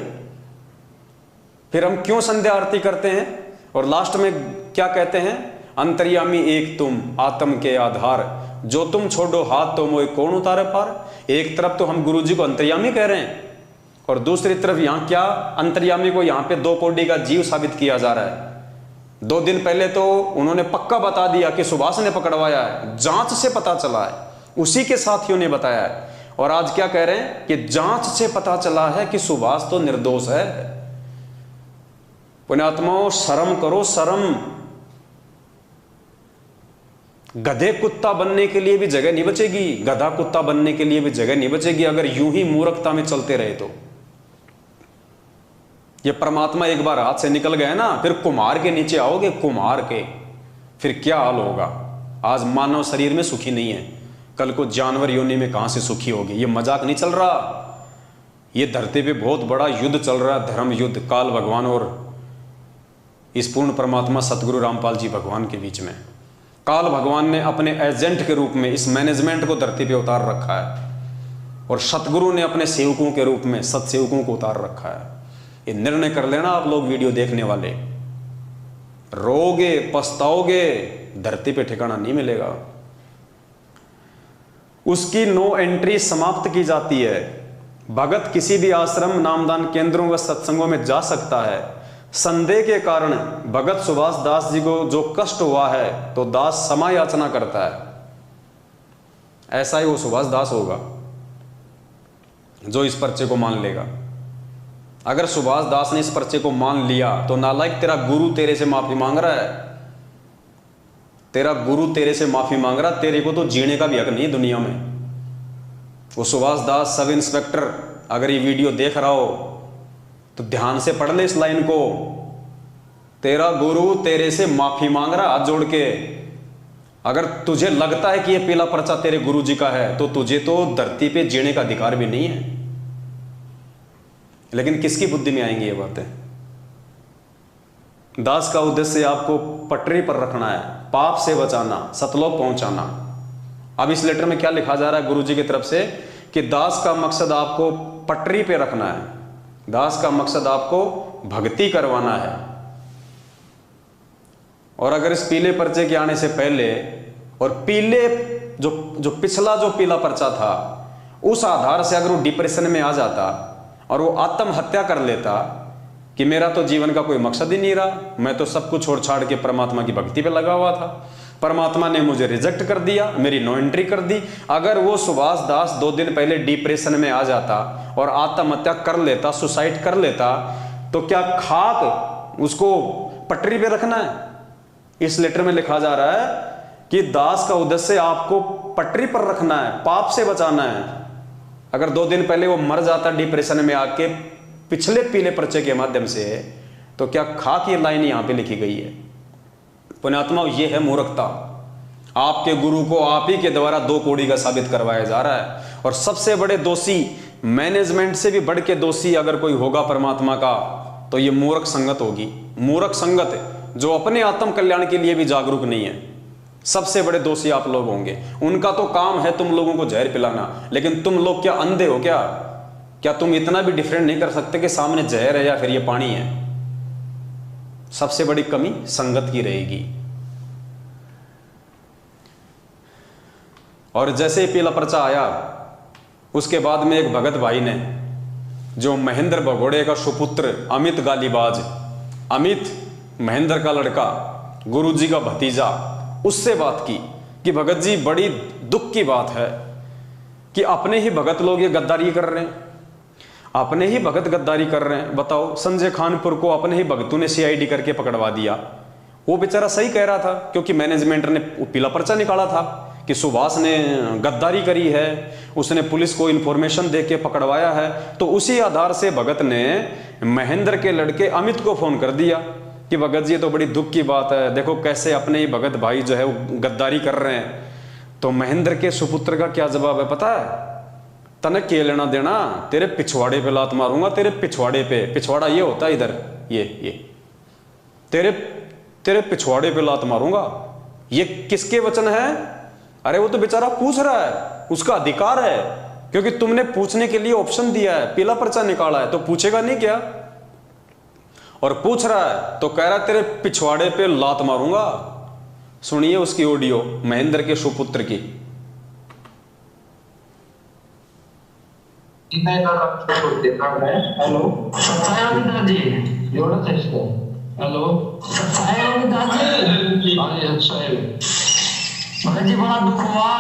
फिर हम क्यों संध्या आरती करते हैं और लास्ट में क्या कहते हैं? अंतर्यामी एक तुम आत्म के आधार, जो तुम छोड़ो हाथ तो मोए कौन उतारे पार। एक तरफ तो हम गुरुजी को अंतर्यामी कह रहे हैं और दूसरी तरफ यहां क्या, अंतर्यामी को यहां पे 2 कोड़ी का जीव साबित किया जा रहा है। 2 दिन पहले तो उन्होंने पक्का बता दिया कि सुभाष ने पकड़वाया है, जांच से पता चला है, उसी के साथियों ने बताया है। और आज क्या कह रहे हैं कि जांच से पता चला है कि सुभाष तो निर्दोष है। पुण्यात्माओं, शर्म करो, शर्म। गधे कुत्ता बनने के लिए भी जगह नहीं बचेगी, गधा कुत्ता बनने के लिए भी जगह नहीं बचेगी अगर यूं ही मूर्खता में चलते रहे तो। ये परमात्मा एक बार हाथ से निकल गए ना, फिर कुम्हार के नीचे आओगे, कुम्हार के, फिर क्या हाल होगा। आज मानव शरीर में सुखी नहीं है, कल को जानवर योनि में कहां से सुखी होगी। ये मजाक नहीं चल रहा, ये धरती पे बहुत बड़ा युद्ध चल रहा है, धर्म युद्ध, काल भगवान और इस पूर्ण परमात्मा सतगुरु रामपाल जी भगवान के बीच में। काल भगवान ने अपने एजेंट के रूप में इस मैनेजमेंट को धरती पे उतार रखा है और सतगुरु ने अपने सेवकों के रूप में सत्सेवकों को उतार रखा है। ये निर्णय कर लेना आप लोग वीडियो देखने वाले, रोगे, पछताओगे, धरती पे ठिकाना नहीं मिलेगा। उसकी नो एंट्री समाप्त की जाती है। भगत किसी भी आश्रम, नामदान केंद्रों व सत्संगों में जा सकता है। संदेह के कारण भगत सुभाष दास जी को जो कष्ट हुआ है तो दास क्षमा याचना करता है। ऐसा ही वो सुभाष दास होगा जो इस पर्चे को मान लेगा। अगर सुभाष दास ने इस पर्चे को मान लिया तो नालायक, तेरा गुरु तेरे से माफी मांग रहा है, तेरा गुरु तेरे से माफी मांग रहा, तेरे को तो जीने का भी हक नहीं दुनिया में। वो सुभाष दास सब इंस्पेक्टर अगर ये वीडियो देख रहा हो तो ध्यान से पढ़ ले इस लाइन को। तेरा गुरु तेरे से माफी मांग रहा हाथ जोड़ के। अगर तुझे लगता है कि ये पीला पर्चा तेरे गुरु जी का है तो तुझे तो धरती पे जीने का अधिकार भी नहीं है। लेकिन किसकी बुद्धि में आएंगी ये बातें? दास का उद्देश्य आपको पटरी पर रखना है, पाप से बचाना, सतलोक पहुंचाना। अब इस लेटर में क्या लिखा जा रहा है गुरु जी की तरफ से कि दास का मकसद आपको पटरी पे रखना है, दास का मकसद आपको भक्ति करवाना है। और अगर इस पीले पर्चे के आने से पहले और पीले जो पिछला जो पीला पर्चा था उस आधार से अगर वो डिप्रेशन में आ जाता और वो आत्महत्या कर लेता कि मेरा तो जीवन का कोई मकसद ही नहीं रहा, मैं तो सब कुछ छोड़ छाड़ के परमात्मा की भक्ति पे लगा हुआ था, परमात्मा ने मुझे रिजेक्ट कर दिया, मेरी नो एंट्री कर दी। अगर वो सुभाष दास 2 दिन पहले डिप्रेशन में आ जाता और आत्महत्या कर लेता, सुसाइड कर लेता, तो क्या खाक उसको पटरी पे रखना है? इस लेटर में लिखा जा रहा है कि दास का उद्देश्य आपको पटरी पर रखना है, पाप से बचाना है। अगर 2 दिन पहले वो मर जाता डिप्रेशन में आके पिछले पीले पर्चे के माध्यम से, तो क्या खाक ये लाइन यहां पे लिखी गई है? पुण्यात्मा, ये है मूर्खता। आपके गुरु को आप ही के द्वारा 2 कौड़ी का साबित करवाया जा रहा है। और सबसे बड़े दोषी, मैनेजमेंट से भी बढ़ के दोषी अगर कोई होगा परमात्मा का तो ये मूर्ख संगत होगी। मूर्ख संगत जो अपने आत्म कल्याण के लिए भी जागरूक नहीं है, सबसे बड़े दोषी आप लोग होंगे। उनका तो काम है तुम लोगों को जहर पिलाना, लेकिन तुम लोग क्या अंधे हो क्या? क्या तुम इतना भी डिफरेंट नहीं कर सकते कि सामने जहर है या फिर ये पानी है? सबसे बड़ी कमी संगत की रहेगी। और जैसे पीला पर्चा आया उसके बाद में एक भगत भाई ने, जो महेंद्र भगोड़े का सुपुत्र अमित गालीबाज, अमित महेंद्र का लड़का, गुरुजी का भतीजा, उससे बात की कि भगत जी बड़ी दुख की बात है कि अपने ही भगत लोग ये गद्दारी कर रहे हैं, अपने ही भगत गद्दारी कर रहे हैं। बताओ, संजय खानपुर को अपने ही भगतों ने सीआईडी करके पकड़वा दिया। वो बेचारा सही कह रहा था क्योंकि मैनेजमेंट ने पीला पर्चा निकाला था कि सुभाष ने गद्दारी करी है, उसने पुलिस को इंफॉर्मेशन दे के पकड़वाया है। तो उसी आधार से भगत ने महेंद्र के लड़के अमित को फोन कर दिया कि भगत जी ये तो बड़ी दुख की बात है, देखो कैसे अपने ही भगत भाई जो है वो गद्दारी कर रहे हैं। तो महेंद्र के सुपुत्र का क्या जवाब है पता है? तने के लेना देना, तेरे पिछवाड़े पे लात मारूंगा, तेरे पिछवाड़े पे। पिछवाड़ा ये होता है इधर, ये तेरे पिछवाड़े पे लात मारूंगा। ये किसके वचन है? अरे वो तो बेचारा पूछ रहा है, उसका अधिकार है, क्योंकि तुमने पूछने के लिए ऑप्शन दिया है, पीला पर्चा निकाला है, तो पूछेगा नहीं क्या? और पूछ रहा है तो कह रहा है तेरे पिछवाड़े पे लात मारूंगा। सुनिए उसकी ऑडियो, महेंद्र के सुपुत्र की। हेलो दादी, हेलो दादी, भगत जी बड़ा दुख हुआ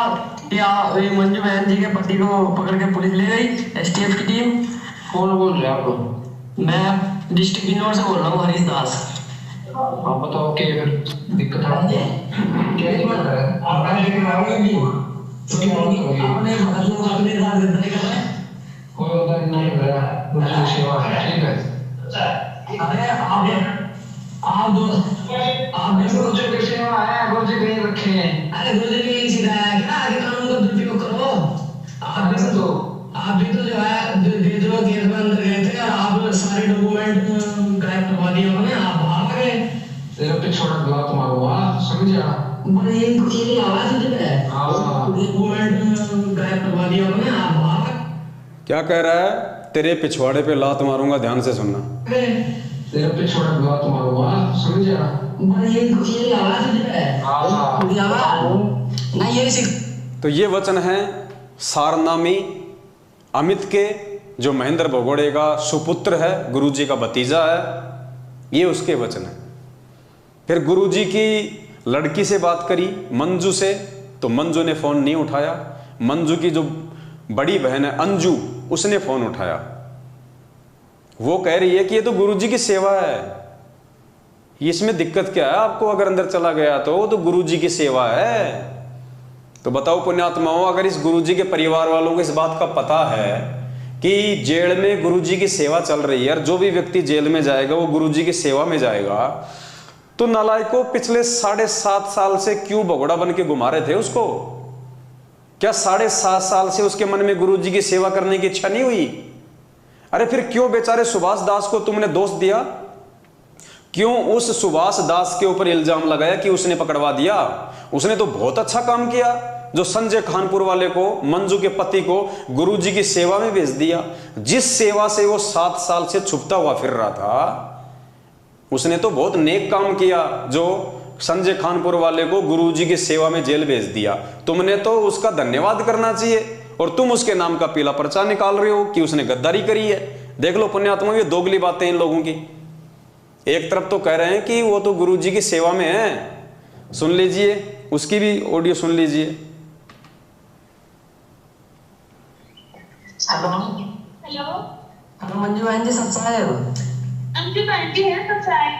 या मंजू बहन जी के पति को पकड़ के पुलिस ले गई, एसटीएफ की टीम। कौन बोल रहे हैं आप? मैं डिस्ट्रिक्ट बिजनौर से बोल रहा हूँ, हरीश दास। आप बताओ क्या दिक्कत है? कोई होता नहीं है, मुझे सेवा है, ठीक है। अरे आप गुरुजी की सेवा है, गुरुजी कहीं रखे हैं। अरे गुरुजी ने यही सिखाया कि आगे कानून का दुरुपयोग करो। आप भी तो जो है बेदरो केस में अंदर गए थे और आप सारे डॉक्यूमेंट गायब करवा दिए हमने, आप भाग गए। तेरे पे छोटा गला मारूंगा, समझा? बड़े ये आवाज जो है, डॉक्यूमेंट गायब करवा दिया हमने, आप भाग। क्या कह रहा है? तेरे पिछवाड़े पे लात मारूंगा, ध्यान से सुनना। तेरे पे छोड़ा गलत मारूंगा, समझा? ये आवाज है। हाँ ये आवाज ना, ये सीख। तो ये वचन है सारनामी अमित के, जो महेंद्र भगोड़े का सुपुत्र है, गुरुजी का भतीजा है, ये उसके वचन है। फिर गुरुजी की लड़की से बात करी, मंजू से, तो मंजू ने फोन नहीं उठाया। मंजू की जो बड़ी बहन है अंजू, उसने फोन उठाया। वो कह रही है कि ये तो गुरुजी की सेवा है, इसमें दिक्कत क्या है आपको? अगर अंदर चला गया तो गुरुजी की सेवा है। तो बताओ पुण्यात्माओं, अगर इस गुरुजी के परिवार वालों को इस बात का पता है कि जेल में गुरुजी की सेवा चल रही है और जो भी व्यक्ति जेल में जाएगा वो गुरुजी की सेवा में जाएगा, तो नालायकों पिछले 7.5 साल से क्यों भगोड़ा बन के घुमा रहे थे उसको? क्या 7.5 साल से उसके मन में गुरुजी की सेवा करने की इच्छा नहीं हुई? अरे फिर क्यों बेचारे सुभाष दास को तुमने दोष दिया? क्यों उस सुभाष दास के ऊपर इल्जाम लगाया कि उसने पकड़वा दिया? उसने तो बहुत अच्छा काम किया, जो संजय खानपुर वाले को, मंजू के पति को गुरुजी की सेवा में भेज दिया। जिस सेवा से वो 7 साल से छुपता हुआ फिर रहा था, उसने तो बहुत नेक काम किया, जो संजय खानपुर वाले को गुरुजी की सेवा में जेल भेज दिया। तुमने तो उसका धन्यवाद करना चाहिए, और तुम उसके नाम का पीला पर्चा निकाल रहे हो कि उसने गद्दारी करी है। देख लो पुण्यात्मा, ये दोगली बातें इन लोगों की। एक तरफ तो कह रहे हैं कि वो तो गुरुजी की सेवा में है, सुन लीजिए, उसकी भी ऑडियो सुन लीजिए। हेलो हेलो, हेलो मंजू बहन जी, सब्सक्राइब। अंजू बहन जी है सब्सक्राइब।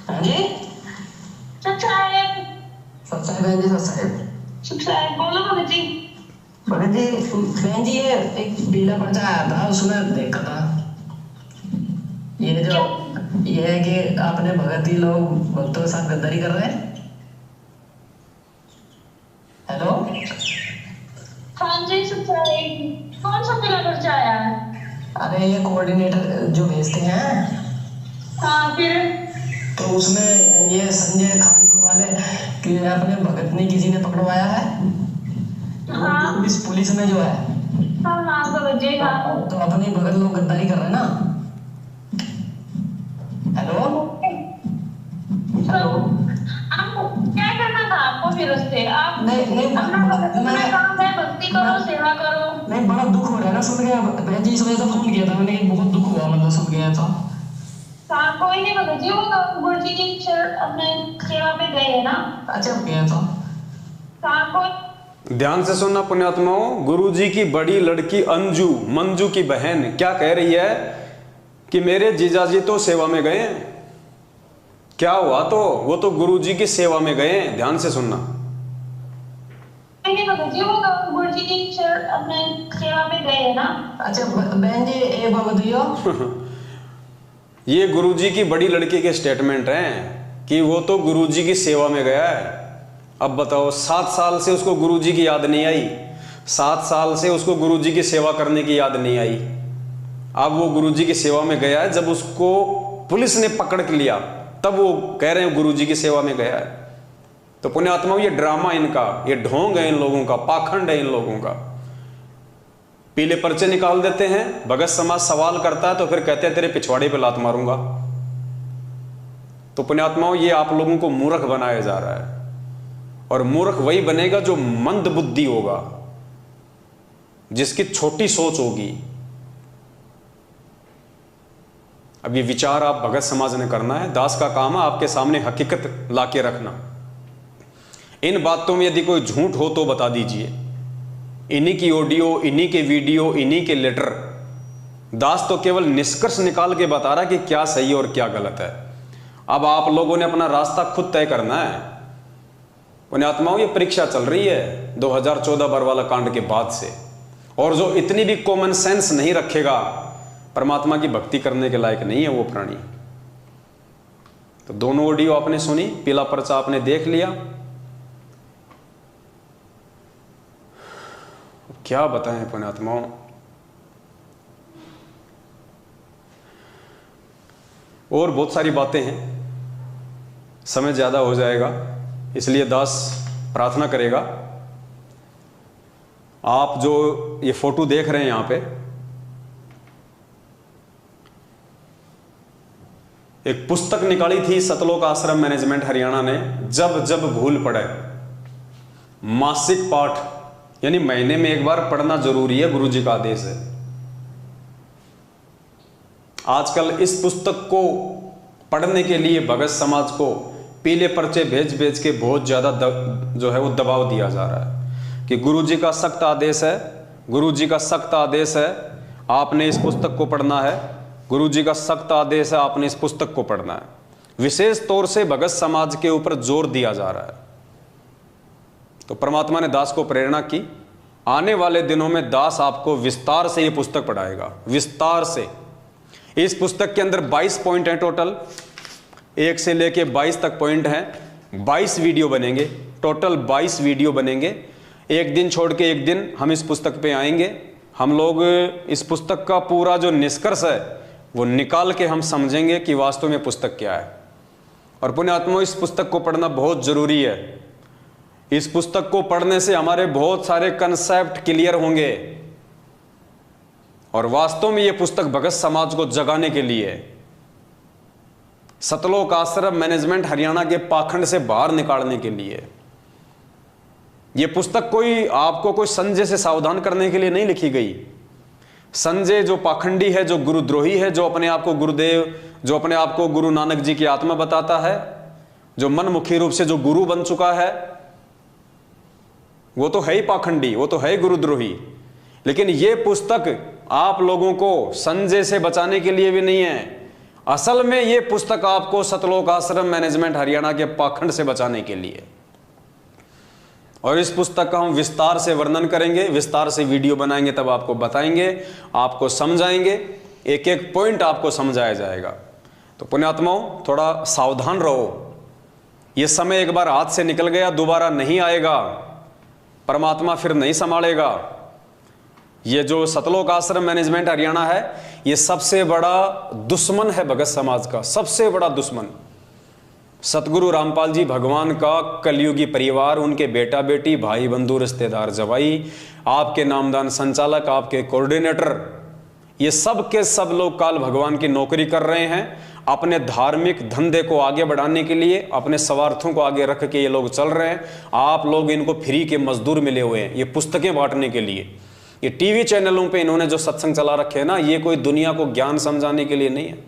हाँ जी, सब्सक्राइब बहन जी, सब्सक्राइब। सब्सक्राइब बोलो भगत जी। भगत जी, बहन जी ये एक पीला पर्चा आया था, उसमें देखा था ये है कि आपने भगत जी लोग भक्तों के साथ गद्दारी कर रहे हैं। हेलो, हाँ जी सब्सक्राइब। कौन सा पीला पर्चा आया है? अरे ये कोऑर्डिनेटर जो भेजते हैं, हाँ फिर तो उसमें ये संजय खानपुर वाले कि अपने भगत ने किसी ने पकड़वाया है। हाँ पुलिस में जो है, हाँ हाँ भगत जी, हाँ। तो अपने भगत लोग गद्दारी कर रहे हैं ना। हेलो हेलो, आपको क्या करना था? आपको फिर उससे आप नहीं अपना काम है, भक्ति करो, सेवा करो। नहीं, बड़ा दुख हो रहा है ना सुन के। बहन जी इस वजह से फोन किया था मैंने, बहुत दुख हुआ, मतलब सुन गया था। हाँ कोई नहीं भगत जी, वो तो गुरुजी की अपने सेवा पे गए है ना। अच्छा गया था। हाँ कोई ध्यान से सुनना पुण्यात्माओं, गुरुजी की बड़ी लड़की अंजू, मंजू की बहन क्या कह रही है कि मेरे जीजाजी तो सेवा में गए हैं। क्या हुआ? तो वो तो गुरुजी की सेवा में गए हैं। ध्यान से सुनना। नहीं भगत जी, वो तो गुरुजी की अपने सेवा पे गए है ना। अच्छा बहन जी, ये बताइयो ये गुरुजी की बड़ी लड़की के स्टेटमेंट हैं कि वो तो गुरुजी की सेवा में गया है। अब बताओ, 7 साल से उसको गुरुजी की याद नहीं आई, 7 साल से उसको गुरुजी की सेवा करने की याद नहीं आई। अब वो गुरुजी की सेवा में गया है, जब उसको पुलिस ने पकड़ के लिया तब वो कह रहे हैं गुरुजी की सेवा में गया है। तो पुण्यात्माओं, ये ड्रामा इनका, ये ढोंग है इन लोगों का, पाखंड है इन लोगों का। पीले पर्चे निकाल देते हैं, भगत समाज सवाल करता है तो फिर कहते हैं तेरे पिछवाड़े पे लात मारूंगा। तो पुण्यात्माओं, ये आप लोगों को मूर्ख बनाया जा रहा है, और मूर्ख वही बनेगा जो मंद बुद्धि होगा, जिसकी छोटी सोच होगी। अब ये विचार आप भगत समाज ने करना है। दास का काम है आपके सामने हकीकत लाके रखना। इन बातों में यदि कोई झूठ हो तो बता दीजिए। इन्हीं की ऑडियो, इन्हीं के वीडियो, इन्हीं के लेटर। दास तो केवल निष्कर्ष निकाल के बता रहा कि क्या सही और क्या गलत है। अब आप लोगों ने अपना रास्ता खुद तय करना है। पुण्यात्माओं, ये परीक्षा चल रही है 2014 बरवाला कांड के बाद से, और जो इतनी भी कॉमन सेंस नहीं रखेगा, परमात्मा की भक्ति करने के लायक नहीं है वो प्राणी। तो दोनों ऑडियो आपने सुनी, पीला पर्चा आपने देख लिया। क्या बताएं पुण्यात्माओं, और बहुत सारी बातें हैं, समय ज्यादा हो जाएगा, इसलिए दास प्रार्थना करेगा। आप जो ये फोटो देख रहे हैं यहां पे, एक पुस्तक निकाली थी सतलोक आश्रम मैनेजमेंट हरियाणा ने, जब जब भूल पड़े। मासिक पाठ यानी महीने में एक बार पढ़ना जरूरी है, गुरुजी का आदेश है। आजकल इस पुस्तक को पढ़ने के लिए भगत समाज को पीले पर्चे भेज भेज के बहुत ज्यादा जो है वो दबाव दिया जा रहा है कि गुरुजी का सख्त आदेश है, गुरुजी का सख्त आदेश है, आपने इस पुस्तक को पढ़ना है, गुरुजी का सख्त आदेश है, आपने इस पुस्तक को पढ़ना है। विशेष तौर से भगत समाज के ऊपर जोर दिया जा रहा है। तो परमात्मा ने दास को प्रेरणा की, आने वाले दिनों में दास आपको विस्तार से ये पुस्तक पढ़ाएगा, विस्तार से। इस पुस्तक के अंदर 22 पॉइंट हैं टोटल, 1 से लेके 22 तक पॉइंट हैं। 22 वीडियो बनेंगे, टोटल 22 वीडियो बनेंगे। एक दिन छोड़ के एक दिन हम इस पुस्तक पे आएंगे। हम लोग इस पुस्तक का पूरा जो निष्कर्ष है वो निकाल के हम समझेंगे कि वास्तव में पुस्तक क्या है। और पुण्यात्मा, इस पुस्तक को पढ़ना बहुत जरूरी है। इस पुस्तक को पढ़ने से हमारे बहुत सारे कंसेप्ट क्लियर होंगे और वास्तव में यह पुस्तक भगत समाज को जगाने के लिए, सतलोक आश्रम मैनेजमेंट हरियाणा के पाखंड से बाहर निकालने के लिए। यह पुस्तक कोई आपको कोई संजय से सावधान करने के लिए नहीं लिखी गई। संजय जो पाखंडी है, जो गुरुद्रोही है, जो अपने आप को गुरुदेव, जो अपने आप को गुरु नानक जी की आत्मा बताता है, जो मनमुखी रूप से जो गुरु बन चुका है, वो तो है ही पाखंडी, वो तो है ही गुरुद्रोही। लेकिन यह पुस्तक आप लोगों को संजय से बचाने के लिए भी नहीं है। असल में यह पुस्तक आपको सतलोक आश्रम मैनेजमेंट हरियाणा के पाखंड से बचाने के लिए। और इस पुस्तक का हम विस्तार से वर्णन करेंगे, विस्तार से वीडियो बनाएंगे, तब आपको बताएंगे, आपको समझाएंगे, एक एक पॉइंट आपको समझाया जाएगा। तो पुण्यात्माओं, थोड़ा सावधान रहो। यह समय एक बार हाथ से निकल गया, दोबारा नहीं आएगा, परमात्मा फिर नहीं संभालेगा। ये जो सतलोक आश्रम मैनेजमेंट हरियाणा है, ये सबसे बड़ा दुश्मन है भगत समाज का, सबसे बड़ा दुश्मन। सतगुरु रामपाल जी भगवान का कलयुगी परिवार, उनके बेटा बेटी, भाई बंधु, रिश्तेदार, जवाई, आपके नामदान संचालक, आपके कोऑर्डिनेटर, ये सब के सब लोग काल भगवान की नौकरी कर रहे हैं। अपने धार्मिक धंधे को आगे बढ़ाने के लिए, अपने स्वार्थों को आगे रख के ये लोग चल रहे हैं। आप लोग इनको फ्री के मजदूर मिले हुए हैं ये पुस्तकें बांटने के लिए। ये टीवी चैनलों पे इन्होंने जो सत्संग चला रखे हैं ना, ये कोई दुनिया को ज्ञान समझाने के लिए नहीं है।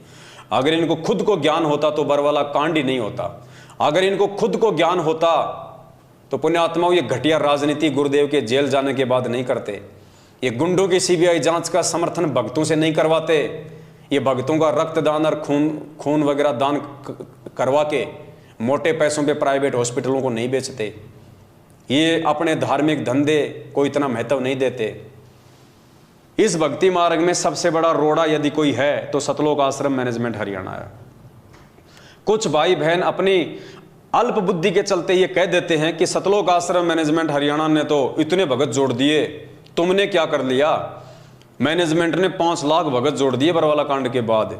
अगर इनको खुद को ज्ञान होता तो बरवाला कांड ही नहीं होता। अगर इनको खुद को ज्ञान होता तो पुण्यात्माओं, ये घटिया राजनीति गुरुदेव के जेल जाने के बाद नहीं करते। ये गुंडों की सीबीआई जांच का समर्थन भक्तों से नहीं करवाते। ये भक्तों का रक्तदान और खून वगैरह दान करवा के मोटे पैसों पे प्राइवेट हॉस्पिटलों को नहीं बेचते। ये अपने धार्मिक धंधे को इतना महत्व नहीं देते। इस भक्ति मार्ग में सबसे बड़ा रोड़ा यदि कोई है तो सतलोक आश्रम मैनेजमेंट हरियाणा है। कुछ भाई बहन अपनी अल्प बुद्धि के चलते ये कह देते हैं कि सतलोक आश्रम मैनेजमेंट हरियाणा ने तो इतने भगत जोड़ दिए, तुमने क्या कर लिया? मैनेजमेंट ने 5 लाख भगत जोड़ दिए बरवाला कांड के बाद।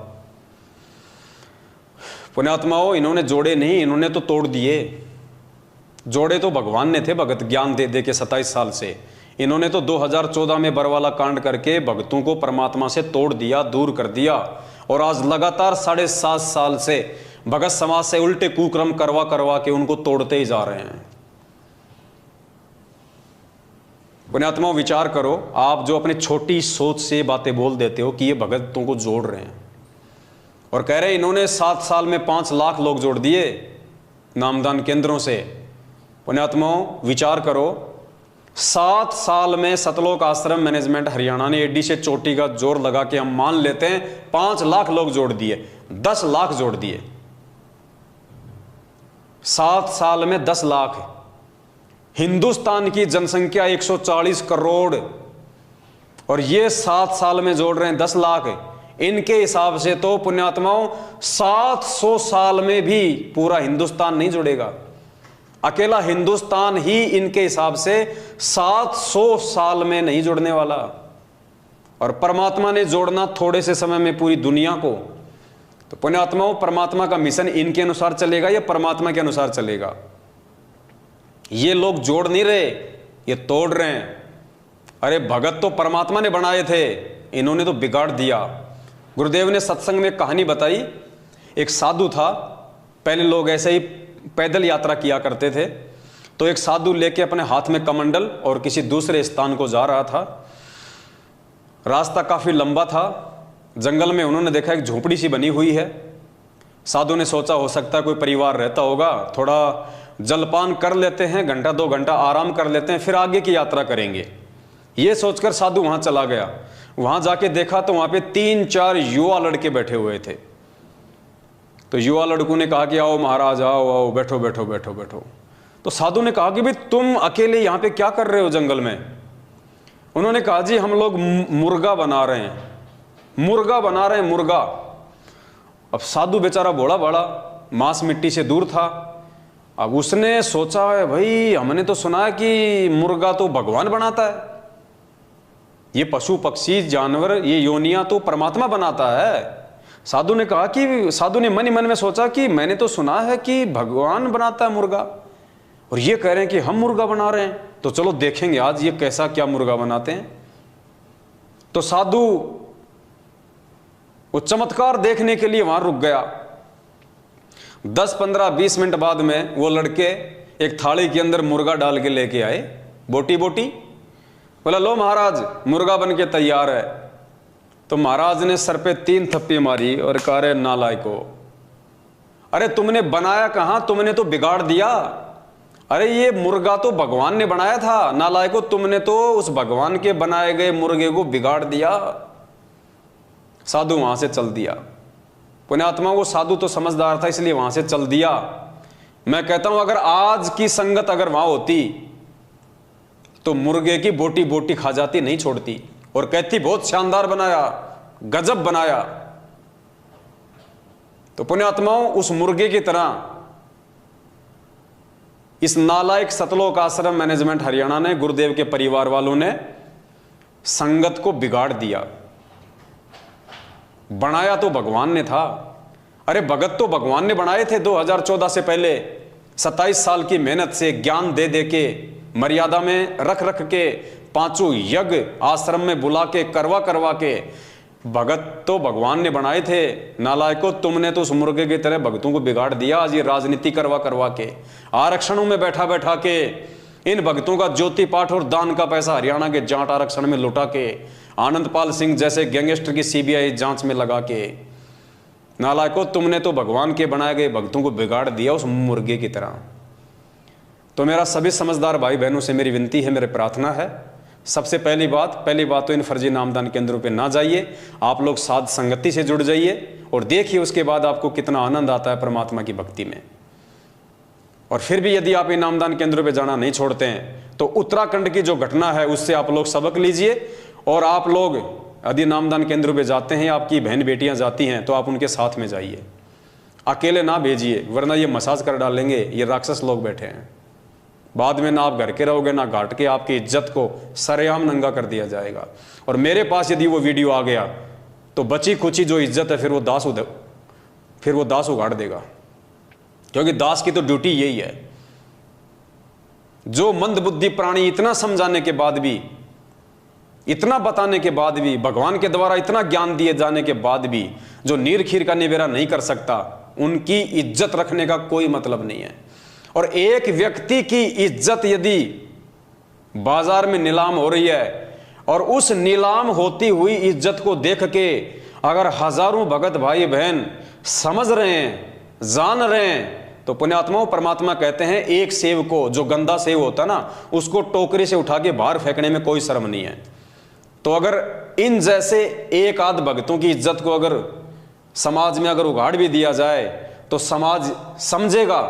पुण्यात्माओं, इन्होंने जोड़े नहीं, इन्होंने तो तोड़ दिए। जोड़े तो भगवान ने थे भगत ज्ञान दे दे के 27 साल से। इन्होंने तो 2014 में बरवाला कांड करके भक्तों को परमात्मा से तोड़ दिया, दूर कर दिया। और आज लगातार 7.5 साल से भगत समाज से उल्टे कुक्रम करवा करवा के उनको तोड़ते ही जा रहे हैं। पुण्यात्मा, विचार करो, आप जो अपनी छोटी सोच से बातें बोल देते हो कि ये भगतों को जोड़ रहे हैं और कह रहे हैं इन्होंने 7 साल में 5 लाख लोग जोड़ दिए नामदान केंद्रों से। पुण्यात्माओं, विचार करो, 7 साल में सतलोक आश्रम मैनेजमेंट हरियाणा ने एडी से चोटी का जोर लगा के हम मान लेते हैं 5 लाख लोग जोड़ दिए, 10 लाख जोड़ दिए। 7 साल में 10 लाख। हिंदुस्तान की जनसंख्या 140 करोड़ और ये 7 साल में जोड़ रहे हैं 10 लाख। इनके हिसाब से तो पुण्यात्माओं 700 साल में भी पूरा हिंदुस्तान नहीं जुड़ेगा। अकेला हिंदुस्तान ही इनके हिसाब से 700 साल में नहीं जुड़ने वाला। और परमात्मा ने जोड़ना थोड़े से समय में पूरी दुनिया को। तो पुण्यात्माओं, परमात्मा का मिशन इनके अनुसार चलेगा या परमात्मा के अनुसार चलेगा? ये लोग जोड़ नहीं रहे, ये तोड़ रहे हैं। अरे भगत तो परमात्मा ने बनाए थे, इन्होंने तो बिगाड़ दिया। गुरुदेव ने सत्संग में कहानी बताई एक साधु था। पहले लोग ऐसे ही पैदल यात्रा किया करते थे। तो एक साधु लेके अपने हाथ में कमंडल और किसी दूसरे स्थान को जा रहा था। रास्ता काफ़ी लंबा था। जंगल में उन्होंने देखा एक झोपड़ी सी बनी हुई है। साधु ने सोचा हो सकता है कोई परिवार रहता होगा, थोड़ा जलपान कर लेते हैं, घंटा 2 घंटा आराम कर लेते हैं, फिर आगे की यात्रा करेंगे। ये सोचकर साधु वहाँ चला गया। वहाँ जाके देखा तो वहाँ पे 3-4 युवा लड़के बैठे हुए थे। तो युवा लड़कों ने कहा कि आओ महाराज, आओ आओ, बैठो बैठो बैठो बैठो। तो साधु ने कहा कि भाई तुम अकेले यहाँ पे क्या कर रहे हो जंगल में? उन्होंने कहा जी हम लोग मुर्गा बना रहे हैं, मुर्गा बना रहे हैं, मुर्गा। अब साधु बेचारा भोला भाला, मांस मिट्टी से दूर था। अब उसने सोचा है भाई हमने तो सुना है कि मुर्गा तो भगवान बनाता है, ये पशु पक्षी जानवर ये योनियां तो परमात्मा बनाता है। साधु ने कहा कि साधु ने मन ही मन में सोचा कि मैंने तो सुना है कि भगवान बनाता है मुर्गा, और ये कह रहे हैं कि हम मुर्गा बना रहे हैं, तो चलो देखेंगे आज ये कैसा क्या मुर्गा बनाते हैं। तो साधु वो चमत्कार देखने के लिए वहां रुक गया। 10, 15, 20 मिनट बाद में वो लड़के एक थाली के अंदर मुर्गा डाल के लेके आए, बोटी बोटी। बोला लो महाराज मुर्गा बन के तैयार है। तो महाराज ने सर पे 3 थप्पी मारी और कहा रे नालायको, अरे तुमने बनाया कहां, तुमने तो बिगाड़ दिया। अरे ये मुर्गा तो भगवान ने बनाया था, नालायको तुमने तो उस भगवान के बनाए गए मुर्गे को बिगाड़ दिया। साधु वहां से चल दिया। पुण्यात्मा वो साधु तो समझदार था इसलिए वहां से चल दिया। मैं कहता हूं अगर आज की संगत अगर वहां होती तो मुर्गे की बोटी बोटी खा जाती, नहीं छोड़ती, और कहती बहुत शानदार बनाया, गजब बनाया। तो पुण्यात्माओं उस मुर्गे की तरह इस नालायक सतलोक आश्रम मैनेजमेंट हरियाणा ने, गुरुदेव के परिवार वालों ने संगत को बिगाड़ दिया। बनाया तो भगवान ने था। अरे भगत तो भगवान ने बनाए थे 2014 से पहले। 27 साल की मेहनत से, ज्ञान दे दे के, मर्यादा में रख रख के, 5 यज्ञ आश्रम में बुला के, करवा के भगत तो भगवान ने बनाए थे। नालायको तुमने तो उस मुर्गे की तरह भगतों को बिगाड़ दिया। आज ये राजनीति करवा के, आरक्षणों में बैठा के इन भक्तों का ज्योति पाठ और दान का पैसा हरियाणा के जाट आरक्षण में लुटा के, आनंदपाल सिंह जैसे गैंगस्टर की सीबीआई जांच में लगा के, नालायको तुमने तो भगवान के बनाए गए भक्तों को बिगाड़ दिया उस मुर्गे की तरह। तो मेरा सभी समझदार भाई बहनों से मेरी विनती है, मेरी प्रार्थना है, सबसे पहली बात तो इन फर्जी नामदान केंद्रों पे ना जाइए। आप लोग साध संगति से जुड़ जाइए और देखिए उसके बाद आपको कितना आनंद आता है परमात्मा की भक्ति में। और फिर भी यदि आप इन नामदान केंद्रों पे जाना नहीं छोड़ते हैं तो उत्तराखंड की जो घटना है उससे आप लोग सबक लीजिए। और आप लोग यदि नामदान केंद्रों पे जाते हैं, आपकी बहन बेटियां जाती हैं, तो आप उनके साथ में जाइए, अकेले ना भेजिए, वरना ये मसाज कर डालेंगे। ये राक्षस लोग बैठे हैं, बाद में ना आप घर के रहोगे ना घाट के, आपकी इज्जत को सरेआम नंगा कर दिया जाएगा। और मेरे पास यदि वो वीडियो आ गया तो बची खुची जो इज्जत है फिर वो दास उगाड़ देगा, क्योंकि दास की तो ड्यूटी यही है। जो मंदबुद्धि प्राणी इतना समझाने के बाद भी, इतना बताने के बाद भी, भगवान के द्वारा इतना ज्ञान दिए जाने के बाद भी जो नीर खीर का निवेरा नहीं कर सकता, उनकी इज्जत रखने का कोई मतलब नहीं है। और एक व्यक्ति की इज्जत यदि बाजार में नीलाम हो रही है और उस नीलाम होती हुई इज्जत को देख के अगर हजारों भगत भाई बहन समझ रहे हैं, जान रहे हैं, तो पुण्यात्माओं परमात्मा कहते हैं एक सेव को, जो गंदा सेव होता ना, उसको टोकरी से उठा के बाहर फेंकने में कोई शर्म नहीं है। तो अगर इन जैसे एक आध भक्तों की इज्जत को अगर समाज में अगर उगाड़ भी दिया जाए तो समाज समझेगा,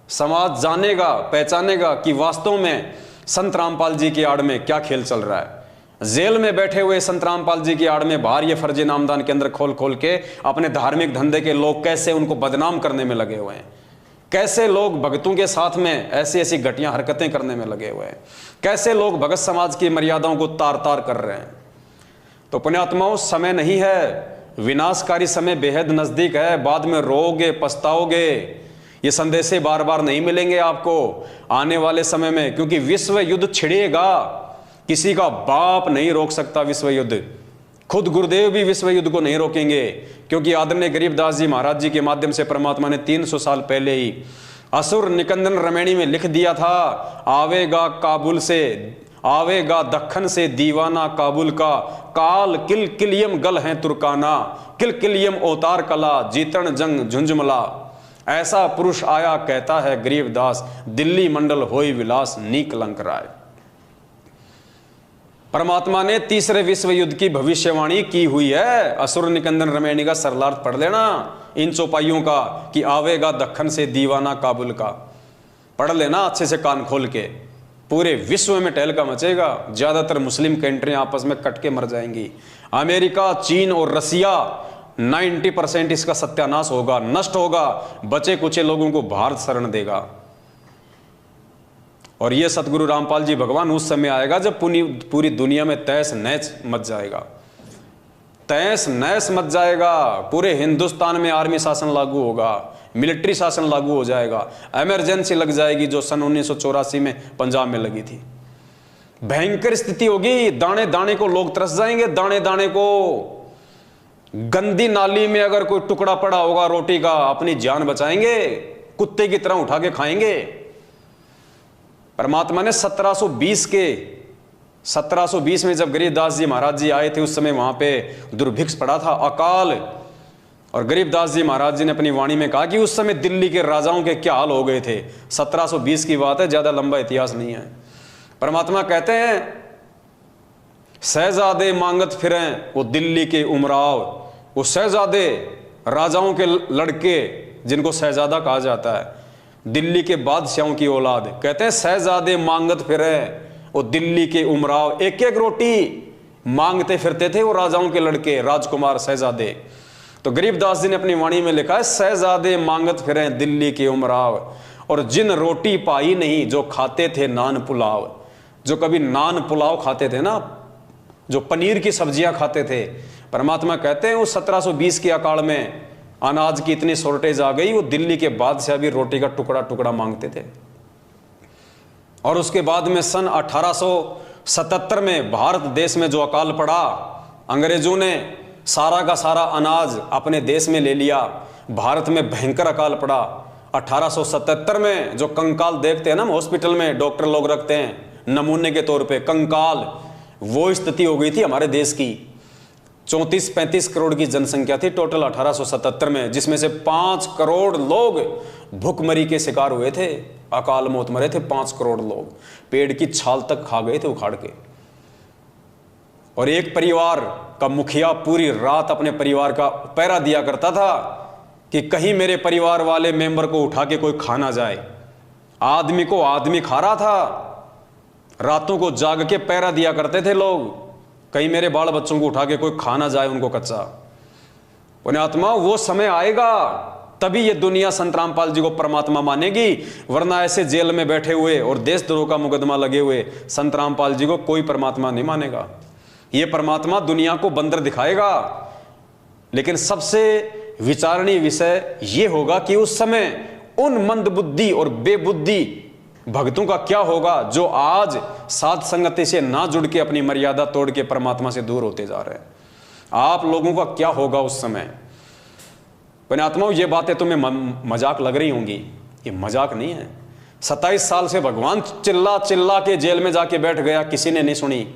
समाज जानेगा, पहचानेगा कि वास्तव में संत रामपाल जी की आड़ में क्या खेल चल रहा है। जेल में बैठे हुए संत रामपाल जी की आड़ में बाहर ये फर्जी नामदान केंद्र खोल के अपने धार्मिक धंधे के लोग कैसे उनको बदनाम करने में लगे हुए हैं, कैसे लोग भक्तों के साथ में ऐसी ऐसी घटिया हरकतें करने में लगे हुए हैं, कैसे लोग भगत समाज की मर्यादाओं को तार तार कर रहे हैं। तो पुण्यात्माओं समय नहीं है, विनाशकारी समय बेहद नजदीक है। बाद में रोओगे, पछताओगे। ये संदेशे बार बार नहीं मिलेंगे आपको आने वाले समय में, क्योंकि विश्व युद्ध छिड़ेगा। किसी का बाप नहीं रोक सकता विश्व युद्ध, खुद गुरुदेव भी विश्व युद्ध को नहीं रोकेंगे, क्योंकि आदरणीय गरीबदास जी महाराज जी के माध्यम से परमात्मा ने 300 साल पहले ही असुर निकंदन रमैणी में लिख दिया था, आवेगा काबुल से, आवेगा दक्खन से दीवाना काबुल का, काल किल किलियम गल है तुर्काना, किल किलियम अवतार कला, जीतन जंग झुंझुमला। ऐसा पुरुष आया कहता है गरीबदास, दिल्ली मंडल होई विलास नी कलंक राय। परमात्मा ने तीसरे विश्व युद्ध की भविष्यवाणी की हुई है। असुर निकंदन रमैणी का सरलार्थ पढ़ लेना इन चौपाइयों का, कि आवेगा दक्खन से दीवाना काबुल का, पढ़ लेना अच्छे से कान खोल के। पूरे विश्व में टहलका मचेगा, ज्यादातर मुस्लिम कंट्रियां आपस में कट के मर जाएंगी। अमेरिका, चीन और रसिया 90% इसका सत्यानाश होगा, नष्ट होगा, बचे कुचे लोगों को भारत शरण देगा। और ये सतगुरु रामपाल जी भगवान उस समय आएगा जब पूरी दुनिया में तहस नहस मच जाएगा, तहस नहस मच जाएगा। पूरे हिंदुस्तान में आर्मी शासन लागू होगा, मिलिट्री शासन लागू हो जाएगा, इमरजेंसी लग जाएगी जो सन 1984 में पंजाब में लगी थी। भयंकर स्थिति होगी, दाने दाने को लोग तरस जाएंगे, दाने दाने को। गंदी नाली में अगर कोई टुकड़ा पड़ा होगा रोटी का, अपनी जान बचाएंगे, कुत्ते की तरह उठा के खाएंगे। परमात्मा ने 1720 में जब गरीबदास जी महाराज जी आए थे, उस समय वहां पे दुर्भिक्ष पड़ा था, अकाल। और गरीबदास जी महाराज जी ने अपनी वाणी में कहा कि उस समय दिल्ली के राजाओं के क्या हाल हो गए थे। 1720 की बात है, ज्यादा लंबा इतिहास नहीं है। परमात्मा कहते हैं, शहजादे मांगत फिरें वो दिल्ली के उमराव। वो शहजादे, राजाओं के लड़के जिनको शहजादा कहा जाता है, दिल्ली के बादशाहों की औलाद, कहते हैं शहजादे मांगत फिरे वो दिल्ली के उमराव। एक एक रोटी मांगते फिरते थे वो राजाओं के लड़के, राजकुमार, शहजादे। तो गरीबदास जी ने अपनी वाणी में लिखा है, शहजादे मांगत फिरे दिल्ली के उमराव, और जिन रोटी पाई नहीं जो खाते थे नान पुलाव। जो कभी नान पुलाव खाते थे ना, जो पनीर की सब्जियां खाते थे, परमात्मा कहते हैं उस 1720 के अकाल में अनाज की इतनी शॉर्टेज आ गई, वो दिल्ली के बादशाह भी रोटी का टुकड़ा टुकड़ा मांगते थे। और उसके बाद में सन 1877 में भारत देश में जो अकाल पड़ा, अंग्रेजों ने सारा का सारा अनाज अपने देश में ले लिया, भारत में भयंकर अकाल पड़ा। 1877 में जो कंकाल देखते हैं ना हॉस्पिटल में, डॉक्टर लोग रखते हैं नमूने के तौर पे कंकाल, वो स्थिति हो गई थी हमारे देश की। 34-35 करोड़ की जनसंख्या थी टोटल 1877 में, जिसमें से 5 करोड़ लोग भूखमरी के शिकार हुए थे, अकाल मौत मरे थे 5 करोड़ लोग, पेड़ की छाल तक खा गए थे उखाड़ के। और एक परिवार का मुखिया पूरी रात अपने परिवार का पहरा दिया करता था कि कहीं मेरे परिवार वाले मेंबर को उठा के कोई खा ना जाए। आदमी को आदमी खा रहा था, रातों को जाग के पहरा दिया करते थे लोग, कहीं मेरे बाल बच्चों को उठा के कोई खा ना जाए उनको कच्चा। पुण्यात्मा, वो समय आएगा तभी ये दुनिया संत रामपाल जी को परमात्मा मानेगी, वरना ऐसे जेल में बैठे हुए और देशद्रोह का मुकदमा लगे हुए संत रामपाल जी को कोई परमात्मा नहीं मानेगा। ये परमात्मा दुनिया को बंदर दिखाएगा। लेकिन सबसे विचारणीय विषय ये होगा कि उस समय उन मंदबुद्धि और बेबुद्धि भक्तों का क्या होगा जो आज साध संगति से ना जुड़ के अपनी मर्यादा तोड़ के परमात्मा से दूर होते जा रहे हैं। आप लोगों का क्या होगा उस समय। पुण्यात्माओं, ये बातें तुम्हें मजाक लग रही होंगी, ये मजाक नहीं है। 27 साल से भगवान चिल्ला चिल्ला के जेल में जाके बैठ गया, किसी ने नहीं सुनी।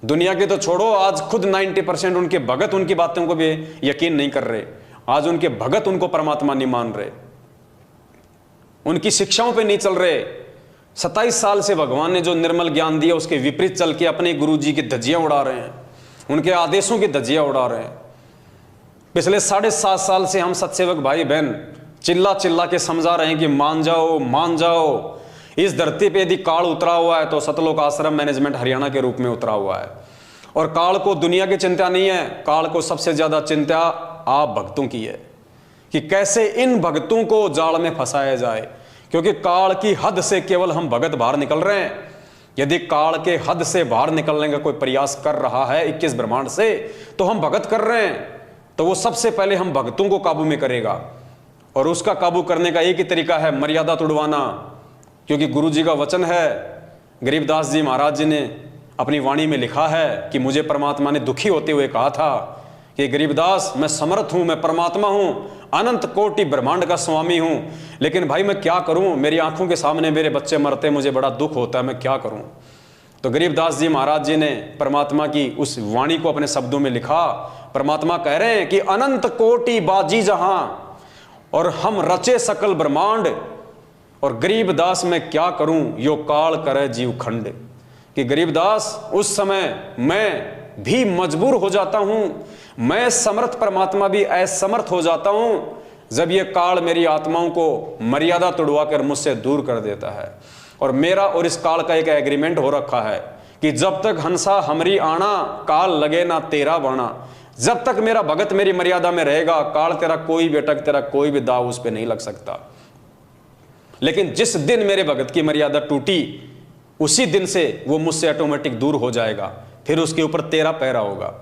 दुनिया के तो छोड़ो, आज खुद 90% उनके भगत उनकी बातों को भी यकीन नहीं कर रहे। आज उनके भगत उनको परमात्मा नहीं मान रहे, उनकी शिक्षाओं पे नहीं चल रहे। 27 साल से भगवान ने जो निर्मल ज्ञान दिया उसके विपरीत चल के अपने गुरु जी की धज्जियां उड़ा रहे हैं, उनके आदेशों की धज्जियां उड़ा रहे हैं। पिछले 7.5 साल से हम सत्सेवक भाई बहन चिल्ला चिल्ला के समझा रहे हैं कि मान जाओ मान जाओ। इस धरती पे यदि काल उतरा हुआ है तो सतलोक आश्रम मैनेजमेंट हरियाणा के रूप में उतरा हुआ है। और काल को दुनिया की चिंता नहीं है, काल को सबसे ज्यादा चिंता आप भक्तों की है कि कैसे इन भक्तों को जाल में फंसाया जाए। क्योंकि काल की हद से केवल हम भगत बाहर निकल रहे हैं। यदि काल के हद से बाहर निकलने का कोई प्रयास कर रहा है 21 ब्रह्मांड से, तो हम भगत कर रहे हैं, तो वो सबसे पहले हम भक्तों को काबू में करेगा। और उसका काबू करने का एक ही तरीका है, मर्यादा तोड़वाना। क्योंकि गुरु जी का वचन है, गरीबदास जी महाराज जी ने अपनी वाणी में लिखा है कि मुझे परमात्मा ने दुखी होते हुए कहा था कि गरीबदास, मैं समर्थ हूं, मैं परमात्मा हूं, अनंत कोटि ब्रह्मांड का स्वामी हूं, लेकिन भाई मैं क्या करूं, मेरी आंखों के सामने मेरे बच्चे मरते, मुझे बड़ा दुख होता है, मैं क्या करूं। तो गरीबदास जी महाराज जी ने परमात्मा की उस वाणी को अपने शब्दों में लिखा। परमात्मा कह रहे हैं कि अनंत कोटि बाजी जहां और हम रचे सकल ब्रह्मांड, और गरीबदास मैं क्या करूं, यो काल करे जीव खंड। कि गरीबदास उस समय मैं भी मजबूर हो जाता हूं, मैं समर्थ परमात्मा भी असमर्थ हो जाता हूं जब ये काल मेरी आत्माओं को मर्यादा तोड़वा कर मुझसे दूर कर देता है। और मेरा और इस काल का एक एग्रीमेंट हो रखा है कि जब तक हंसा हमरी आना, काल लगे ना तेरा बाणा। जब तक मेरा भगत मेरी मर्यादा में रहेगा, काल तेरा कोई बेटक, तेरा कोई भी दाव उस पर नहीं लग सकता। लेकिन जिस दिन मेरे भगत की मर्यादा टूटी, उसी दिन से वो मुझसे ऑटोमेटिक दूर हो जाएगा, फिर उसके ऊपर तेरा पैरा होगा।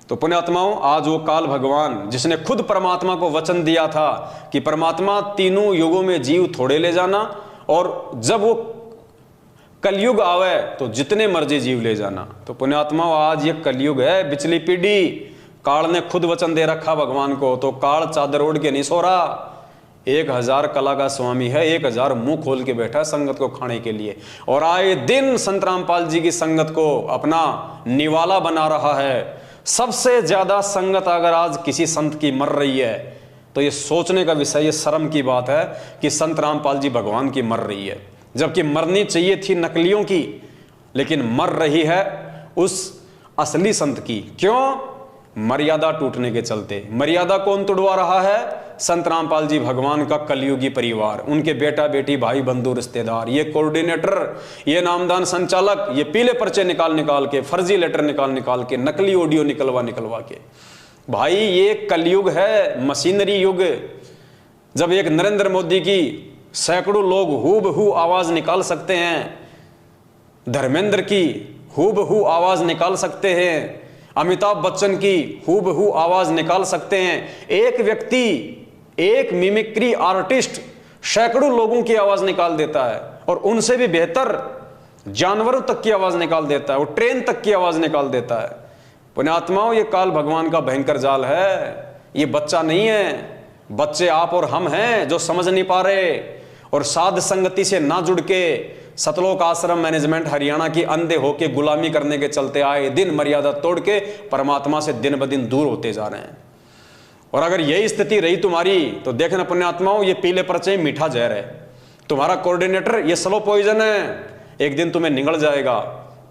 तो पुण्यात्माओं, आज वो काल भगवान जिसने खुद परमात्मा को वचन दिया था कि परमात्मा तीनों युगों में जीव थोड़े ले जाना, और जब वो कलयुग आवे तो जितने मर्जी जीव ले जाना। तो पुण्यात्माओं, आज ये कलयुग है, बिचली पीढ़ी, काल ने खुद वचन दे रखा भगवान को, तो काल चादर ओढ़ के नहीं सो रहा। 1000 कला का स्वामी है, 1000 मुंह खोल के बैठा संगत को खाने के लिए, और आए दिन संत रामपाल जी की संगत को अपना निवाला बना रहा है। सबसे ज्यादा संगत अगर आज किसी संत की मर रही है तो ये सोचने का विषय, ये शर्म की बात है कि संत रामपाल जी भगवान की मर रही है, जबकि मरनी चाहिए थी नकलियों की, लेकिन मर रही है उस असली संत की। क्यों? मर्यादा टूटने के चलते। मर्यादा कौन तोड़वा रहा है? संत रामपाल जी भगवान का कलयुगी परिवार, उनके बेटा बेटी भाई बंधु रिश्तेदार, ये कोऑर्डिनेटर, ये नामदान संचालक, ये पीले पर्चे निकाल निकाल के, फर्जी लेटर निकाल निकाल के, नकली ऑडियो निकलवा के। भाई ये कलयुग है, मशीनरी युग। जब एक नरेंद्र मोदी की सैकड़ों लोग हूबहू आवाज निकाल सकते हैं, धर्मेंद्र की हूबहू आवाज निकाल सकते हैं, अमिताभ बच्चन की हूबहू आवाज निकाल सकते हैं, एक व्यक्ति, एक मिमिक्री आर्टिस्ट सैकड़ों लोगों की आवाज निकाल देता है, और उनसे भी बेहतर जानवरों तक की आवाज निकाल देता है, वो ट्रेन तक की आवाज निकाल देता है। पुण्यात्माओं, ये काल भगवान का भयंकर जाल है, ये बच्चा नहीं है। बच्चे आप और हम हैं जो समझ नहीं पा रहे, और साध संगति से ना जुड़ के सतलोक आश्रम मैनेजमेंट हरियाणा की अंधे होके गुलामी करने के चलते आए दिन मर्यादा तोड़ के परमात्मा से दिन ब दिन दूर होते जा रहे हैं। और अगर यही स्थिति रही तुम्हारी तो देखना पुण्यात्माओं, ये पीले पर्चे मीठा जहर है। तुम्हारा कोऑर्डिनेटर ये स्लो पॉइजन है, एक दिन तुम्हें निगल जाएगा।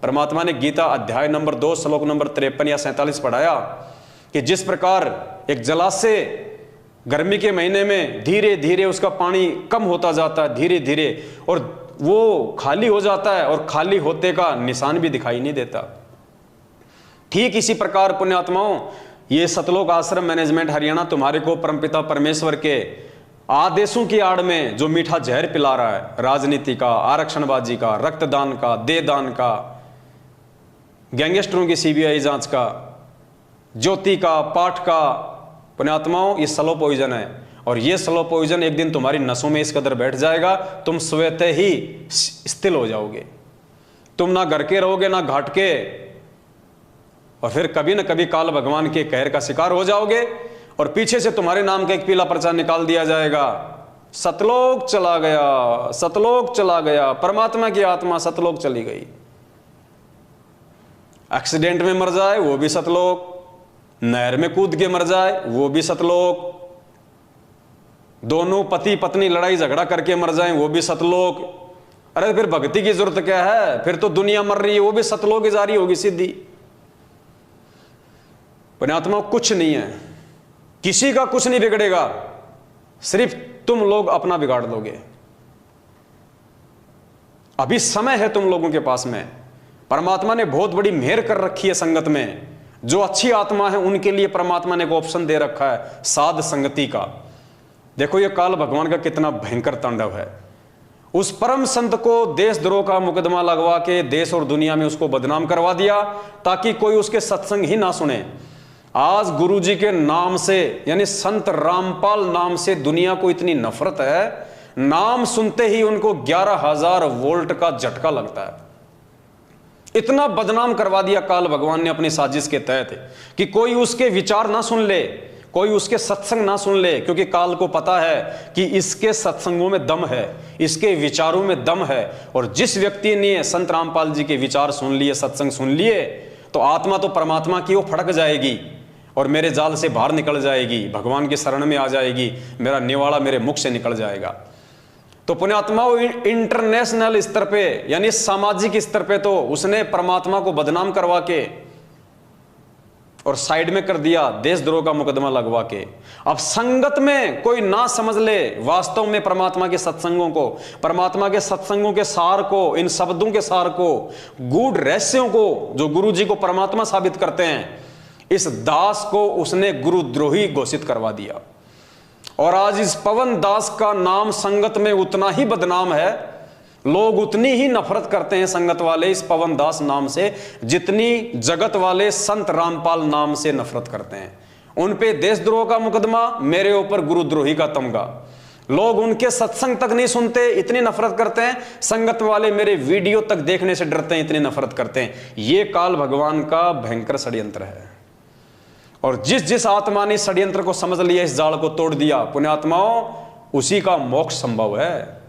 परमात्मा ने गीता अध्याय नंबर 2 श्लोक नंबर 53 या 47 पढ़ाया कि जिस प्रकार एक जलाशय गर्मी के महीने में धीरे धीरे उसका पानी कम होता जाता है, धीरे धीरे, और वो खाली हो जाता है, और खाली होते का निशान भी दिखाई नहीं देता। ठीक इसी प्रकार पुण्यात्माओं, ये सतलोक आश्रम मैनेजमेंट हरियाणा तुम्हारे को परमपिता परमेश्वर के आदेशों की आड़ में जो मीठा जहर पिला रहा है, राजनीति का, आरक्षणबाजी का, रक्तदान का, देहदान का, गैंगस्टरों की सीबीआई जांच का, ज्योति का, पाठ का, पुण्यात्माओं ये स्लो पॉइजन है। और ये स्लो पॉइजन एक दिन तुम्हारी नसों में इस कदर बैठ जाएगा, तुम स्वतः ही स्थिर हो जाओगे। तुम ना घर के रहोगे ना घाट के, और फिर कभी ना कभी काल भगवान के कहर का शिकार हो जाओगे, और पीछे से तुम्हारे नाम का एक पीला पर्चा निकाल दिया जाएगा, सतलोक चला गया, सतलोक चला गया, परमात्मा की आत्मा सतलोक चली गई। एक्सीडेंट में मर जाए वो भी सतलोक, नहर में कूद के मर जाए वो भी सतलोक, दोनों पति पत्नी लड़ाई झगड़ा करके मर जाएं वो भी सतलोक। अरे फिर भक्ति की जरूरत क्या है? फिर तो दुनिया मर रही है, वो भी सतलोक जारी होगी सीधी। पुण्यात्मा कुछ नहीं है, किसी का कुछ नहीं बिगड़ेगा, सिर्फ तुम लोग अपना बिगाड़ लोगे। अभी समय है तुम लोगों के पास में। परमात्मा ने बहुत बड़ी मेहर कर रखी है संगत में। जो अच्छी आत्मा है उनके लिए परमात्मा ने एक ऑप्शन दे रखा है साध संगति का। देखो ये काल भगवान का कितना भयंकर तांडव है। उस परम संत को देशद्रोह का मुकदमा लगवा के देश और दुनिया में उसको बदनाम करवा दिया ताकि कोई उसके सत्संग ही ना सुने। आज गुरुजी के नाम से यानी संत रामपाल नाम से दुनिया को इतनी नफरत है, नाम सुनते ही उनको 11,000 वोल्ट का झटका लगता है। इतना बदनाम करवा दिया काल भगवान ने अपनी साजिश के तहत कि कोई उसके विचार ना सुन ले, कोई उसके सत्संग ना सुन ले, क्योंकि काल को पता है कि इसके सत्संगों में दम है, इसके विचारों में दम है। और जिस व्यक्ति ने संत रामपाल जी के विचार सुन लिए, सत्संग सुन लिए, तो आत्मा तो परमात्मा की वो फड़क जाएगी और मेरे जाल से बाहर निकल जाएगी, भगवान की शरण में आ जाएगी, मेरा निवाड़ा मेरे मुख से निकल जाएगा। तो पुण्यात्माओं, इंटरनेशनल स्तर पे यानी सामाजिक स्तर पे तो उसने परमात्मा को बदनाम करवा के और साइड में कर दिया, देशद्रोह का मुकदमा लगवा के। अब संगत में कोई ना समझ ले वास्तव में परमात्मा के सत्संगों को, परमात्मा के सत्संगों के सार को, इन शब्दों के सार को, गूढ़ रहस्यों को जो गुरु जी को परमात्मा साबित करते हैं, इस दास को उसने गुरुद्रोही घोषित करवा दिया। और आज इस पवन दास का नाम संगत में उतना ही बदनाम है, लोग उतनी ही नफरत करते हैं संगत वाले इस पवन दास नाम से, जितनी जगत वाले संत रामपाल नाम से नफरत करते हैं। उन पे देशद्रोह का मुकदमा, मेरे ऊपर गुरुद्रोही का तमगा। लोग उनके सत्संग तक नहीं सुनते, इतनी नफरत करते हैं। संगत वाले मेरे वीडियो तक देखने से डरते हैं, इतनी नफरत करते हैं। ये काल भगवान का भयंकर षड्यंत्र है। और जिस जिस आत्मा ने षड्यंत्र को समझ लिया, इस जाल को तोड़ दिया, पुण्यात्माओं, उसी का मोक्ष संभव है।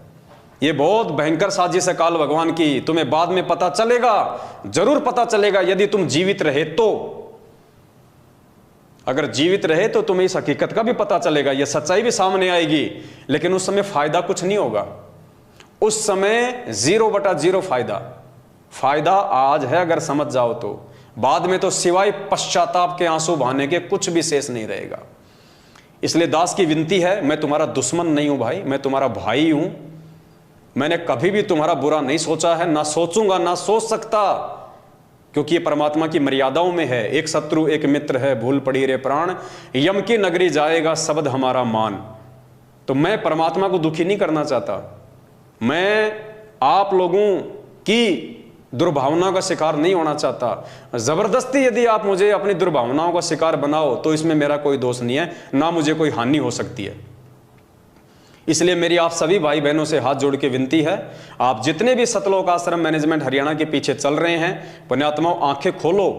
ये बहुत भयंकर साजिश है काल भगवान की। तुम्हें बाद में पता चलेगा, जरूर पता चलेगा, यदि तुम जीवित रहे तो। अगर जीवित रहे तो तुम्हें इस हकीकत का भी पता चलेगा, यह सच्चाई भी सामने आएगी। लेकिन उस समय फायदा कुछ नहीं होगा, उस समय 0/0 फायदा। फायदा आज है अगर समझ जाओ तो, बाद में तो सिवाय पश्चाताप के आंसू बहाने के कुछ भी शेष नहीं रहेगा। इसलिए दास की विनती है, मैं तुम्हारा दुश्मन नहीं हूं भाई, मैं तुम्हारा भाई हूं। मैंने कभी भी तुम्हारा बुरा नहीं सोचा है, ना सोचूंगा, ना सोच सकता, क्योंकि ये परमात्मा की मर्यादाओं में है। एक शत्रु एक मित्र है, भूल पड़ी रे प्राण, यम की नगरी जाएगा शब्द हमारा मान। तो मैं परमात्मा को दुखी नहीं करना चाहता, मैं आप लोगों की दुर्भावना का शिकार नहीं होना चाहता। जबरदस्ती यदि आप मुझे अपनी दुर्भावनाओं का शिकार बनाओ तो इसमें मेरा कोई दोष नहीं है, ना मुझे कोई हानि हो सकती है। इसलिए मेरी आप सभी भाई बहनों से हाथ जोड़ के विनती है, आप जितने भी सतलोक आश्रम मैनेजमेंट हरियाणा के पीछे चल रहे हैं, पुण्यात्माओं, आंखें खोलो।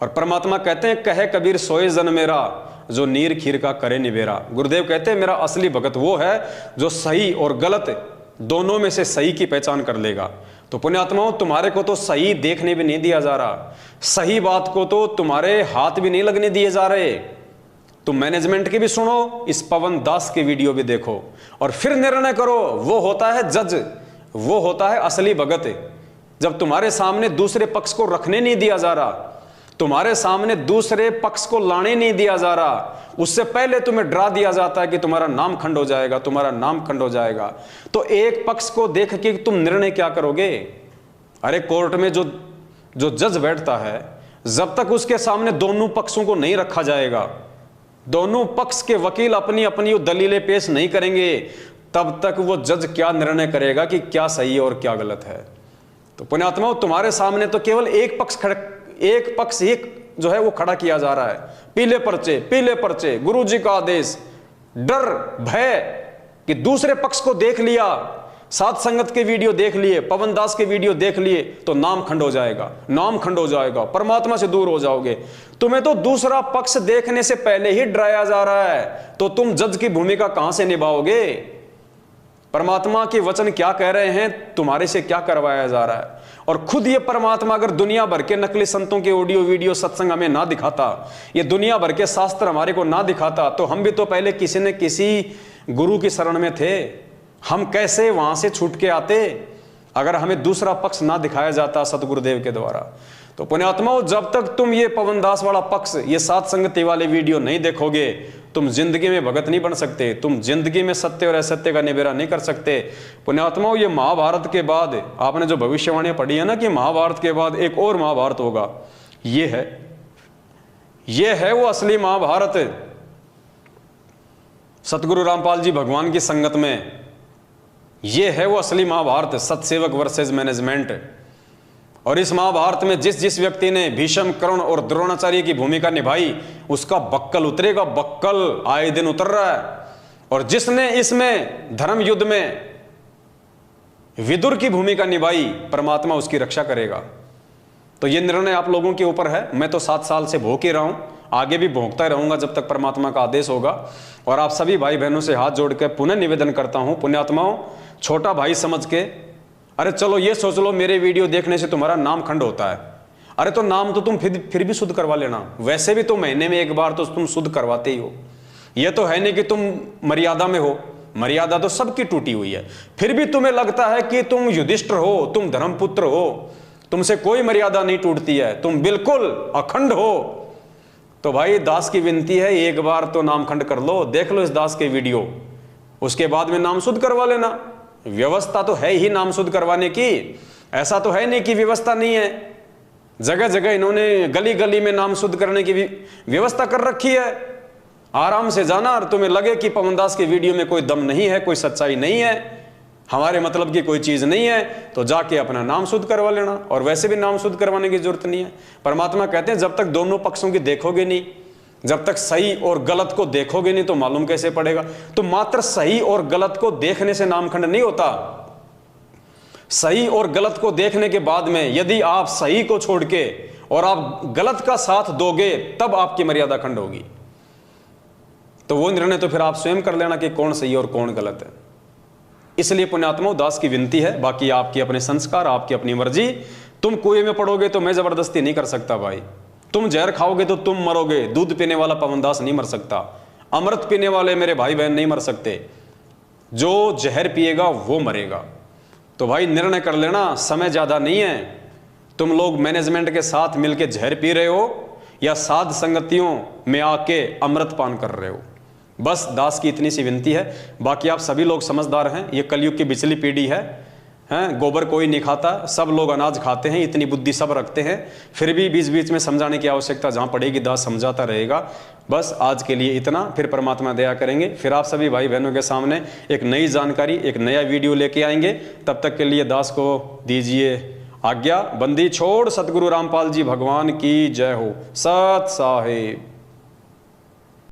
और परमात्मा कहते हैं, कहे कबीर सोए जन मेरा, जो नीर खीर का करे निबेरा। गुरुदेव कहते हैं, मेरा असली भगत वो है जो सही और गलत दोनों में से सही की पहचान कर लेगा। तो पुण्यात्माओं, तुम्हारे को तो सही देखने भी नहीं दिया जा रहा, सही बात को तो तुम्हारे हाथ भी नहीं लगने दिए जा रहे। तुम मैनेजमेंट की भी सुनो, इस पवन दास के वीडियो भी देखो और फिर निर्णय करो। वो होता है जज, वो होता है असली भगत। जब तुम्हारे सामने दूसरे पक्ष को रखने नहीं दिया जा रहा, तुम्हारे सामने दूसरे पक्ष को लाने नहीं दिया जा रहा, उससे पहले तुम्हें डरा दिया जाता है कि तुम्हारा नाम खंड हो जाएगा, तुम्हारा नाम खंड हो जाएगा, तो एक पक्ष को देख के तुम निर्णय क्या करोगे? अरे कोर्ट में जो जज बैठता है, जब तक उसके सामने दोनों पक्षों को नहीं रखा जाएगा, दोनों पक्ष के वकील अपनी अपनी दलीलें पेश नहीं करेंगे, तब तक वो जज क्या निर्णय करेगा कि क्या सही और क्या गलत है। तो पुण्यात्माओं, तुम्हारे सामने तो केवल एक पक्ष ही जो है वो खड़ा किया जा रहा है। पीले पर्चे, गुरु जी का आदेश, डर भय कि दूसरे पक्ष को देख लिया, सात संगत के वीडियो देख लिए, पवन दास के वीडियो देख लिए, तो नाम खंड हो जाएगा, परमात्मा से दूर हो जाओगे। तुम्हें तो दूसरा पक्ष देखने से पहले ही डराया जा रहा है, तो तुम जज की भूमिका कहां से निभाओगे? परमात्मा के वचन क्या कह रहे हैं, तुम्हारे से क्या करवाया जा रहा है? और खुद ये परमात्मा अगर दुनिया भर के नकली संतों के ऑडियो वीडियो सत्संग हमें ना दिखाता, ये दुनिया भर के शास्त्र हमारे को ना दिखाता, तो हम भी तो पहले किसी न किसी गुरु की शरण में थे। हम कैसे वहां से छूट के आते अगर हमें दूसरा पक्ष ना दिखाया जाता सतगुरुदेव के द्वारा? तो पुण्यात्माओं, जब तक तुम ये पवन दास वाला पक्ष, ये सात संगति वाले वीडियो नहीं देखोगे, तुम जिंदगी में भगत नहीं बन सकते, तुम जिंदगी में सत्य और असत्य का निबेरा नहीं कर सकते। पुण्यात्माओं, ये महाभारत के बाद आपने जो भविष्यवाणी पढ़ी है ना कि महाभारत के बाद एक और महाभारत होगा, ये है वो असली महाभारत। सतगुरु रामपाल जी भगवान की संगत में, ये है वो असली महाभारत, सतसेवक वर्सेस मैनेजमेंट। और इस महाभारत में जिस जिस व्यक्ति ने भीष्म, कर्ण और द्रोणाचार्य की भूमिका निभाई, उसका बक्कल उतरेगा, बक्कल आए दिन उतर रहा है। और जिसने इसमें धर्म युद्ध में विदुर की भूमिका निभाई, परमात्मा उसकी रक्षा करेगा। तो ये निर्णय आप लोगों के ऊपर है। मैं तो 7 साल से भोंक ही रहा हूँ, आगे भी भोंकता रहूंगा जब तक परमात्मा का आदेश होगा। और आप सभी भाई बहनों से हाथ जोड़ के पुनः निवेदन करता हूँ, पुण्यात्माओं, छोटा भाई समझ के, अरे चलो ये सोच लो मेरे वीडियो देखने से तुम्हारा नाम खंड होता है, अरे तो नाम तो तुम फिर भी शुद्ध करवा लेना। वैसे भी तो महीने में एक बार तो तुम शुद्ध करवाते ही हो। ये तो है नहीं कि तुम मर्यादा में हो, मर्यादा तो सबकी टूटी हुई है। फिर भी तुम्हें लगता है कि तुम युधिष्ठिर हो, तुम धर्मपुत्र हो, तुमसे कोई मर्यादा नहीं टूटती है, तुम बिल्कुल अखंड हो। तो भाई दास की विनती है, एक बार तो नाम खंड कर लो, देख लो इस दास के वीडियो, उसके बाद में नाम शुद्ध करवा लेना। व्यवस्था तो है ही नाम शुद्ध करवाने की, ऐसा तो है नहीं कि व्यवस्था नहीं है। जगह जगह इन्होंने गली गली में नाम शुद्ध करने की भी व्यवस्था कर रखी है। आराम से जाना, और तुम्हें लगे कि पवन दास के वीडियो में कोई दम नहीं है, कोई सच्चाई नहीं है, हमारे मतलब की कोई चीज नहीं है, तो जाके अपना नाम शुद्ध करवा लेना। और वैसे भी नाम शुद्ध करवाने की जरूरत नहीं है। परमात्मा कहते हैं जब तक दोनों पक्षों की देखोगे नहीं, जब तक सही और गलत को देखोगे नहीं तो मालूम कैसे पड़ेगा। तो मात्र सही और गलत को देखने से नामखंड नहीं होता। सही और गलत को देखने के बाद में यदि आप सही को छोड़ के और आप गलत का साथ दोगे तब आपकी मर्यादा खंड होगी। तो वो निर्णय तो फिर आप स्वयं कर लेना कि कौन सही और कौन गलत है। इसलिए पुण्यात्माओं, दास की विनती है, बाकी आपकी अपने संस्कार, आपकी अपनी मर्जी। तुम कुएं में पड़ोगे तो मैं जबरदस्ती नहीं कर सकता भाई, तुम जहर खाओगे तो तुम मरोगे। दूध पीने वाला पवनदास नहीं मर सकता, अमृत पीने वाले मेरे भाई बहन नहीं मर सकते, जो जहर पिएगा वो मरेगा। तो भाई निर्णय कर लेना, समय ज्यादा नहीं है। तुम लोग मैनेजमेंट के साथ मिलकर जहर पी रहे हो या साध संगतियों में आके अमृत पान कर रहे हो, बस दास की इतनी सी विनती है। बाकी आप सभी लोग समझदार हैं, ये कलयुग की बिचली पीढ़ी है, गोबर कोई नहीं खाता, सब लोग अनाज खाते हैं, इतनी बुद्धि सब रखते हैं। फिर भी बीच बीच में समझाने की आवश्यकता जहाँ पड़ेगी दास समझाता रहेगा। बस आज के लिए इतना, फिर परमात्मा दया करेंगे, फिर आप सभी भाई बहनों के सामने एक नई जानकारी, एक नया वीडियो लेके आएंगे। तब तक के लिए दास को दीजिए आज्ञा। बंदी छोड़ सतगुरु रामपाल जी भगवान की जय हो। सत साहिब।